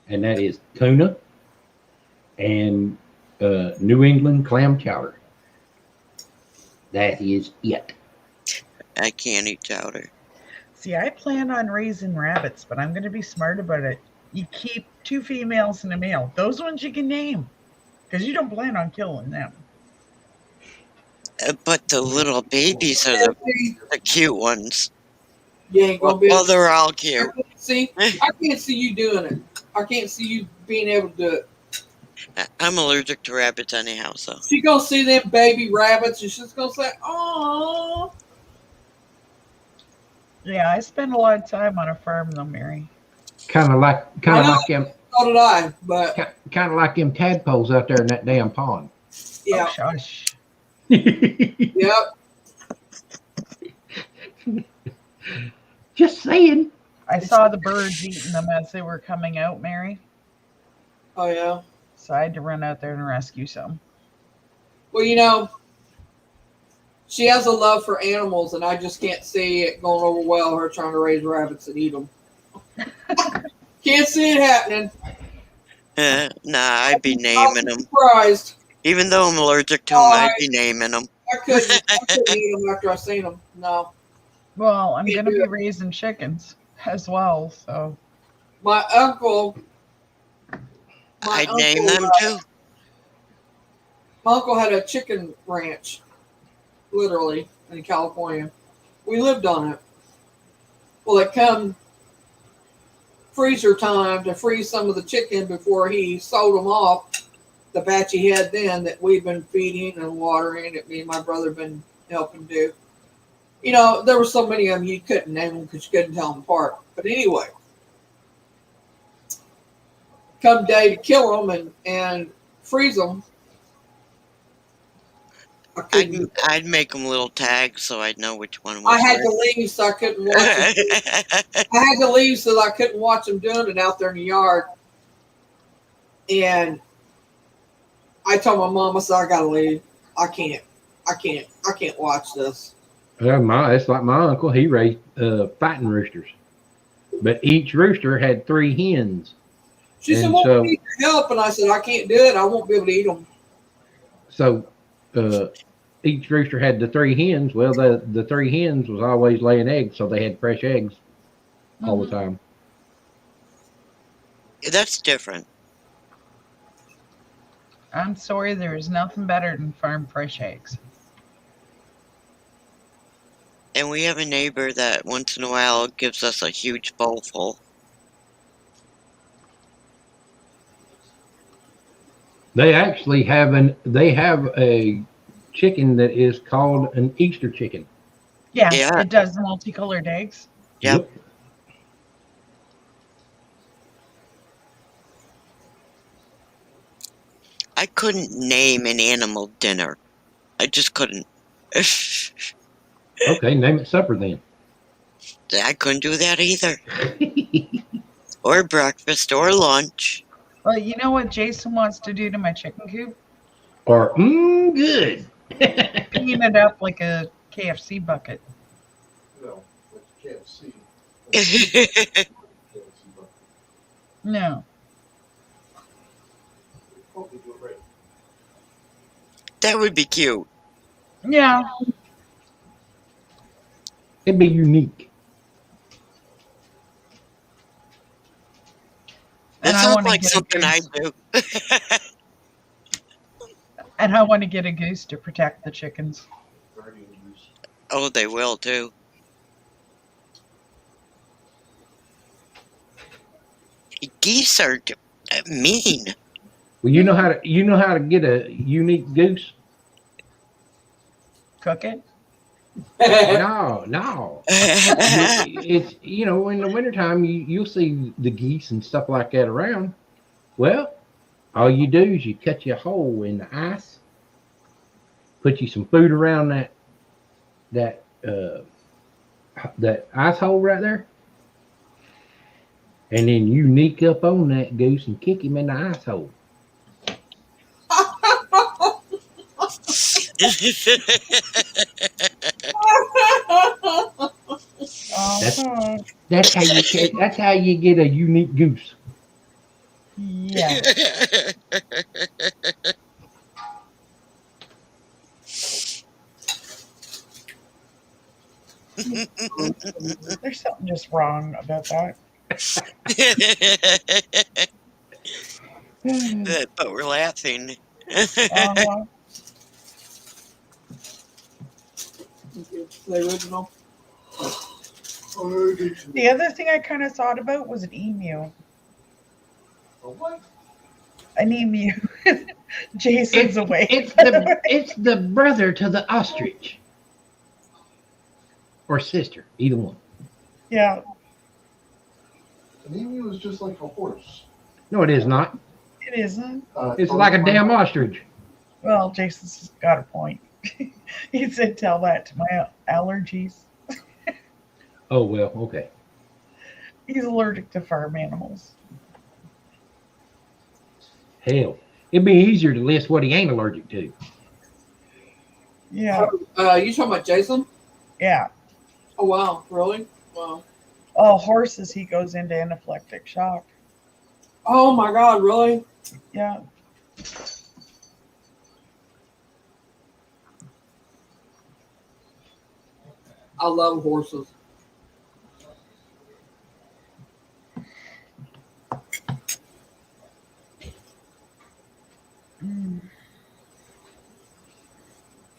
and that is tuna and New England clam chowder. That is it. I can't eat chowder. See, I plan on raising rabbits, but I'm going to be smart about it. You keep 2 females and a male. Those ones you can name because you don't plan on killing them. But the little babies are the cute ones. You ain't gonna be. Well, they're all cute. See, I can't see you doing it. I can't see you being able to do it. I'm allergic to rabbits anyhow, so. She's gonna see them baby rabbits and she's gonna say, "Oh." Yeah, I spend a lot of time on a farm though, Mary. Kind of like I know. them So did I, but kind of like them tadpoles out there in that damn pond. Oh, yeah, shush. yep. Just saying. I saw the birds eating them as they were coming out, Mary. Oh yeah. So I had to run out there and rescue some. Well, she has a love for animals, and I just can't see it going over well. Her trying to raise rabbits and eat them. Can't see it happening. Nah, I'd be I'll naming be them. surprised. Even though I'm allergic to them, Oh, I'd be naming them. I couldn't eat them after I seen them. No, Well, I'm Can't going to do be it. raising chickens as well, so. my uncle. My I'd name uncle. them too. My uncle had a chicken ranch, literally in California. We lived on it. Well, it come freezer time to freeze some of the chicken before he sold them off. The batch he had then that we've been feeding and watering that me and my brother been helping do. There were so many of them you couldn't name them because you couldn't tell them apart. But anyway, come day to kill them and freeze them. I'd make them little tags so I'd know which one was. I had to leave so I couldn't watch them. I had to leave so I couldn't watch them doing it out there in the yard. And I told my mom, I said, I gotta leave. I can't watch this. It's like my uncle. He raised fighting roosters, but each rooster had 3 hens. She said, And "Well, so- we need your help," and I said, "I can't do it. I won't be able to eat them." So each rooster had the 3 hens. Well, the 3 hens was always laying eggs, so they had fresh eggs all the time. That's different. I'm sorry, there is nothing better than farm fresh eggs. And we have a neighbor that once in a while gives us a huge bowl full. They actually have a chicken that is called an Easter chicken. Yeah, Yeah. it does multicolored eggs. Yep. I couldn't name an animal dinner. I just couldn't. Okay, name it supper then. I couldn't do that either. Or breakfast or lunch. Well, you know what Jason wants to do to my chicken coop? Or good. Clean it up like a KFC bucket. No, that's KFC. No. That would be cute. Yeah. It'd be unique. That And I sounds wanna like get a something I goose. do. And I want to get a goose to protect the chickens. Oh, they will too. Geese are mean. Well, you know how to get a unique goose? Cook it. No. It's in the wintertime you'll see the geese and stuff like that around. Well, all you do is you cut you a hole in the ice, put you some food around that ice hole right there, and then you sneak up on that goose and kick him in the ice hole. That's how you get a unique goose. Yeah. There's something just wrong about that. But we're laughing. Uh-huh. The original. The other thing I kind of thought about was an emu. What? An emu. Jason's away. It's the brother to the ostrich. Or sister, either one. Yeah, An emu is just like a horse. No, it is not. it isn't. It's like a damn ostrich. Well, Jason's got a point. He said, "Tell that to my allergies." Oh well, okay. He's allergic to farm animals. Hell, it'd be easier to list what he ain't allergic to. Yeah, You talking about Jason? yeah. Oh wow, really? Wow. Oh, horses, he goes into anaphylactic shock. Oh my God, really? Yeah. I love horses. Mm.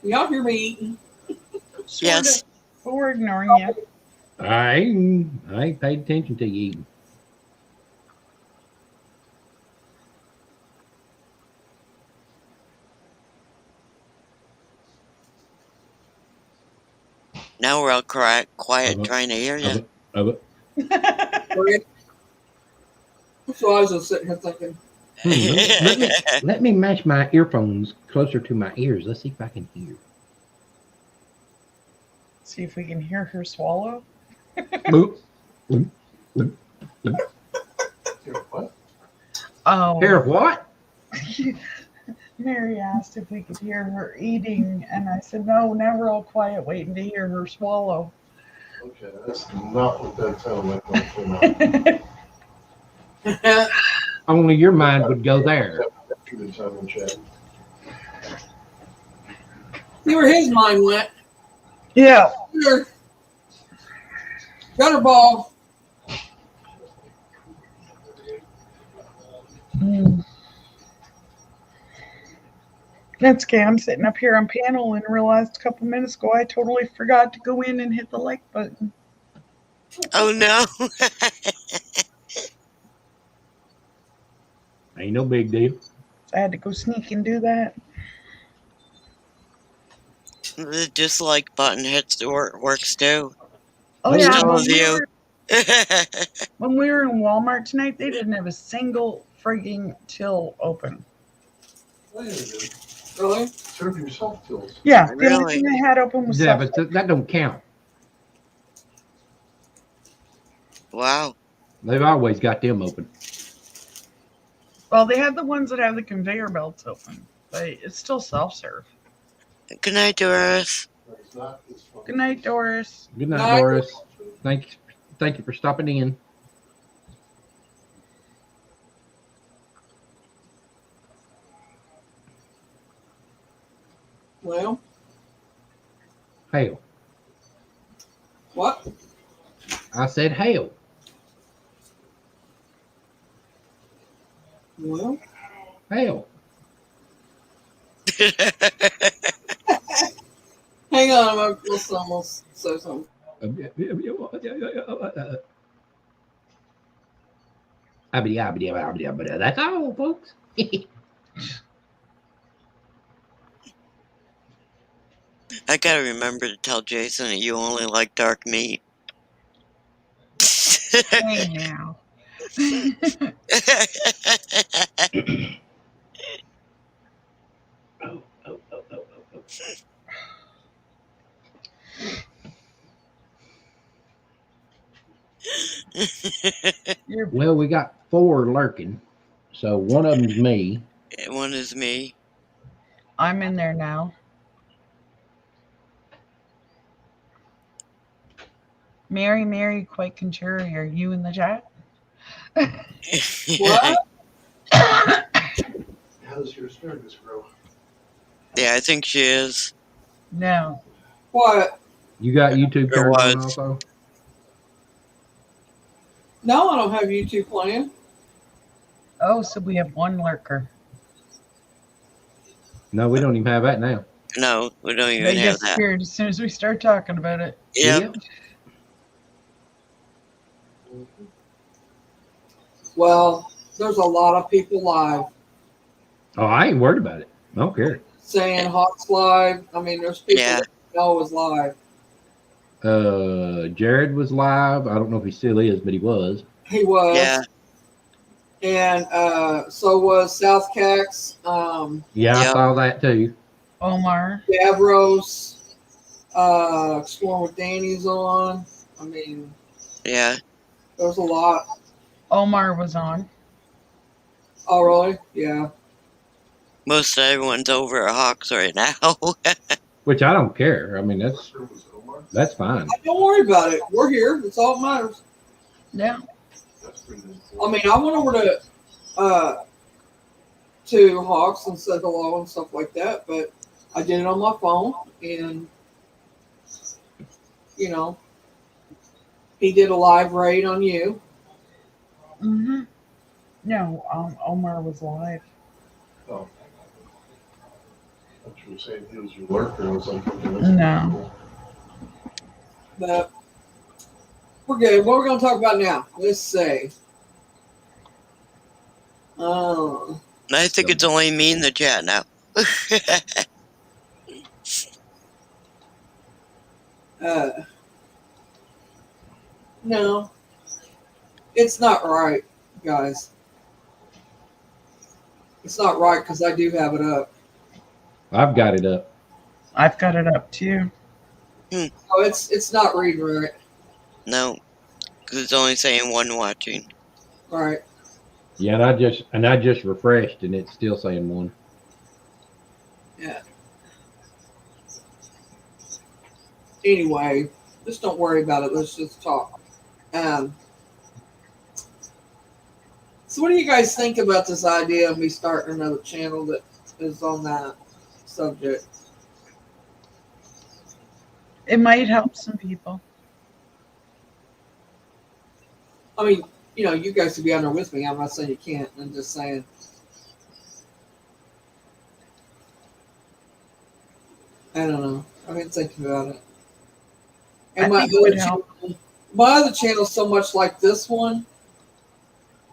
Can y'all hear me eating? Yes. But we're ignoring you. I ain't paid attention to you eating. Now we're all quiet Uh-huh. trying to hear you. Right? So I was just sitting here thinking, Let me match my earphones closer to my ears. Let's see if I can hear. See if we can hear her swallow. Boop. Here, what? Oh. Hear what? Mary asked if we could hear her eating, and I said, no, now we're all quiet waiting to hear her swallow. Okay, that's not what that sounded like when it came out. Only your mind would go there. Good time in chat. see where his mind went. Yeah. Here. Gutter ball. Mm. That's okay. I'm sitting up here on panel and realized a couple minutes ago I totally forgot to go in and hit the like button. Oh no. Ain't no big deal. So I had to go sneak and do that. The dislike button works too. Oh, Oh, yeah. yeah. When we were in Walmart tonight, they didn't have a single frigging till open. Well, yeah, they do. Really? Serve yourself tills. Yeah. The only Really? thing they had open was Yeah, self- but that don't count. Wow. They've always got them open. Well, they had the ones that have the conveyor belts open, but it's still self-serve. Good night, Doris. But it's not as fun. Good night, Doris. Good night, Night. Doris. Thank you for stopping in. Well, Hail. what? I said hail. Well, Hail. hang on. Let's almost say something. That's all, folks. I gotta remember to tell Jason that you only like dark meat. Hey, now. You're, Well, we got 4 lurking, so one of them's me. One is me. I'm in there now. Mary, quite contrary. Are you in the chat? What? How does your asparagus grow? Yeah, I think she is. No. What? You got YouTube There turned on was. also? No, I don't have YouTube playing. Oh, so we have one lurker. No, we don't even have that now. No, we don't even They have that. disappeared as soon as we start talking about it. Yep. Well, there's a lot of people live Oh, I ain't worried about it. I don't care. saying Hawk's live. I mean, there's people Yeah. that know is live. Jared was live. I don't know if he still is, but he was. He was. Yeah. And so was South Cax, Yeah, I Yep. saw that too. Omar. Davros, Exploring with Danny's on. I mean, Yeah. there was a lot. Omar was on. Oh, really? Yeah. Most everyone's over at Hawks right now. Which I don't care. I mean, Sure was Omar. that's fine. Don't worry about it. We're here. That's all that matters. Yeah. That's pretty I mean, I went over to Hawks and said hello and stuff like that, but I did it on my phone, and you know, he did a live raid on you. Mm-hmm. No, Omar was live. Oh. I thought you were saying he was your lurker. I was like, okay, that's No. cool. But we're good. What we're going to talk about now? Let's see. I think it's only me in the chat now. No, it's not right, guys. It's not right because I do have it up. I've got it up. I've got it up too. Oh, it's not reading right. No, because it's only saying one watching. All right. Yeah, and I just refreshed, and it's still saying one. Yeah. Anyway, just don't worry about it. Let's just talk. So what do you guys think about this idea of me starting another channel that is on that subject? It might help some people. I mean, you know, you guys could be on there with me. I'm not saying you can't. I'm just saying. I don't know. I've been thinking about it. And I think it would help. my other channel's so much like this one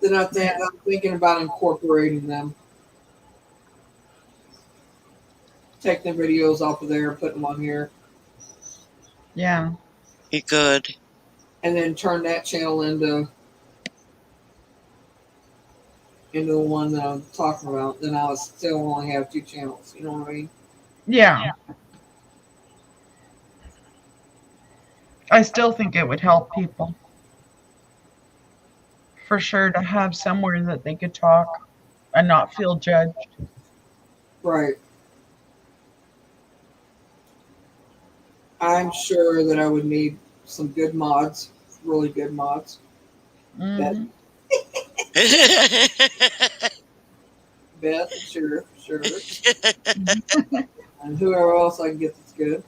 that I'm thinking about incorporating them. Taking the videos off of there, putting them on here, Yeah. You could. and then turn that channel into the one that I'm talking about. Then I would still only have 2 channels. You know what I mean? Yeah. I still think it would help people. For sure, to have somewhere that they could talk and not feel judged. Right. I'm sure that I would need some good mods, really good mods. Mm-hmm. Beth, sure. And whoever else I can get that's good.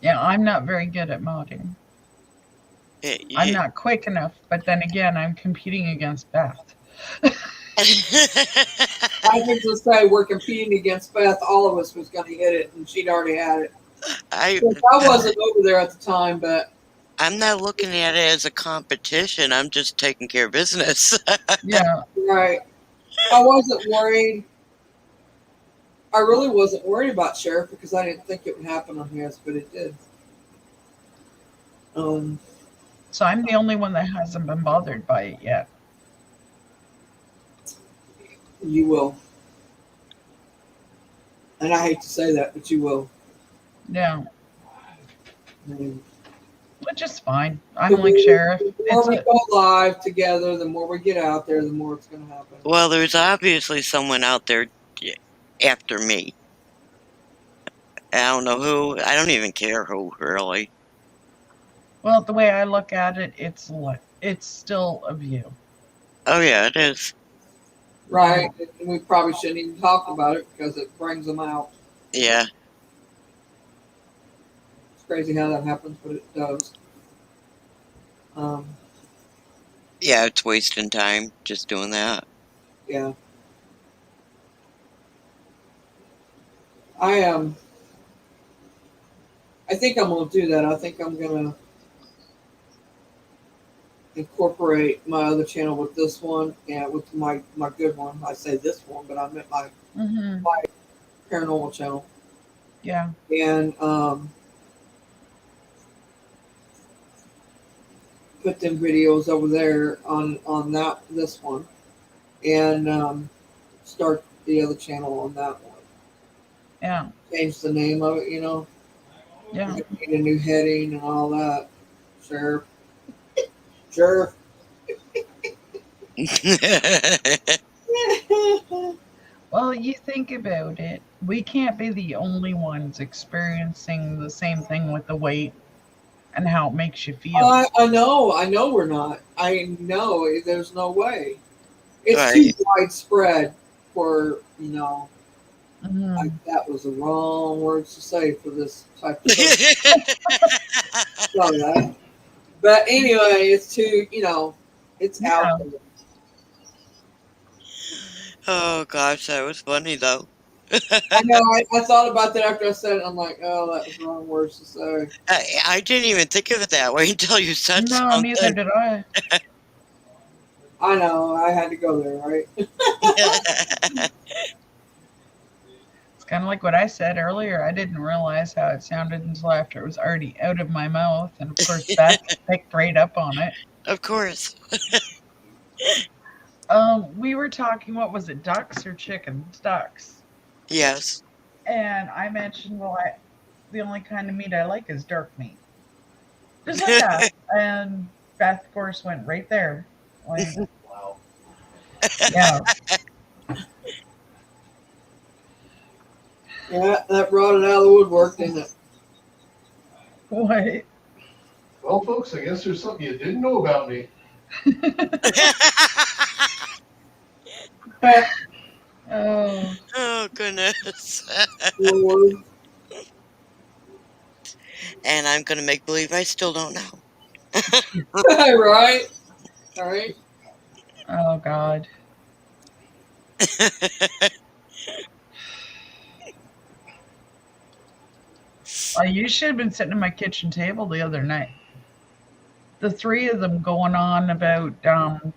Yeah, I'm not very good at modding. I'm not quick enough, but then again, I'm competing against Beth. I was just say we're competing against Beth. All of us was going to hit it, and she'd already had it. I wasn't over there at the time, but I'm not looking at it as a competition. I'm just taking care of business. Yeah. right. I wasn't worried. I really wasn't worried about Sheriff because I didn't think it would happen on his, but it did. So I'm the only one that hasn't been bothered by it yet. You will. And I hate to say that, but you will. Yeah. I mean, Which is fine. I'm like Sheriff. The more we go live together, the more we get out there, the more it's going to happen. Well, there's obviously someone out there after me. I don't know who. I don't even care who, really. Well, the way I look at it, it's still a view. Oh, yeah, it is. Right. And we probably shouldn't even talk about it because it brings them out. Yeah. It's crazy how that happens, but it does. Yeah, it's wasting time just doing that. Yeah. I think I'm gonna do that. I think I'm gonna incorporate my other channel with this one and with my good one. I say this one, but I meant my paranormal channel. Yeah. And put them videos over there on this one, and start the other channel on that one. Yeah. Change the name of it, Yeah. Need a new heading and all that. Sure. Sure. Well, you think about it. We can't be the only ones experiencing the same thing with the weight and how it makes you feel. I know we're not. I know there's no way. It's too Right. widespread for, Mhm. that was the wrong words to say for this type of stuff. Sorry that. But anyway, it's too, it's out Yeah. there. Oh gosh, that was funny though. I know. I thought about that after I said it. I'm like, oh, that was the wrong words to say. I didn't even think of it that way until you said No, neither something. did I. I know. I had to go there, right? It's kind of like what I said earlier. I didn't realize how it sounded until after it was already out of my mouth. And of course, Beth picked right up on it. Of course. We were talking, what was it, ducks or chickens? Ducks. Yes. And I mentioned, well, the only kind of meat I like is dark meat. Just like that. And Beth, of course, went right there. Like, Wow. yeah. Yeah, that brought it out of the woodwork, didn't it? What? Well, folks, I guess there's something you didn't know about me. Oh, Oh goodness. Lord. And I'm gonna make believe I still don't know. Right? All right. oh God. You should have been sitting at my kitchen table the other night. The three of them going on about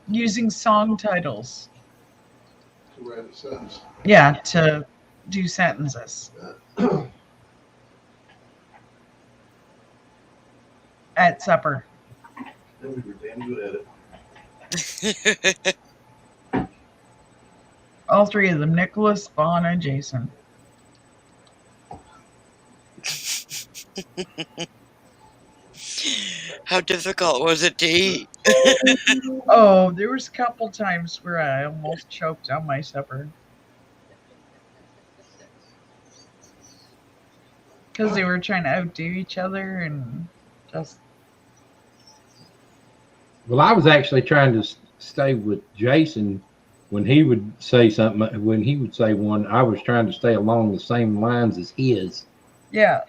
using song titles. To write a sentence. Yeah, to do sentences at supper. Then we were damn good at it. All three of them, Nicholas, Vaughn, and Jason. How difficult was it to eat? Oh, there was a couple times where I almost choked on my supper. Because they were trying to outdo each other and just. Well, I was actually trying to stay with Jason when he would say something. When he would say one, I was trying to stay along the same lines as his. Yeah.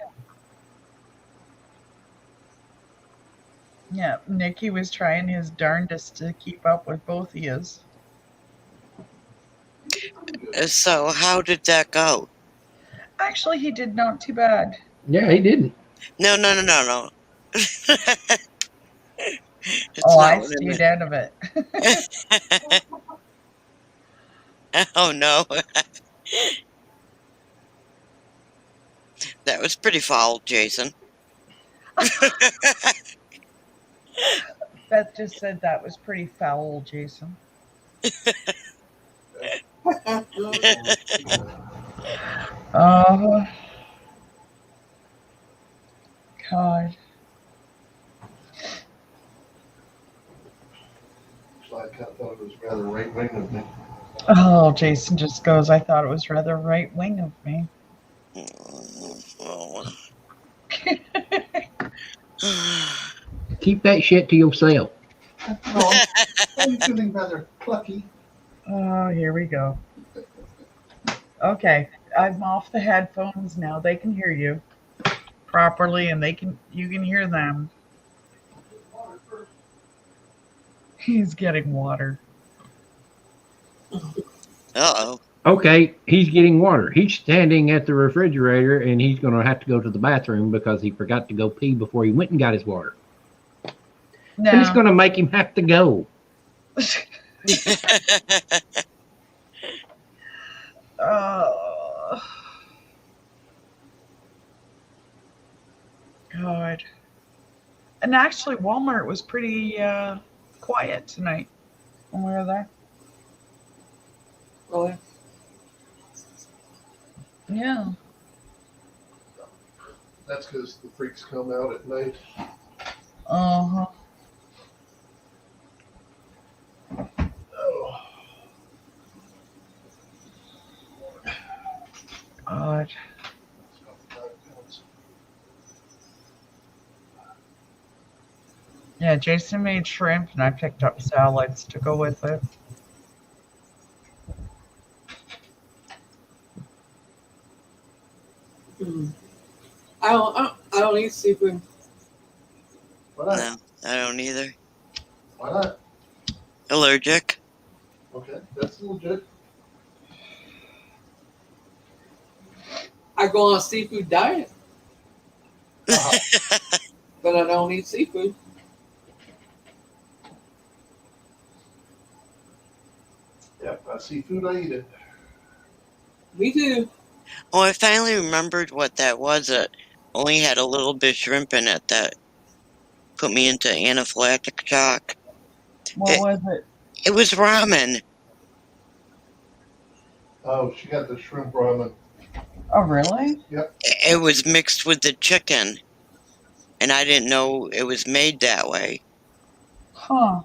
Yeah, Nicky was trying his darndest to keep up with both of his. So how did that go? Actually, he did not too bad. Yeah, he didn't. No. It's Oh, not I what I stayed meant. out of it. Oh no. That was pretty foul, Jason. Beth just said that was pretty foul, Jason. Oh, God. So I kind of thought it was rather right wing of me. Oh, Jason just goes, I thought it was rather right wing of me. Oh. Keep that shit to yourself. No, I'm feeling rather plucky. Oh, here we go. Okay, I'm off the headphones now. They can hear you properly, and you can hear them. He's getting water. Uh-oh. Okay, he's getting water. He's standing at the refrigerator and he's going to have to go to the bathroom because he forgot to go pee before he went and got his water. No. And it's going to make him have to go. God. And actually, Walmart was pretty quiet tonight when we were there. Really? Yeah. That's because the freaks come out at night. Uh-huh. Oh. God. Yeah, Jason made shrimp and I picked up salads to go with it. I don't eat seafood. Why not? No, I don't either. Why not? Allergic. Okay, that's legit. I go on a seafood diet, Uh-huh. but I don't eat seafood. Yeah, if I see food, I eat it. Me too. Oh, I finally remembered what that was. It only had a little bit of shrimp in it that put me into anaphylactic shock. What was it? It was ramen. Oh, she got the shrimp ramen. Oh, really? It was mixed with the chicken, and I didn't know it was made that way. Huh.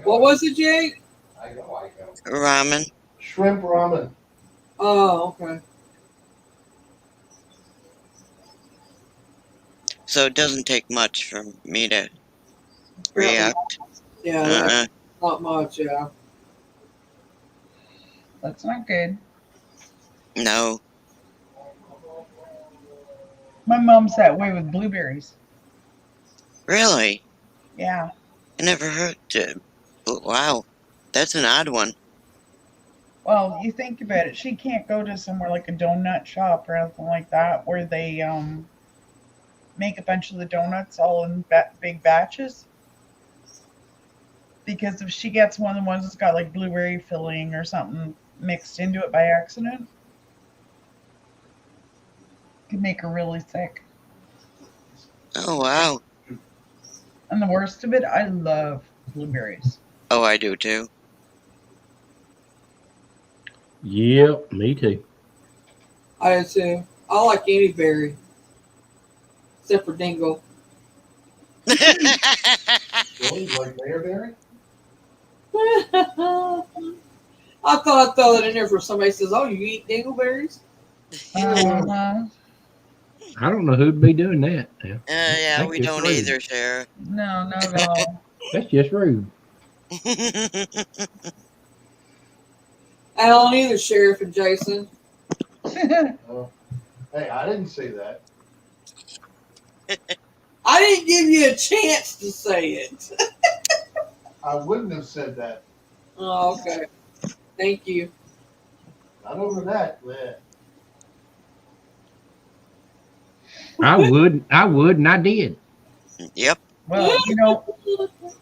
What was it, Jake? Ramen. Shrimp ramen. Oh, okay. So it doesn't take much for me to react. Yeah, that's not much. Yeah. That's not good. No. My mom's that way with blueberries. Really? Yeah. I never heard it. Wow. That's an odd one. Well, you think about it. She can't go to somewhere like a donut shop or anything like that where they make a bunch of the donuts all in big batches. Because if she gets one of the ones that's got like blueberry filling or something mixed into it by accident, it can make her really sick. Oh, wow. And the worst of it, I love blueberries. Oh, I do too. Yep, me too. I do too. I like any berry, except for dingle. Really? You like mayorberry? I thought I'd throw that in there for somebody says, "Oh, you eat dingleberries?" Uh-huh. I don't know who'd be doing that. Yeah. Yeah, That's we just don't rude. either, Sarah. No, not at all. That's just rude. I don't either, Sheriff and Jason. Oh. Hey, I didn't say that. I didn't give you a chance to say it. I wouldn't have said that. Oh, okay. Thank you. Not over that. Bleh. I would, and I did. Yep. Well,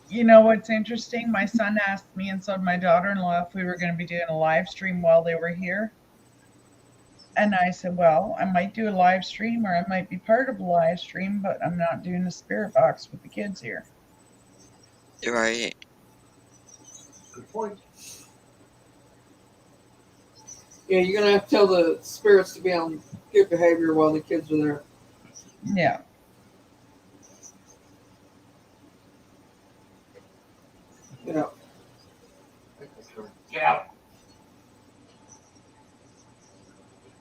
you know what's interesting? My son asked me and so did my daughter-in-law if we were going to be doing a live stream while they were here. And I said, well, I might do a live stream or I might be part of a live stream, but I'm not doing a spirit box with the kids here. Right. Good point. Yeah, you're gonna have to tell the spirits to be on good behavior while the kids are there. Yeah. Yeah. Get out.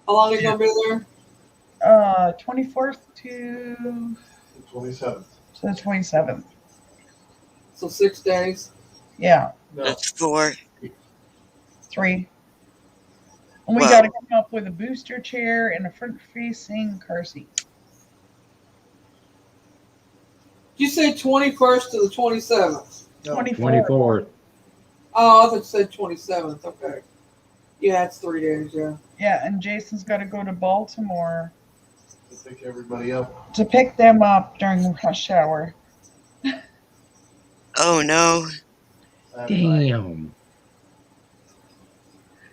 How long are you gonna be there? 24th to 27th. the 27th. So 6 days. Yeah, No. That's 4. 3. And we Well- got to come up with a booster chair and a front-facing car seat. Did you say 21st to the 27th? No. 24th. Oh, I thought you said 27th. Okay. Yeah, it's 3 days. Yeah. Yeah, and Jason's got to go to Baltimore To pick everybody up. to pick them up during rush hour. Oh, no. Damn.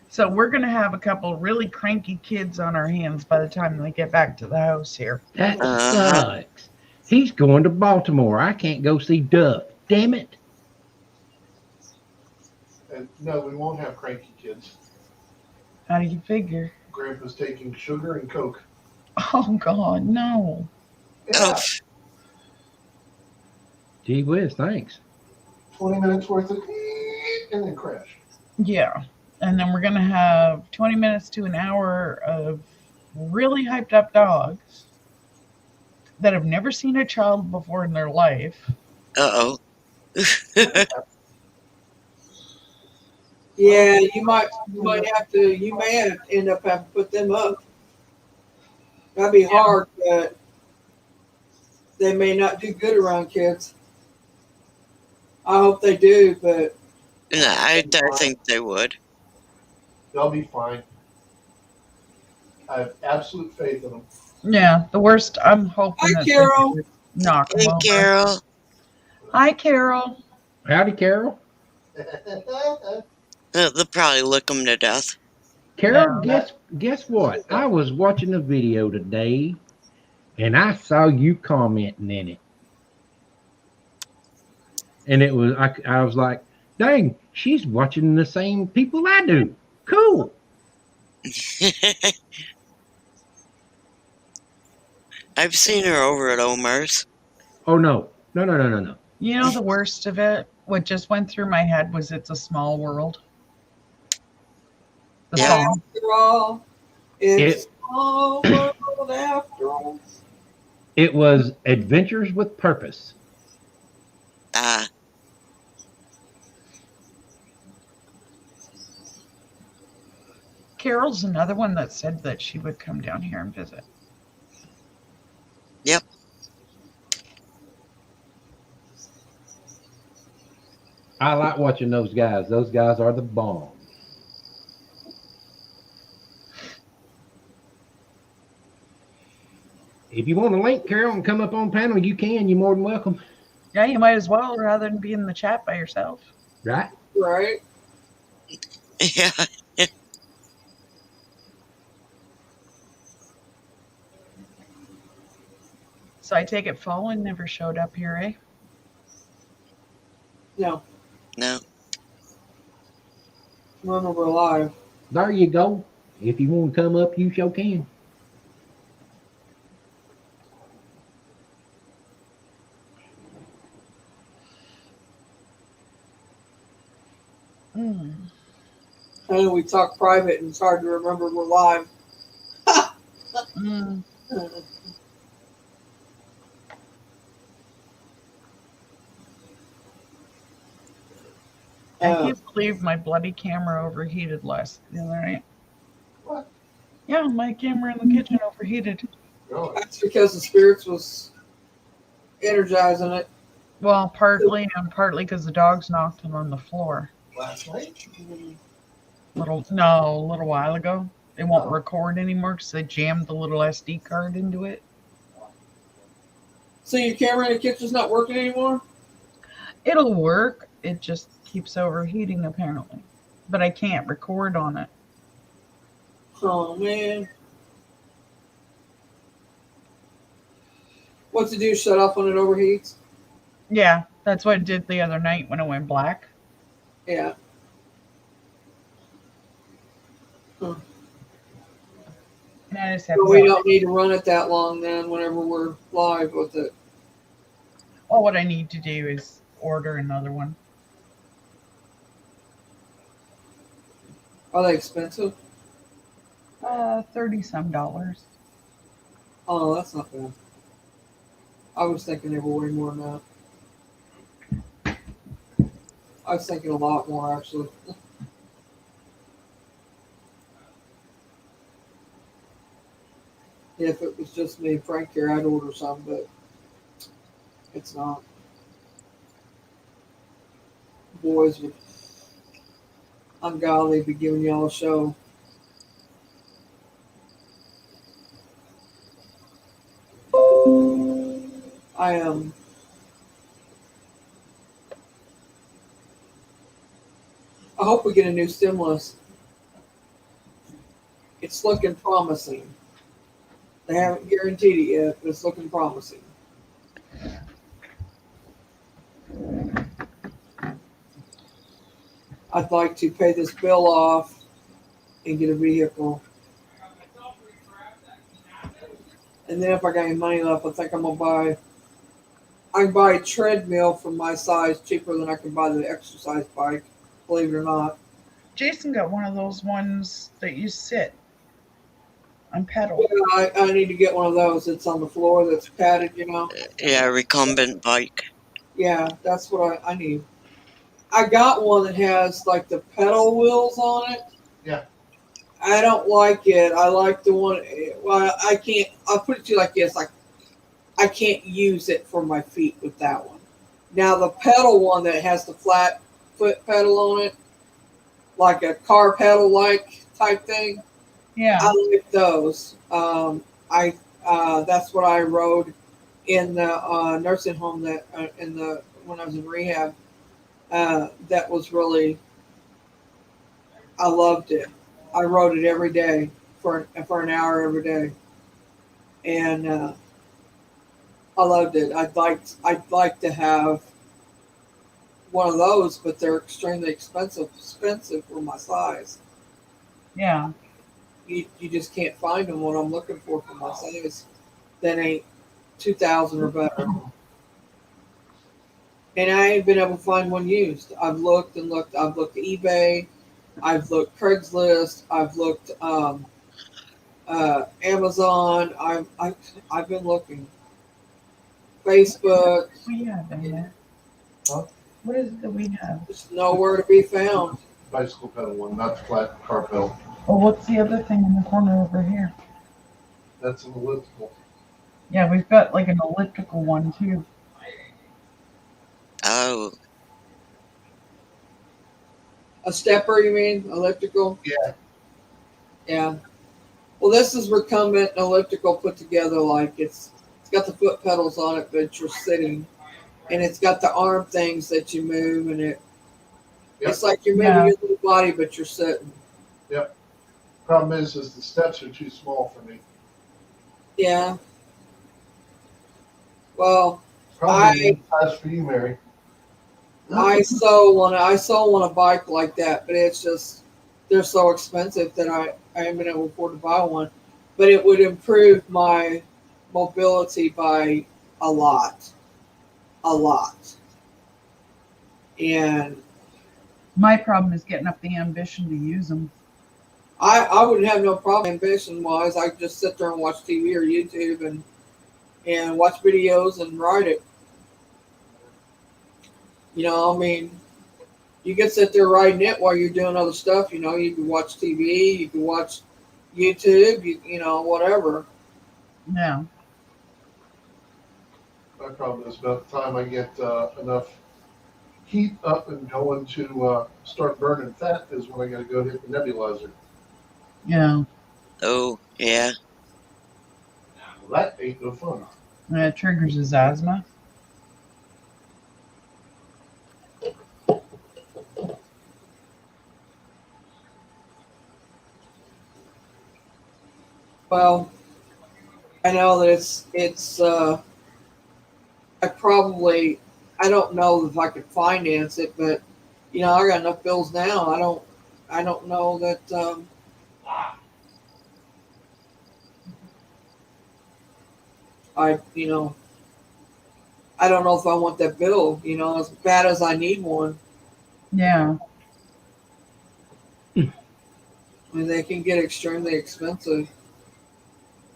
So we're going to have a couple really cranky kids on our hands by the time they get back to the house here. That Uh-huh. sucks. He's going to Baltimore. I can't go see Duff. Damn it. And no, we won't have cranky kids. How do you figure? Grandpa's taking sugar and Coke. Oh God, no. Oh, Yeah, Gee whiz, thanks. 20 minutes worth of and then crash. Yeah. And then we're gonna have 20 minutes to an hour of really hyped up dogs that have never seen a child before in their life. uh-oh. Yeah, you may have to end up having to put them up. That'd be hard, but they may not do good around kids. I hope they do, but No, I think they would. They'll be fine. I have absolute faith in them. Yeah, the worst. I'm hoping hi, that Carol. they would knock them Hey, over. Carol. Hi, Carol. Howdy, Carol. They'll probably lick them to death. Carol, Yeah. guess what? I was watching a video today, and I saw you commenting in it. And it was I was like, dang, she's watching the same people I do. Cool. I've seen her over at Omar's. Oh no. No. You know, the worst of it, what just went through my head was It's a Small World. The Yeah. song. After all, it's all world after all. It was Adventures with Purpose. Carol's another one that said that she would come down here and visit. Yep. I like watching those guys. Those guys are the bomb. If you want a link, Carol, and come up on panel, you can. You're more than welcome. Yeah, you might as well, rather than be in the chat by yourself. Right? Right? Yeah. So I take it Fallen never showed up here, eh? No. No. Remember, we're live. There you go. If you want to come up, you sure can. Mm. I know we talk private and it's hard to remember we're live. Mm. I can't believe my bloody camera overheated the other night. What? Yeah, my camera in the kitchen overheated. Really? That's because the spirits was energizing it. Well, partly and partly because the dogs knocked it on the floor. Last night? A little while ago. It won't record anymore because they jammed the little SD card into it. So your camera in the kitchen's not working anymore? It'll work. It just keeps overheating apparently. But I can't record on it. Oh, man. What's it do? Shut off when it overheats? Yeah, that's what it did the other night when it went black. Yeah. And I just have So we don't need to run it that long then whenever we're live with it. Well, what I need to do is order another one. Are they expensive? $30-some. Oh, that's not bad. I was thinking they were way more than that. I was thinking a lot more, actually. If it was just me and Frank here, I'd order some, but it's not. Boys would ungodly be giving y'all a show. I hope we get a new stimulus. It's looking promising. They haven't guaranteed it yet, but it's looking promising. I'd like to pay this bill off and get a vehicle. And then if I got any money left, I think I'm gonna buy. I can buy a treadmill for my size cheaper than I can buy the exercise bike. Believe it or not. Jason got one of those ones that you sit and pedal. Yeah, I need to get one of those. It's on the floor that's padded, you know. Yeah, recumbent bike. Yeah, that's what I need. I got one that has like the pedal wheels on it. Yeah. I don't like it. I like the one. Well, I can't. I'll put it to you like this: like I can't use it for my feet with that one. Now the pedal one that has the flat foot pedal on it, like a car pedal like type thing. Yeah. I like those. I That's what I rode in the nursing home that when I was in rehab. That was really, I loved it. I rode it every day for an hour every day, and I loved it. I'd like to have one of those, but they're extremely expensive for my size. Yeah. You just can't find them what I'm looking for my size. That ain't 2,000 or better. And I ain't been able to find one used. I've looked and looked. I've looked at eBay. I've looked Craigslist. I've looked Amazon. I've been looking. Facebook. What do you have in there? Huh? What is it that we have? It's nowhere to be found. Bicycle pedal one, not the flat car pedal. Well, what's the other thing in the corner over here? That's an elliptical. Yeah, we've got like an elliptical one too. Oh, A stepper, you mean? Elliptical? Yeah. Yeah. Well, this is recumbent elliptical put together like it's got the foot pedals on it, but you're sitting, and it's got the arm things that you move, and it's like you're moving your little body, but you're sitting. Yep. Problem is the steps are too small for me. Yeah. Well, Probably size for you, Mary. I so want a bike like that, but it's just they're so expensive that I haven't been able to afford to buy one. But it would improve my mobility by a lot. And My problem is getting up the ambition to use them. I would have no problem ambition wise. I could just sit there and watch TV or YouTube and watch videos and ride it. You know, I mean, you can sit there riding it while you're doing other stuff. You know, you can watch TV, you can watch YouTube, you know, whatever. Yeah. My problem is about the time I get enough heat up and going to start burning fat is when I got to go hit the nebulizer. Yeah. oh, yeah. Well, that ain't no fun. It triggers his asthma. Well, I know that it's I don't know if I could finance it, but you know, I got enough bills now. I don't know that you know, I don't know if I want that bill, you know, as bad as I need one. Yeah. I mean, they can get extremely expensive.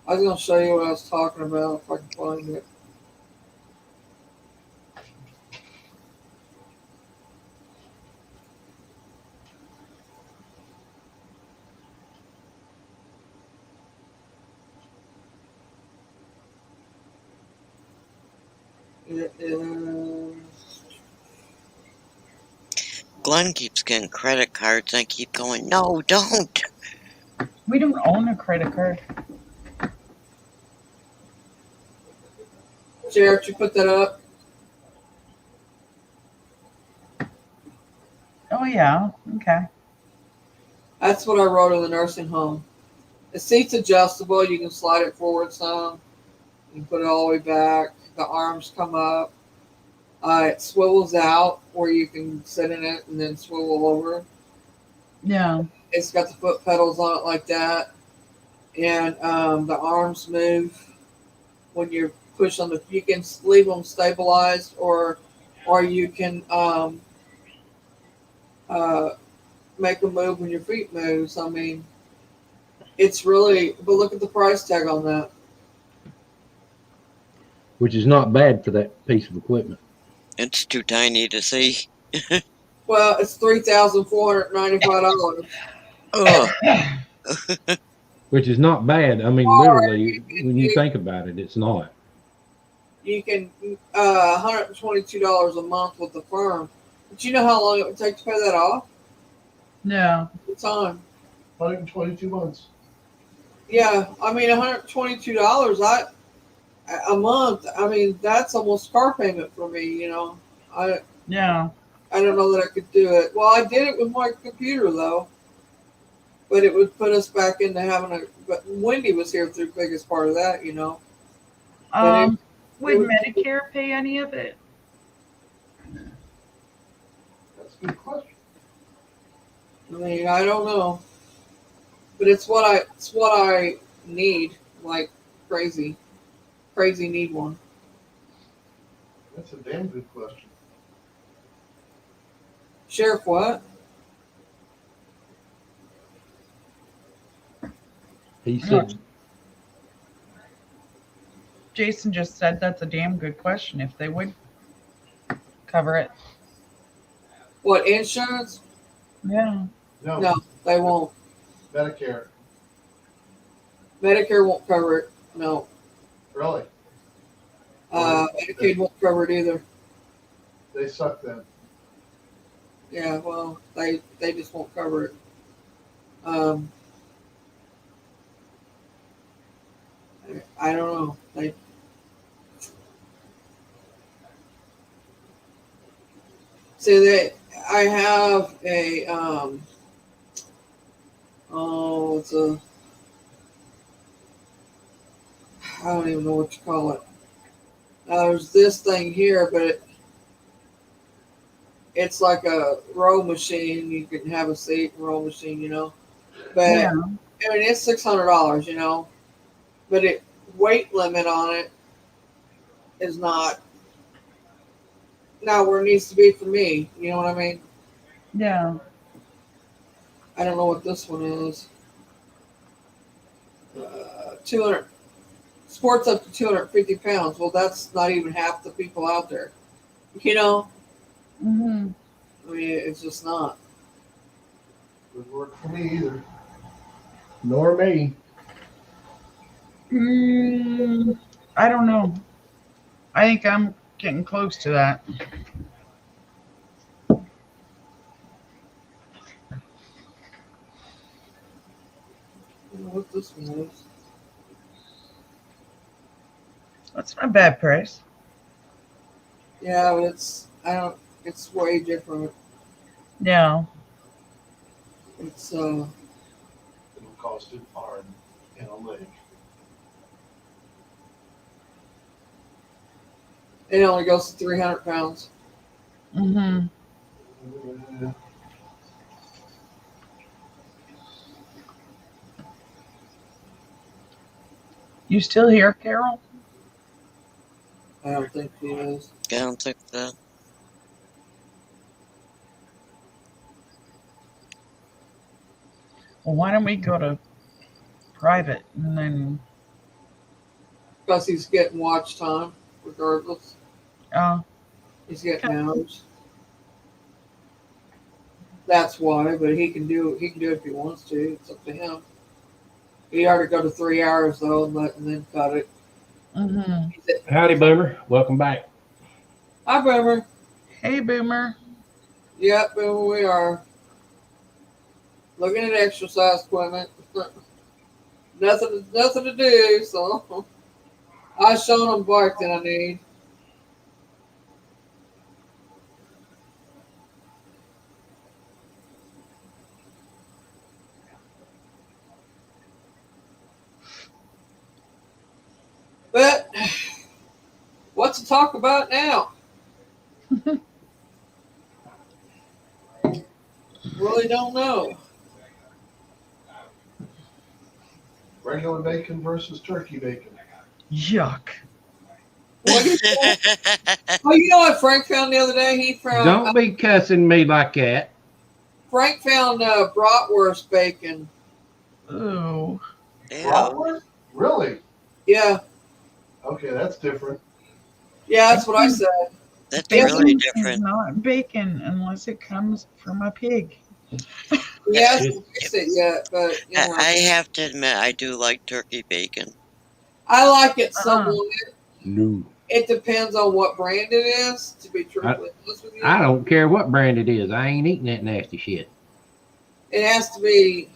I was going to show you what I was talking about if I can find it. It is. Glenn keeps getting credit cards. I keep going, no, don't. We don't own a credit card. Jared, you put that up? Oh yeah. Okay. That's what I wrote in the nursing home. The seat's adjustable. You can slide it forward some. You can put it all the way back. The arms come up. It swivels out where you can sit in it and then swivel over. Yeah. It's got the foot pedals on it like that, and the arms move when you push on the. You can leave them stabilized, or you can uh, make them move when your feet move. So, I mean, it's really. But look at the price tag on that. Which is not bad for that piece of equipment. It's too tiny to see. Well, it's $3,495. Ugh. Which is not bad. I mean, Or literally, when you think about it, it's not. you can $122 a month with the firm. But you know how long it would take to pay that off? No. The time. 122 months. Yeah, I mean $122 a month. I mean that's almost car payment for me. I Yeah. I don't know that I could do it. Well, I did it with my computer though, but it would put us back into having a. But Wendy was here through the biggest part of that. But Um, would it would. Medicare pay any of it? That's a good question. I mean, I don't know, but it's what I need, like crazy, crazy need one. That's a damn good question. Sheriff, what? He said, Jason just said that's a damn good question if they would cover it. What insurance? Yeah. No, No, they won't. Medicare. Medicare won't cover it. No. Really? Medicaid won't cover it either. They suck then. Yeah, well, they just won't cover it. Um, I don't know. I have a it's a I don't even know what you call it. There's this thing here, but it's like a row machine. You can have a seat row machine. But Yeah. I mean, it's $600, but weight limit on it is not where it needs to be for me. You know what I mean? Yeah. I don't know what this one is. 200 sports up to 250 pounds. Well, that's not even half the people out there. Mm-hmm. I mean, it's just not. Doesn't work for me either. Nor me. I don't know. I think I'm getting close to that. I don't know what this one is. That's not a bad price. Yeah, but it's way different. Yeah. It's It'll cost an arm and a leg. it only goes to 300 pounds. Mm-hmm. You still here, Carol? I don't think he is. I don't think so. Well, why don't we go to private and then Because he's getting watch time, regardless. He's getting hours. That's why, but he can do it. He can do it if he wants to. It's up to him. He ought to go to 3 hours though, and then cut it. mm-hmm. "Howdy, Boomer. Welcome back." Hi, Boomer. Hey, Boomer. Yep, Boomer, we are looking at exercise equipment. nothing to do, so I showed him bike that I need. But what to talk about now? really don't know. Regular bacon versus turkey bacon. Yuck. What is that? Oh, you know what Frank found the other day? Don't be cussing me like that. Frank found bratwurst bacon. Ooh. Ew. Bratwurst? Really? Yeah, Okay, that's different. yeah, that's what I said. That's Bacon really Bacon is different. not bacon unless it comes from a pig. He hasn't fixed it yet, but you know, I have to admit, I do like turkey bacon. I like it Uh-uh. somewhat. No. It depends on what brand it is. To be truthfully honest with you, I don't care what brand it is. I ain't eating that nasty shit. it has to be.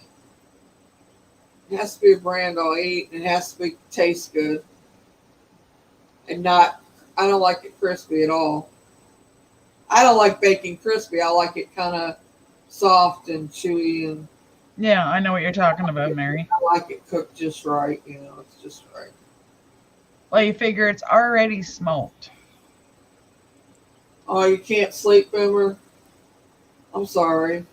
It has to be a brand I'll eat. And it has to be taste good, and not. I don't like it crispy at all. I don't like bacon crispy. I like it kind of soft and chewy, and Yeah, I know what you're talking about, Mary. I like it cooked just right. You know, it's just right. Well, you figure it's already smoked. Oh, you can't sleep, Boomer? I'm sorry.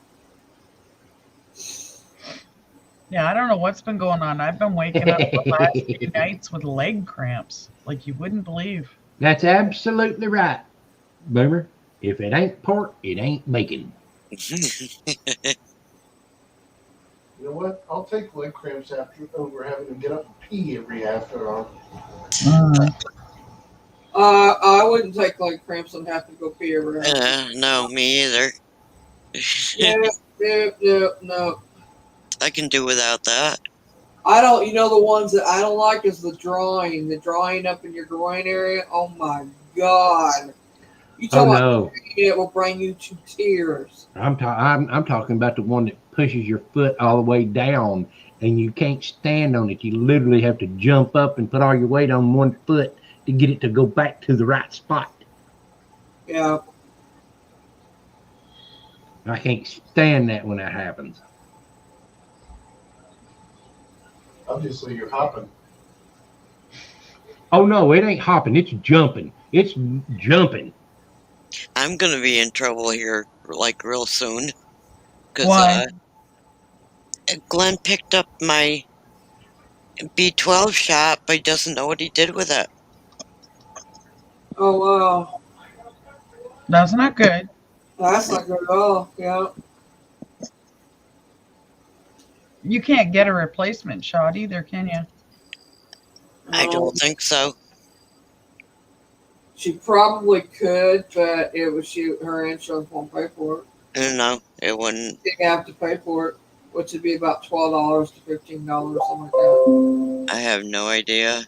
Yeah, I don't know what's been going on. I've been waking up the last few nights with leg cramps, like you wouldn't believe. That's absolutely right, Boomer. If it ain't pork, it ain't bacon. You know what? I'll take leg cramps after over having to get up and pee every half an hour. I wouldn't take leg cramps and have to go pee every hour. No, me either. No. I can do without that. I don't. You know the ones that I don't like is the drawing up in your groin area. Oh my god! You Oh talk about no, it will bring you to tears. I'm talking about the one that pushes your foot all the way down, and you can't stand on it. You literally have to jump up and put all your weight on one foot to get it to go back to the right spot. Yeah. I can't stand that when that happens. Obviously, you're hopping. Oh no, it ain't hopping. It's jumping. It's jumping. I'm gonna be in trouble here, like real soon, because Why? Glenn picked up my B12 shot, but he doesn't know what he did with it. Oh wow. That's not good. That's not good at all. Yeah. You can't get a replacement shot either, can you? I No. don't think so. She probably could, but her insurance won't pay for it. No, it wouldn't. You have to pay for it, which would be about $12 to $15, something like that. I have no idea.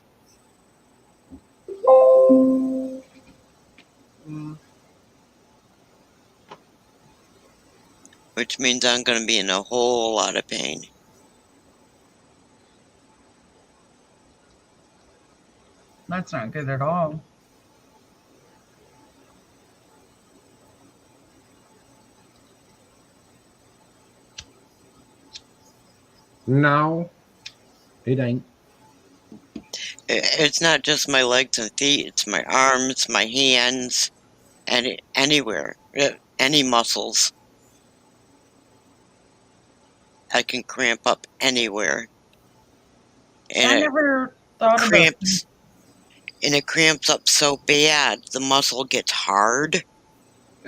Yeah. Which means I'm gonna be in a whole lot of pain. That's not good at all. No, it ain't. It's not just my legs and feet, it's my arms, my hands, and anywhere. Any muscles. I can cramp up anywhere. I And never thought about cramps and it cramps up so bad the muscle gets hard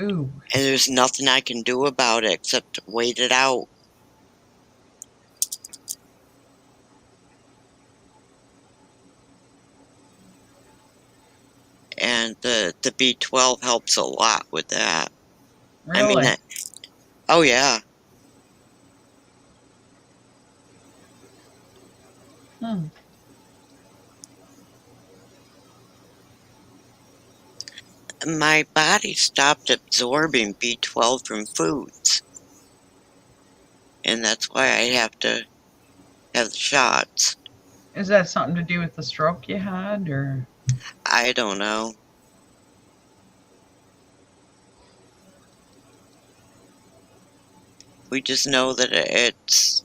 ooh. and there's nothing I can do about it except wait it out. And the B12 helps a lot with that. Really? I mean, oh yeah. Hmm. My body stopped absorbing B12 from foods. And that's why I have to have the shots. Is that something to do with the stroke you had, or? I don't know. We just know that it's...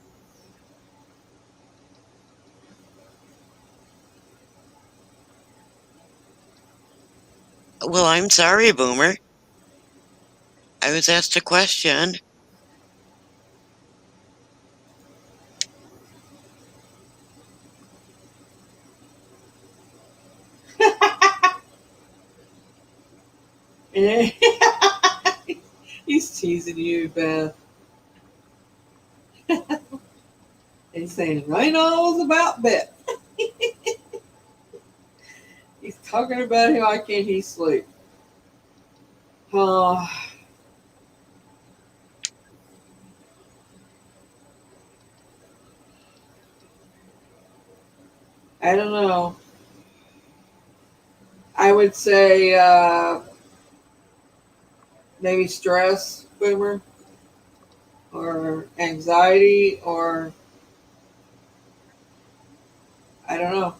Well, I'm sorry, Boomer. I was asked a question. And he's teasing you, Beth. He's saying, I know about Beth. He's talking about him. Why can't he sleep? I don't know. I would say maybe stress, Boomer, or anxiety, or I don't know.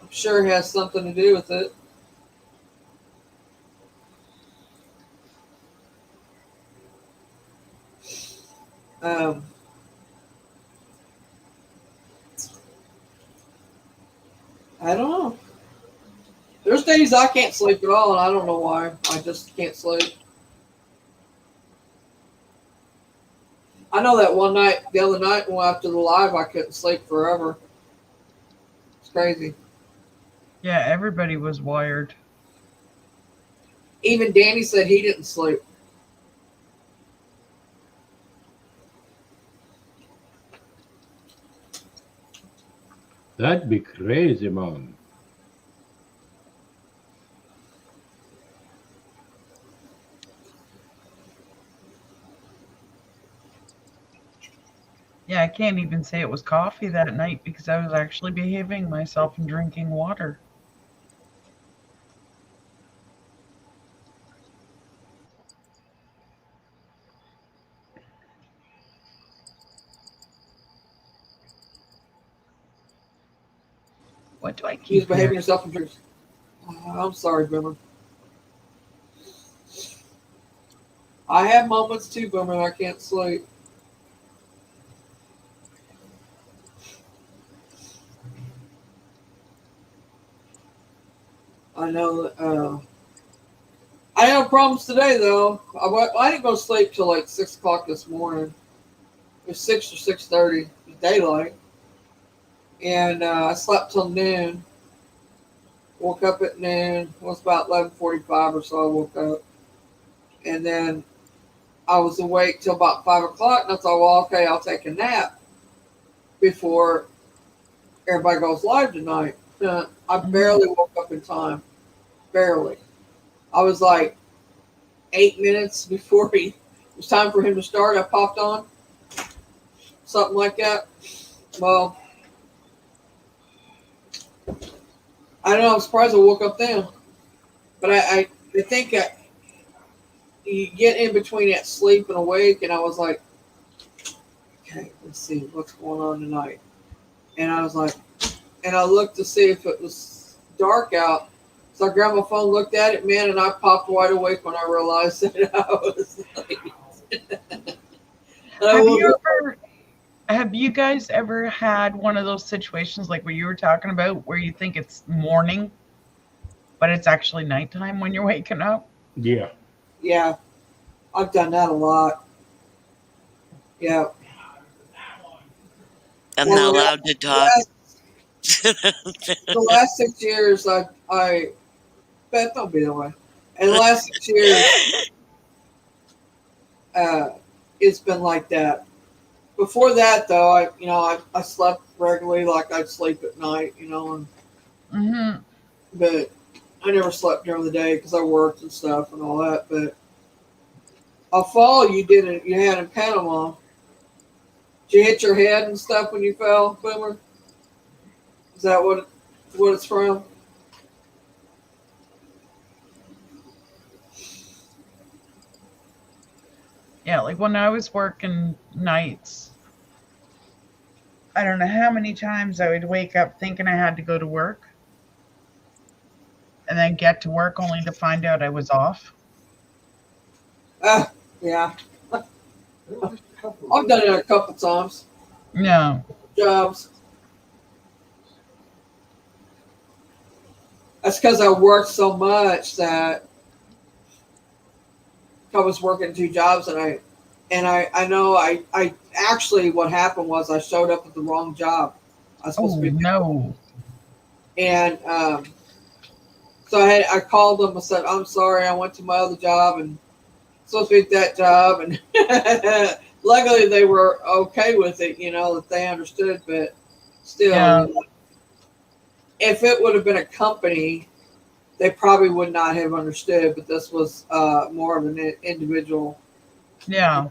I'm sure it has something to do with it. Um, I don't know. There's days I can't sleep at all, and I don't know why. I just can't sleep. I know that one night, the other night, when after the live, I couldn't sleep forever. It's crazy. Yeah, everybody was wired. Even Danny said he didn't sleep. That'd be crazy, man. Yeah, I can't even say it was coffee that night because I was actually behaving myself and drinking water. What do I He was keep behaving here? himself and drinks. I'm sorry, Boomer. I have moments too, Boomer, I can't sleep. I know. I had problems today though. I didn't go to sleep till like 6 o'clock this morning. It was 6 or 6:30. It was daylight, and I slept till noon. Woke up at noon. It was about 11:45 or so. I woke up, and then I was awake till about 5 o'clock. And I thought, well, okay, I'll take a nap before everybody goes live tonight. I barely woke up in time. Barely. I was like 8 minutes before it was time for him to start. I popped on something like that. Well, I don't know. I'm surprised I woke up then, but I think you get in between that sleep and awake, and I was like, okay, let's see what's going on tonight. And I was like, and I looked to see if it was dark out. So I grabbed my phone, looked at it, man, and I popped wide awake when I realized that I was late. Have you guys ever had one of those situations like what you were talking about where you think it's morning, but it's actually nighttime when you're waking up? Yeah. Yeah, I've done that a lot. Yeah. I'm Well, not allowed to talk. The last 6 years, I Beth, don't be that way. In the last 6 years, it's been like that. Before that, though, I slept regularly, like I'd sleep at night, Mm-hmm. but I never slept during the day because I worked and stuff and all that. But a fall you had in Panama. Did you hit your head and stuff when you fell, Boomer? Is that what it's from? Yeah, like when I was working nights, I don't know how many times I would wake up thinking I had to go to work and then get to work only to find out I was off. Yeah. I've done it a couple times. No. Jobs. That's because I worked so much that I was working 2 jobs, and I know I actually what happened was I showed up at the wrong job. I was supposed Oh, to be, no. and So I called them. I said, I'm sorry, I went to my other job and supposed to be at that job, and luckily they were okay with it. That they understood, but still, Yeah. If it would have been a company, they probably would not have understood. But this was more of an individual. Yeah.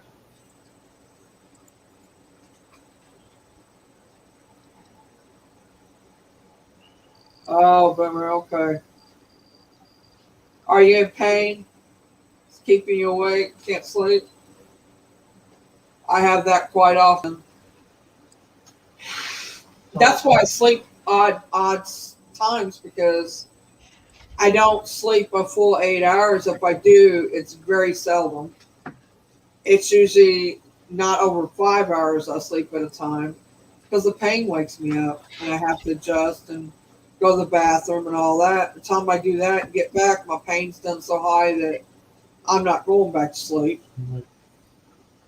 Oh, bummer. Okay. Are you in pain? It's keeping you awake? Can't sleep? I have that quite often. That's why I sleep odd times, because I don't sleep a full 8 hours. If I do, it's very seldom. It's usually not over 5 hours I sleep at a time, because the pain wakes me up and I have to adjust and go to the bathroom and all that. By the time I do that and get back, my pain's done so high that I'm not going back to sleep.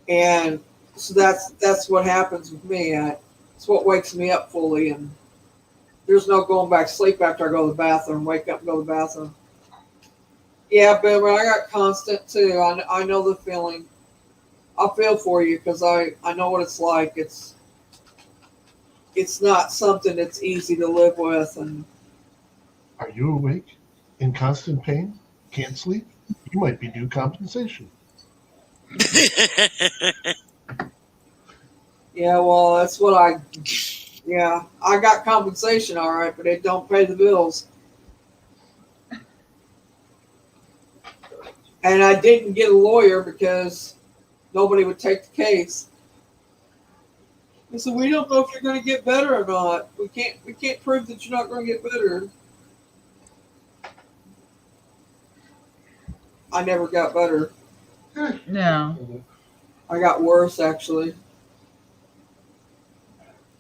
And so that's what happens with me. It's what wakes me up fully, and there's no going back to sleep after I go to the bathroom, wake up and go to the bathroom. Yeah, but I got constant too. I know the feeling. I feel for you, because I know what it's like. It's not something that's easy to live with. And Are you awake? In constant pain? Can't sleep? You might be due compensation. yeah, well, that's what I got compensation, all right, but it don't pay the bills. And I didn't get a lawyer because nobody would take the case. They said, we don't know if you're going to get better or not. We can't prove that you're not going to get better. I never got better. No. I got worse, actually.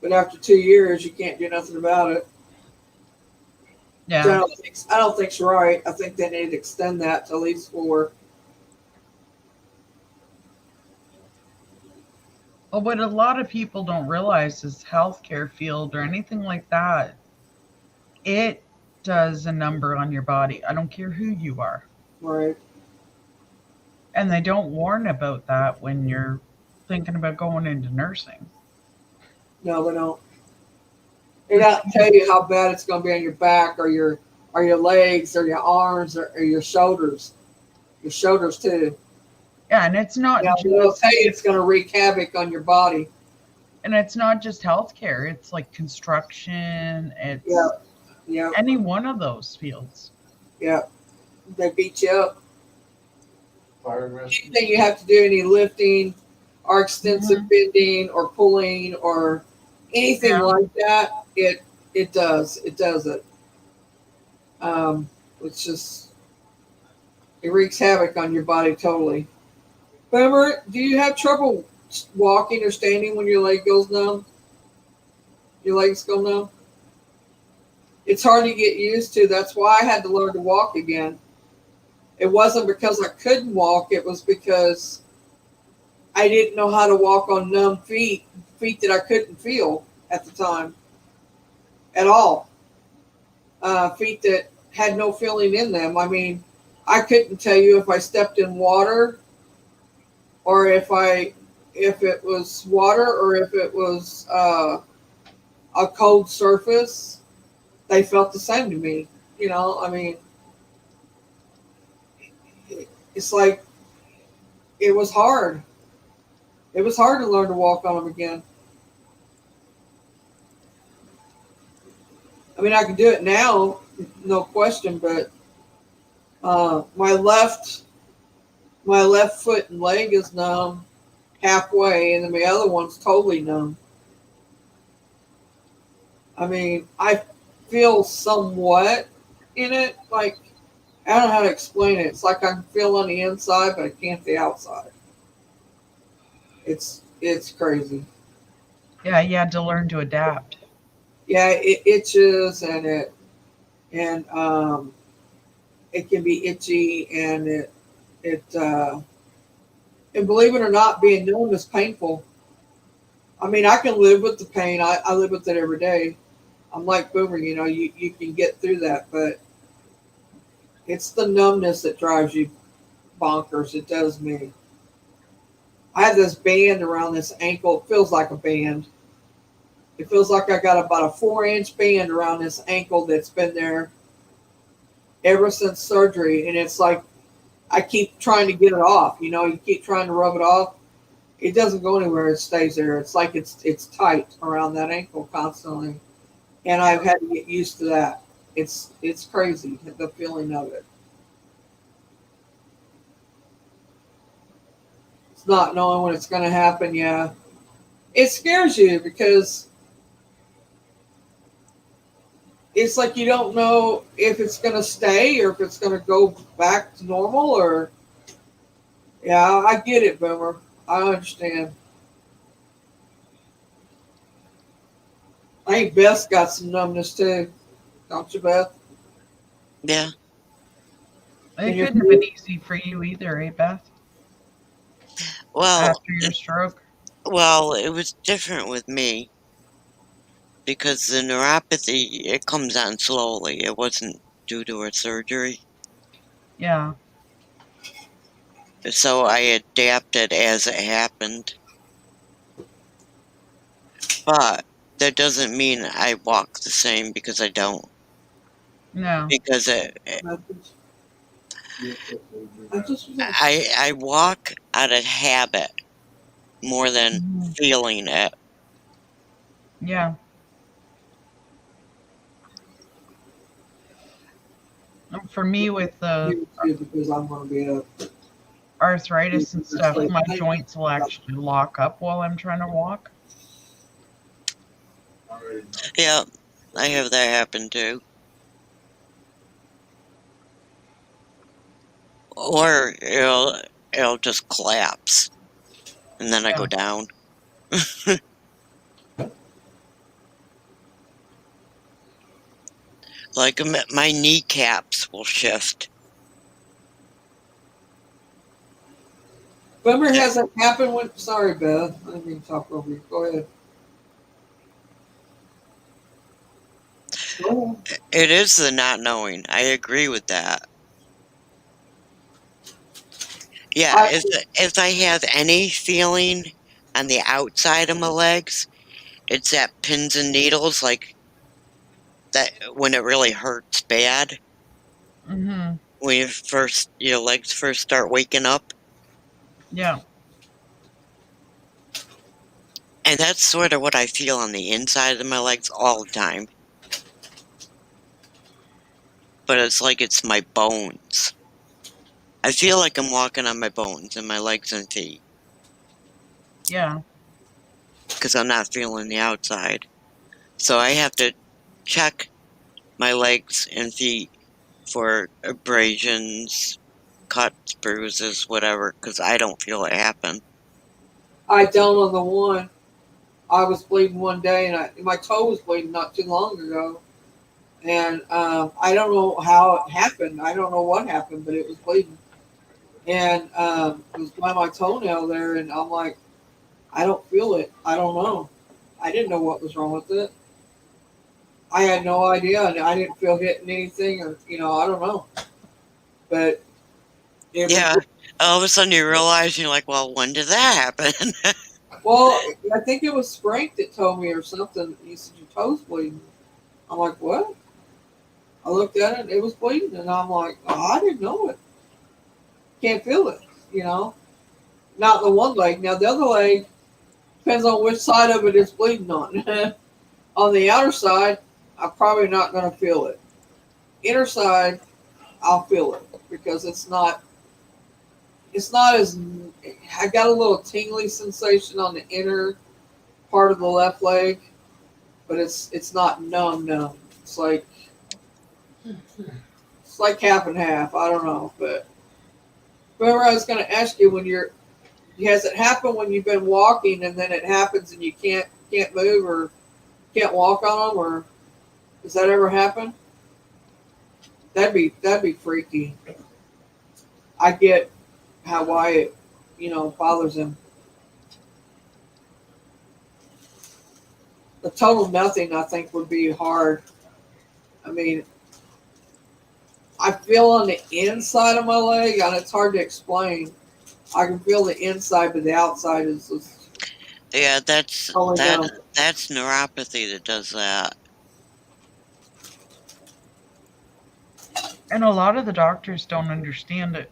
But after 2 years, you can't do nothing about it. Yeah. I don't think it's right. I think they need to extend that to at least 4. Well, what a lot of people don't realize is healthcare field or anything like that, it does a number on your body. I don't care who you are. Right. And they don't warn about that when you're thinking about going into nursing. No, they don't. They don't tell you how bad it's going to be on your back or your legs or your arms or your shoulders. Your shoulders too. Yeah, and it's not They'll just tell you it's going to wreak havoc on your body. and it's not just healthcare, it's like construction, it's Yeah. any one of those fields. Yeah. They beat you up. Fire and rescue. Anything you have to do, any lifting or extensive bending or pulling or anything like that, it does it. It's just, it wreaks havoc on your body totally. Boomer, do you have trouble walking or standing when your leg goes numb? Your legs go numb? It's hard to get used to. That's why I had to learn to walk again. It wasn't because I couldn't walk. It was because I didn't know how to walk on numb feet that I couldn't feel at the time at all. Feet that had no feeling in them. I mean, I couldn't tell you if I stepped in water or if it was water or if it was a cold surface. They felt the same to me. I mean, it's like it was hard. It was hard to learn to walk on them again. I mean, I can do it now, no question, but my left foot and leg is numb halfway, and then my other one's totally numb. I mean, I feel somewhat in it, like, I don't know how to explain it. It's like I can feel on the inside, but I can't the outside. It's crazy. Yeah, you had to learn to adapt. Yeah, it itches and it can be itchy and and believe it or not, being numb is painful. I mean, I can live with the pain. I live with it every day. I'm like Boomer, you can get through that, but It's the numbness that drives you bonkers. It does me. I have this band around this ankle. It feels like a band. It feels like I got about a 4-inch band around this ankle that's been there ever since surgery. And it's like I keep trying to get it off. You know, you keep trying to rub it off. It doesn't go anywhere. It stays there. It's like it's tight around that ankle constantly. And I've had to get used to that. It's crazy, the feeling of it. It's not knowing when it's going to happen. Yeah, it scares you because it's like you don't know if it's going to stay or if it's going to go back to normal. Or yeah, I get it, Boomer. I understand. I think Beth's got some numbness too, don't you, Beth? Yeah. It And your couldn't have been easy for you either, eh, Beth? Well, After your stroke. it was different with me because the neuropathy, it comes on slowly. It wasn't due to a surgery. Yeah. So I adapted as it happened. But that doesn't mean I walk the same because I don't. No. Because I walk out of habit more than Mhm. feeling it. Yeah. For me, with the because I'm going to be a arthritis and stuff, my joints will actually lock up while I'm trying to walk. Yeah, I have that happen too. Or it'll just collapse and then I Yeah. go down. Like my kneecaps will shift. Bummer hasn't happened when. Sorry, Beth. I didn't mean to talk over you. Go ahead. Go ahead. It is the not knowing. I agree with that. Yeah, I, if I have any feeling on the outside of my legs, it's that pins and needles, like that when it really hurts bad. Mhm. When your legs first start waking up. Yeah. And that's sort of what I feel on the inside of my legs all the time. But it's like it's my bones. I feel like I'm walking on my bones and my legs and feet Yeah. because I'm not feeling the outside. So I have to check my legs and feet for abrasions, cuts, bruises, whatever, because I don't feel it happen. I don't on the one. I was bleeding one day, and my toe was bleeding not too long ago, and I don't know how it happened. I don't know what happened, but it was bleeding, and it was by my toenail there, and I'm like, I don't feel it. I don't know. I didn't know what was wrong with it. I had no idea, and I didn't feel hitting anything, or I don't know, but it was. Yeah. All of a sudden you realize, you're like, well, when did that happen? Well, I think it was Frank that told me or something. He said your toe's bleeding. I'm like, what? I looked at it, it was bleeding, and I'm like, oh, I didn't know it. Can't feel it, Not the one leg. Now the other leg depends on which side of it it's bleeding on. On the outer side, I'm probably not going to feel it. Inner side, I'll feel it because it's not. It's not as. I got a little tingly sensation on the inner part of the left leg, but it's not numb. It's like half and half. I don't know, but remember I was going to ask you has it happened when you've been walking and then it happens and you can't move or can't walk on them, or does that ever happen? That'd be freaky. I get why it bothers him. The total nothing I think would be hard. I mean, I feel on the inside of my leg, and it's hard to explain. I can feel the inside, but the outside is just Yeah, that's going that down. that's neuropathy that does that. And a lot of the doctors don't understand it.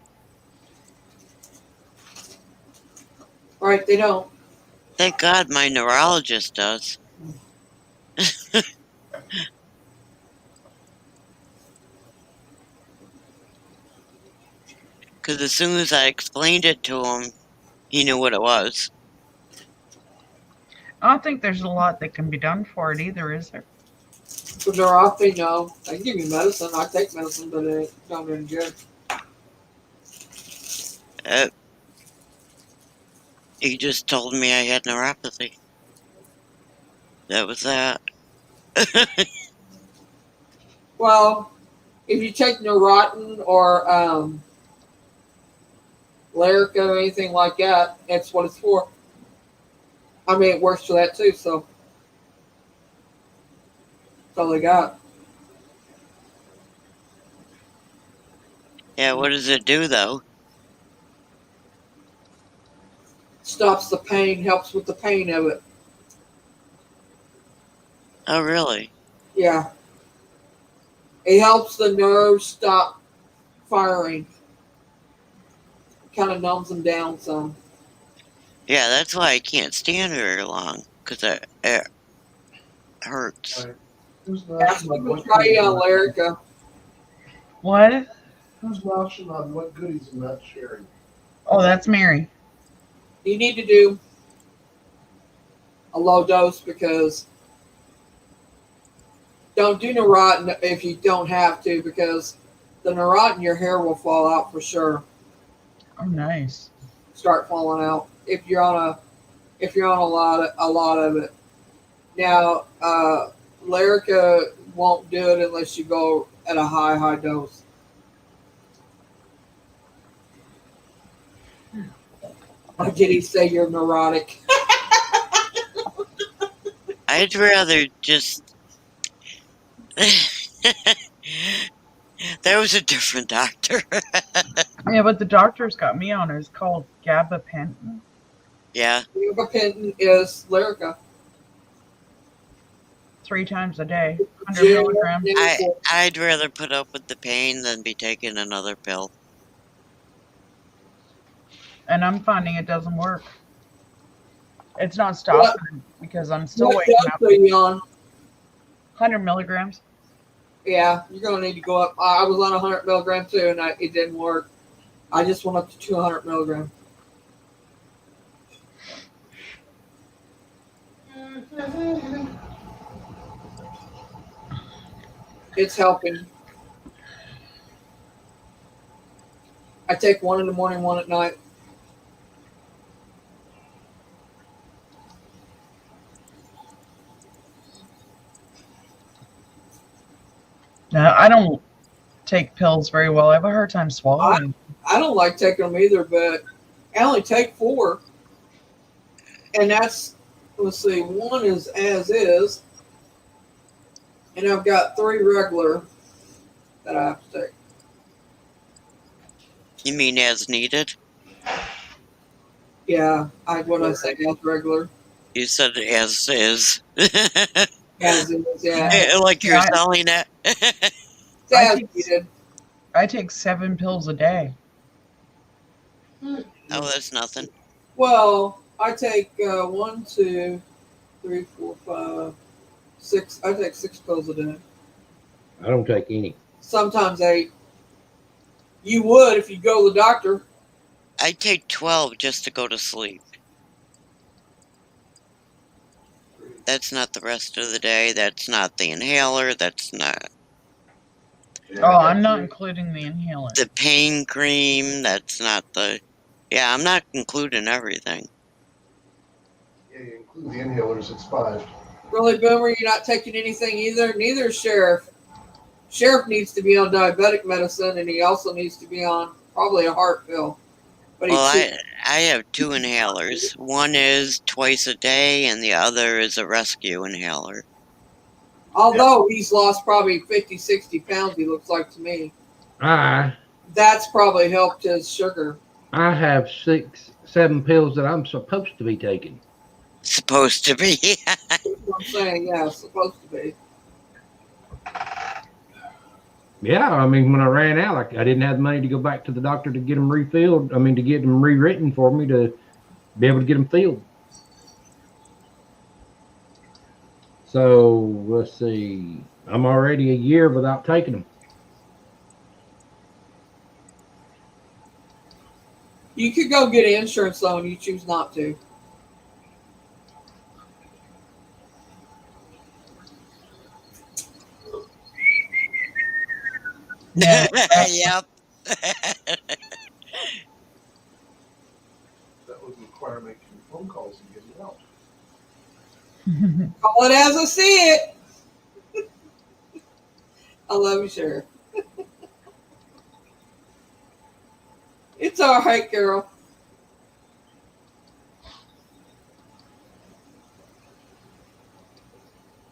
Right? They don't. Thank God my neurologist does. Because as soon as I explained it to him, he knew what it was. I don't think there's a lot that can be done for it either, is there? For neuropathy, no. They can give you medicine. I take medicine, but it don't do any good. Uh, he just told me I had neuropathy. That was that. Well, if you take Neurontin or Lyrica or anything like that, that's what it's for. I mean, it works for that too, so that's all they got. Yeah, what does it do though? Stops the pain, helps with the pain of it. Oh, really? Yeah. It helps the nerves stop firing. Kind of numbs them down some. Yeah, that's why I can't stand very long. Because it hurts. Right. Who's Ask vouching on people what try goodies in that? Lyrica. What? Who's vouching on what goodies in that sharing? Oh, that's Mary. You need to do a low dose because don't do Neurontin if you don't have to because the Neurontin, your hair will fall out for sure. Oh, nice. Start falling out if you're on a lot of it. Now, Lyrica won't do it unless you go at a high dose. Or did he say you're neurotic? I'd rather just. There was a different doctor. Yeah, but the doctor's got me on is called gabapentin. Yeah. Gabapentin is Lyrica. 3 times a day, 100 Jim, milligrams. I'd rather put up with the pain than be taking another pill. And I'm finding it doesn't work. It's not stopping because I'm still What waking dose up. are you on? 100 milligrams. Yeah, you're going to need to go up. I was on 100 milligram too, and it didn't work. I just went up to 200 milligram. It's helping. I take one in the morning, one at night. No, I don't take pills very well. I have a hard time swallowing. I don't like taking them either, but I only take 4. And that's, let's see, 1 is as is. And I've got 3 regular that I have to take. You mean as needed? Yeah, when I say as regular, You said as is. as is, yeah. Like you're Yeah, selling it. It's I as take- needed. I take 7 pills a day. Oh, that's nothing. Well, I take 1, 2, 3, 4, 5, 6. I take 6 pills a day. I don't take any. Sometimes 8. You would if you go to the doctor. I take 12 just to go to sleep. That's not the rest of the day. That's not the inhaler. That's not Oh, I'm not including the inhaler. the pain cream. That's not the. Yeah, I'm not including everything. Yeah, you include the inhalers, it's 5. Really, Boomer, you're not taking anything either. Neither is Sheriff. Sheriff needs to be on diabetic medicine, and he also needs to be on probably a heart pill. But Well, I have 2 inhalers. One is twice a day, and the other is a rescue inhaler. although he's lost probably 50, 60 pounds, he looks like to me. I That's probably helped his sugar. I have 7 pills that I'm supposed to be taking. Supposed to be. That's what I'm saying, yeah, it's supposed to be. Yeah, I mean, when I ran out, I didn't have the money to go back to the doctor to get them refilled. I mean, to get them rewritten for me to be able to get them filled. So let's see. I'm already a year without taking them. You could go get insurance though, and you choose not to. No. Yep. That would require making phone calls and getting out. Call it as I see it. I love you, Sheriff. It's all right, Carol.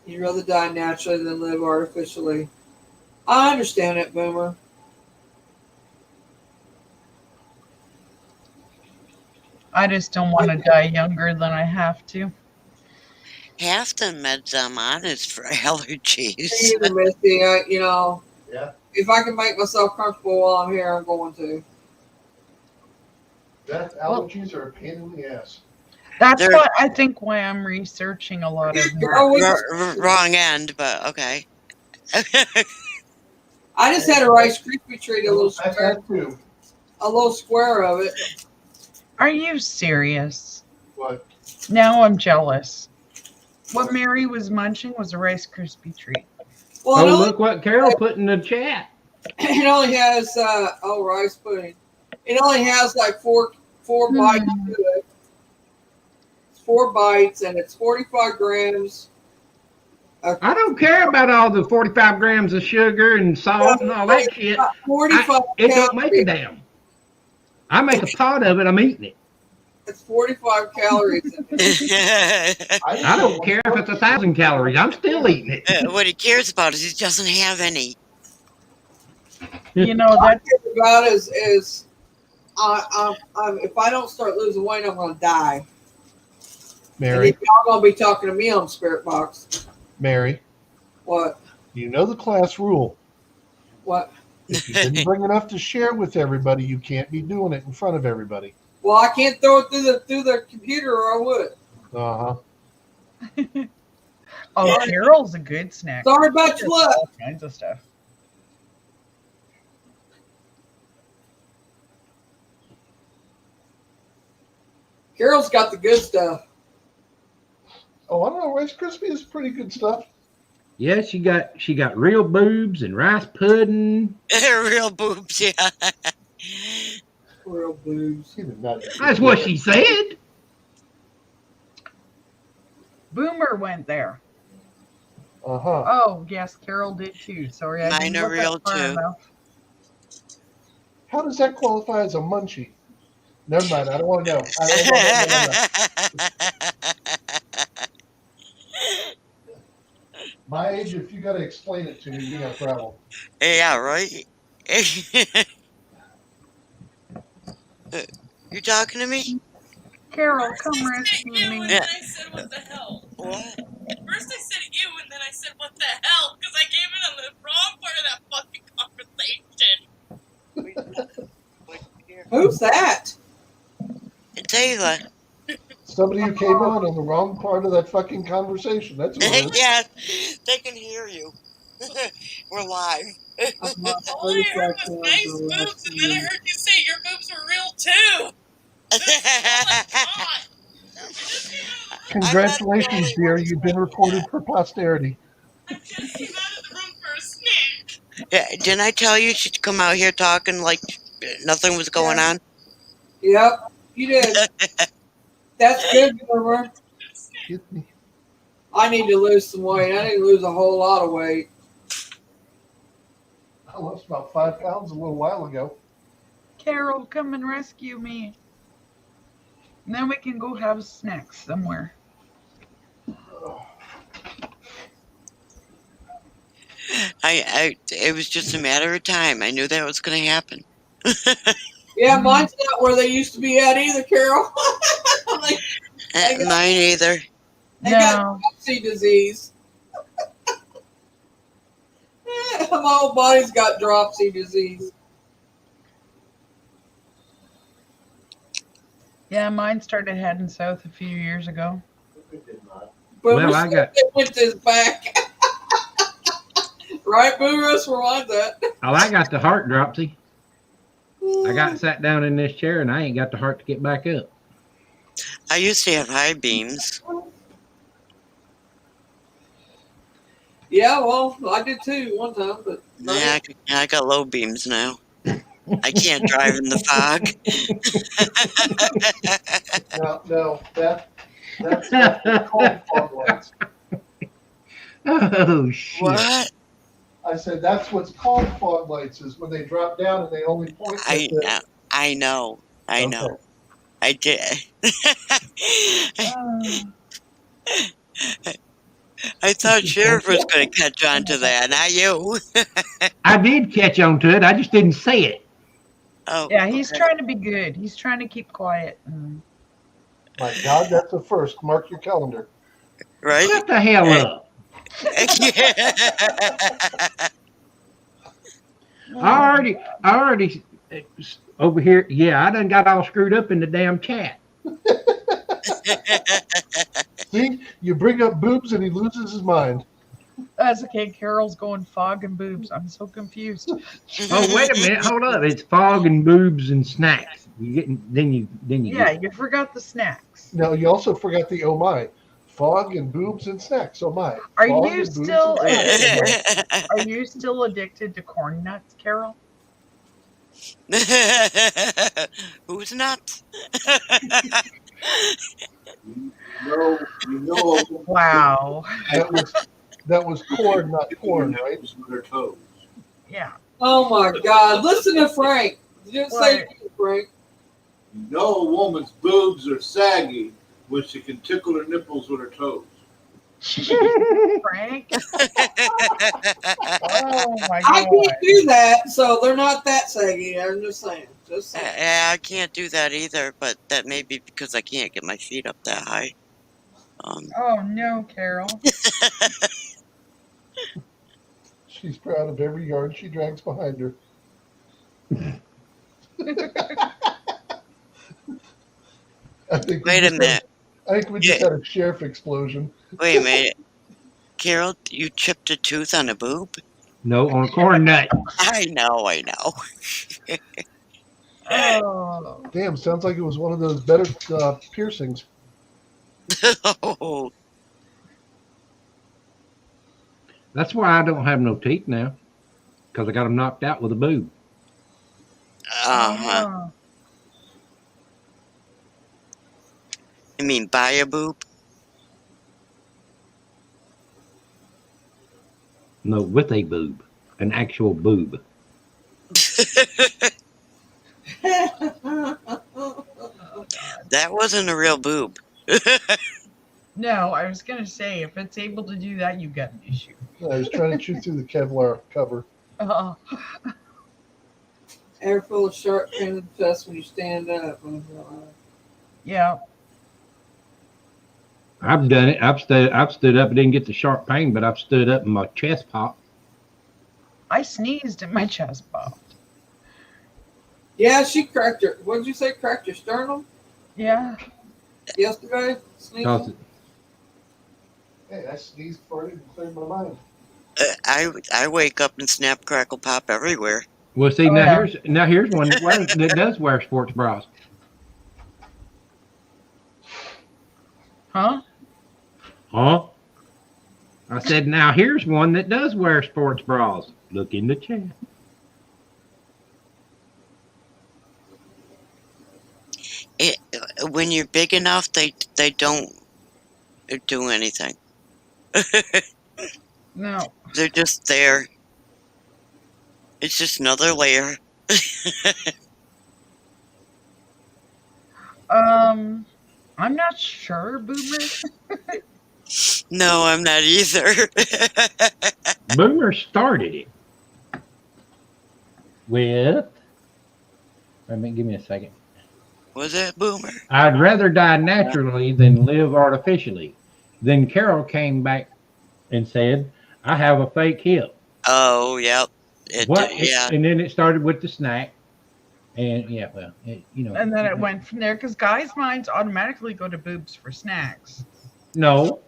You'd rather die naturally than live artificially. I understand it, Boomer. I just don't want to die younger than I have to. Half the meds I'm on is for allergies. Either, Misty, Yeah. if I can make myself comfortable while I'm here, I'm going to. That allergies are a pain in the ass. That's They're- what I think why I'm researching a lot of Oh, we- Wrong end, but okay. I just had a Rice Krispie treat, a little I've square, had two. a little square of it. Are you serious? But Now I'm jealous. What Mary was munching was a Rice Krispie treat. Well, Oh, it only, look what Carol put in the chat. it only has rice pudding. It only has like four bites to it. It's 4 bites, and it's 45 grams. I don't care about all the 45 grams of sugar and salt and all that shit. 45 It don't make a calories. damn. I make a pot of it, I'm eating it. It's 45 calories in it. I don't care if it's 1,000 calories, I'm still eating it. What he cares about is he doesn't have any. You know All I that care about is if I don't start losing weight, I'm going to die. Mary, And y'all going to be talking to me on Spirit Box. Mary, What? you know the class rule. What? If you didn't bring enough to share with everybody, you can't be doing it in front of everybody. Well, I can't throw it through the computer, or I would. oh, Carol's a good snack. Sorry about your luck. All kinds of stuff. Carol's got the good stuff. Oh, I don't know. Rice Krispie is pretty good stuff. Yeah, she got real boobs and rice pudding. Real boobs, yeah. Real boobs. He did not. That's what she said. Boomer went there. Uh-huh. Oh, yes, Carol did too. Sorry, I Mine didn't are look real up far too. enough. How does that qualify as a munchie? Never mind. I don't want to know. I don't want to know. My age, if you got to explain it to me, you got a problem. Yeah, right? You talking to me? Carol, come rescue Ew, me. and then I said, what the hell? What? At first I said ew, and then I said, what the hell? Because I came in on the wrong part of that fucking conversation. Who's that? Taylor. Somebody who came on the wrong part of that fucking conversation. That's what it is. Yeah, they can hear you. We're live. All I heard was nice boobs, and then I heard you say your boobs were real too. Congratulations, dear. You've been recorded for posterity. I just came out of the room for a snack. Yeah, didn't I tell you she'd come out here talking like nothing was going on? Yep, you did. That's good, Boomer. Excuse me. I need to lose some weight. I need to lose a whole lot of weight. I lost about 5 pounds a little while ago. Carol, come and rescue me. And then we can go have snacks somewhere. It was just a matter of time. I knew that was going to happen. Yeah, mine's not where they used to be at either, Carol. Mine either. They got No. dropsy disease. My whole body's got dropsy disease. Yeah, mine started heading south a few years ago. But Well, I got- it went to his back. Right, Boomerus, where mine's at. Oh, I got the heart dropsy. I got sat down in this chair and I ain't got the heart to get back up. I used to have high beams. Yeah, well, I did too one time, but Yeah, I got low beams now. I can't drive in the fog. No, that's called fog lights. Oh shit! What? I said that's what's called fog lights is when they drop down and they only point at the. I know. I Okay. know. I did. I thought Sheriff was going to catch on to that, not you. I did catch on to it. I just didn't say it. Oh, Yeah, he's okay. trying to be good. He's trying to keep quiet. My God, that's a first. Mark your calendar. Right? Shut the hell up! I already over here. Yeah, I done got all screwed up in the damn chat. See, you bring up boobs and he loses his mind. That's okay. Carol's going fog and boobs. I'm so confused. Oh wait a minute, hold up! It's fog and boobs and snacks. You getting then you Yeah, get- you forgot the snacks. No, you also forgot the oh my. Fog and boobs and snacks. Oh my. Are Fog you and boobs still and snacks. Are you still addicted to corn nuts, Carol? Who's nuts? Wow. That was corn, not porn, right? With their toes. Yeah. oh my God! Listen to Frank. Just say Frank. You know a woman's boobs are saggy when she can tickle her nipples with her toes. Frank. Oh my I God. can't do that, so they're not that saggy. I'm just saying. Just saying. Yeah, I can't do that either, but that may be because I can't get my feet up that high. Oh no, Carol. She's proud of every yard she drags behind her. I think Wait a minute. I think we just had a sheriff explosion. Wait a minute. Carol, you chipped a tooth on a boob? no on a corn nut. I know. Oh. Damn, sounds like it was one of those better piercings. Oh, That's why I don't have no teeth now, because I got them knocked out with a boob. uh-huh. Oh. You mean buy a boob? No, with a boob, an actual boob. That wasn't a real boob. No, I was gonna say if it's able to do that, you've got an issue. I was trying to chew through the Kevlar cover. Oh. Air full of sharp pain chest when you stand up. Yeah. I've done it. I've stood up. I didn't get the sharp pain, but I've stood up and my chest popped. I sneezed and my chest popped. Yeah, she cracked her. What did you say? Cracked your sternum Yeah. yesterday? Sneezing? Hey, I sneezed, farted, and cleared my mind. I wake up and snap, crackle, pop everywhere. Well, see, Oh, now yeah. here's one that does wear sports bras. Huh? Huh? I said, now here's one that does wear sports bras. Look in the chat. When you're big enough, they don't do anything. No. They're just there. It's just another layer. I'm not sure, Boomer. No, I'm not either. Boomer started it with. Give me a second. Was it Boomer? I'd rather die naturally than live artificially. Then Carol came back and said, I have a fake hip. Oh, yep. Yeah. And then it started with the snack. And yeah, well, And then it went from there because guys' minds automatically go to boobs for snacks. No,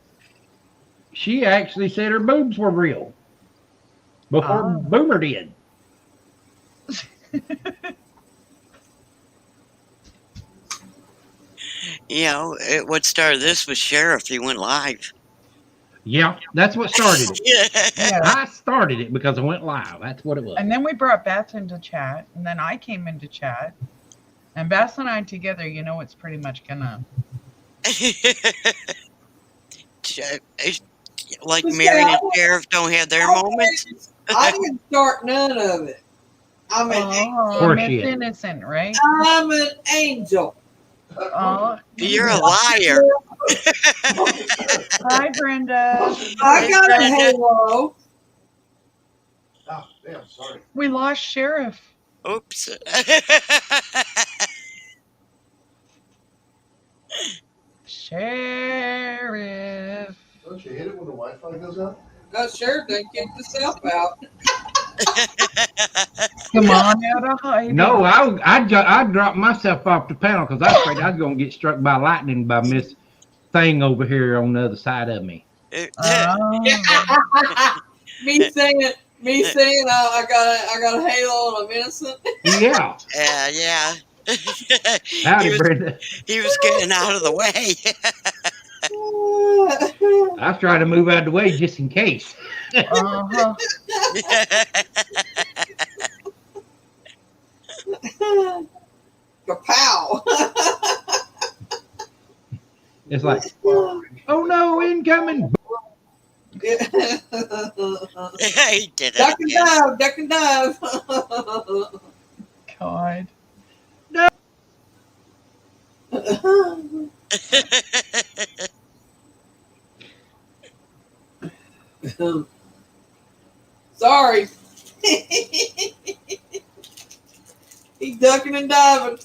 she actually said her boobs were real before Boomer did. What started this was Sheriff. He went live. Yeah, that's what started it. Yeah. I started it because I went live. That's what it was. And then we brought Beth into chat, and then I came into chat. And Beth and I together, it's pretty much gonna. Like Mary and Sheriff don't have their moments. I didn't start none of it. I'm Miss Innocent, right? I'm an angel. Oh, you're a liar. Hi, Brenda. I got a halo. Oh, damn, sorry. We lost Sheriff. Oops. Sheriff. Don't you hate it when the Wi-Fi goes out? No, Sheriff didn't kick yourself out. Come on out of hiding. No, I dropped myself off the panel because I was afraid I was going to get struck by lightning by Miss Thing over here on the other side of me. Me saying I got a halo and I'm innocent. Yeah. Yeah. Howdy, Brenda. He was getting out of the way. I was trying to move out of the way just in case. Uh-huh. Kapow. It's like, oh no, incoming. He did it. Duck and dive, duck and dive. God. Sorry. He's ducking and diving.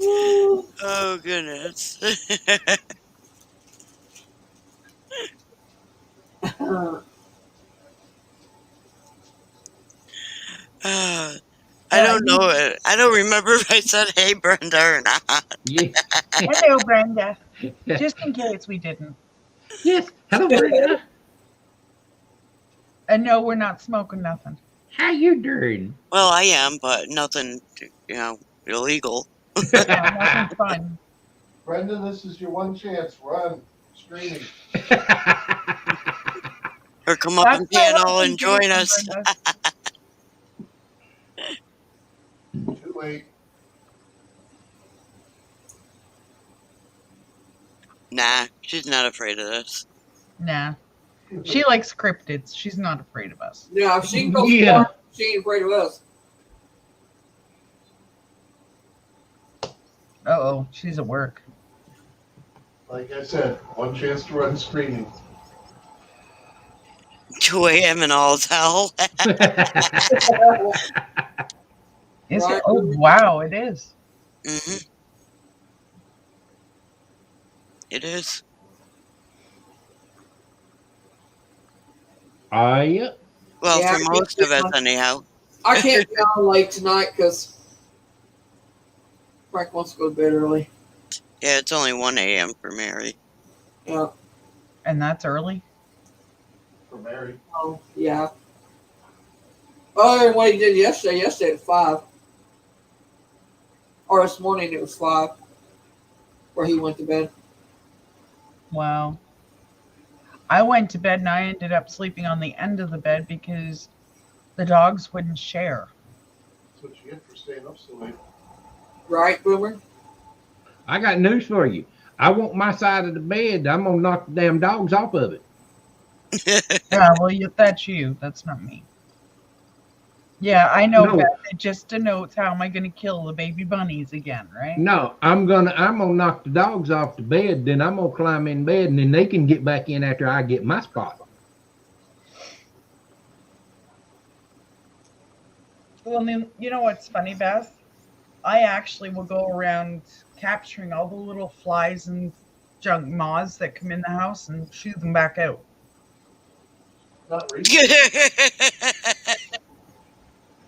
Oh, goodness. I don't know. I don't remember if I said, hey, Brenda, or not. Yeah. Hello, Brenda. Just in case we didn't. Yes. Hello, Brenda. And no, we're not smoking nothing. How you doing? Well, I am, but nothing, illegal. Yeah, nothing fun. Brenda, this is your one chance. Run. Screaming. Or come up on panel and join us. Too late. Nah, she's not afraid of this. Nah. She likes cryptids. She's not afraid of us. No, if she can go Yeah. far, she ain't afraid of us. Uh-oh, she's at work. Like I said, one chance to run screaming. 2 a.m. and all's hell. Is it? Oh, wow, it is. Mm-hmm. It is. Yeah. Well, Yeah, for most of us, anyhow. I can't be on late tonight because Frank wants to go to bed early. Yeah, it's only 1 a.m. for Mary. Yeah. And that's early? For Mary. Oh, yeah. Other than what he did yesterday. Yesterday at 5. Or this morning it was 5 where he went to bed. Wow. I went to bed and I ended up sleeping on the end of the bed because the dogs wouldn't share. That's what you get for staying up so late. Right, Boomer? I got news for you. I want my side of the bed. I'm gonna knock the damn dogs off of it. Yeah, well, that's you. That's not me. Yeah, I know, No. Beth. It just denotes how am I going to kill the baby bunnies again, right? No, I'm gonna knock the dogs off the bed, then I'm gonna climb in bed, and then they can get back in after I get my spot. Well, then, you know what's funny, Beth? I actually will go around capturing all the little flies and junk moths that come in the house and shoo them back out. Not recently.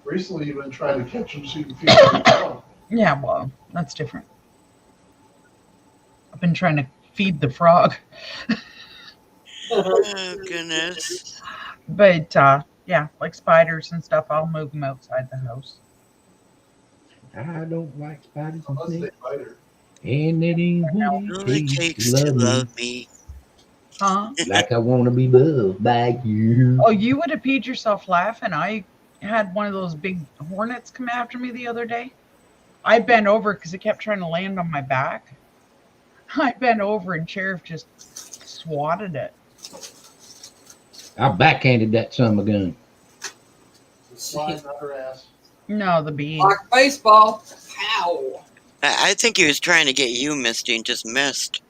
Recently, you've been trying to catch them so you can feed them. Yeah, well, that's different. I've been trying to feed the frog. Oh, goodness. But yeah, like spiders and stuff, I'll move them outside the house. I don't like spiders and Unless they snakes, bite her. and it ain't All what it it takes takes to to love love me me. Huh? like I want to be loved by you. Oh, you would have peed yourself laughing. I had one of those big hornets come after me the other day. I bent over because it kept trying to land on my back. I bent over and Sheriff just swatted it. I backhanded that son of a gun. The slime, not her ass. No, the bee. Like baseball. Pow. I think he was trying to get you, Misty, and just missed.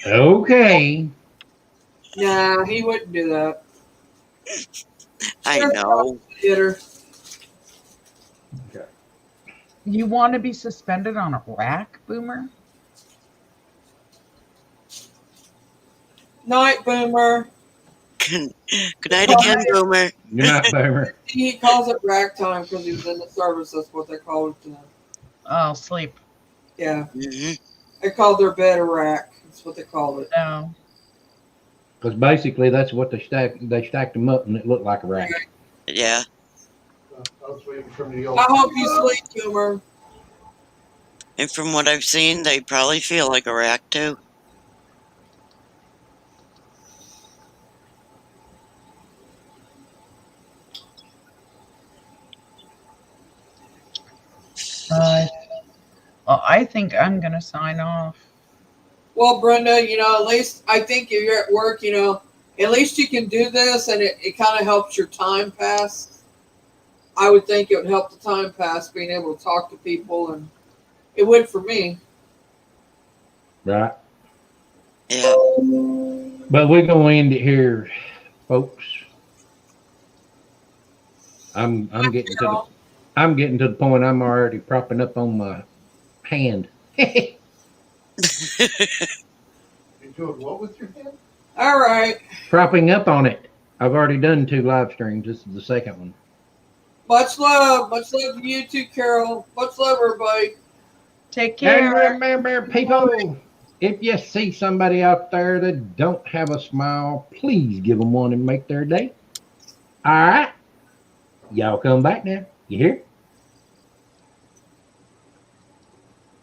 Okay. Nah, he wouldn't do that. I know. Hitter. Okay. You want to be suspended on a rack, Boomer? Night, Boomer. Good night again, Boomer. Good night, Boomer. He calls it rack time because he was in the service. That's what they called it to him. Oh, sleep. Yeah. Hmm. They called their bed a rack. That's what they called it. No. Because basically that's what they stacked them up, and it looked like a rack. Yeah. I was waiting for him to yell. I hope you sleep, Boomer. And from what I've seen, they probably feel like a rack, too. Well, I think I'm going to sign off. Well, Brenda, at least I think if you're at work, at least you can do this and it kind of helps your time pass. I would think it would help the time pass being able to talk to people, and it would for me. Right. Yeah. But we're gonna end it here, folks. I'm getting to the point I'm already propping up on my hand. You're doing what with your hand? All right. Propping up on it. I've already done 2 live streams. This is the second one. Much love. Much love to you too, Carol. Much love, everybody. Take care. And remember, people, if you see somebody out there that don't have a smile, please give them one and make their day. All right. Y'all come back now. You hear?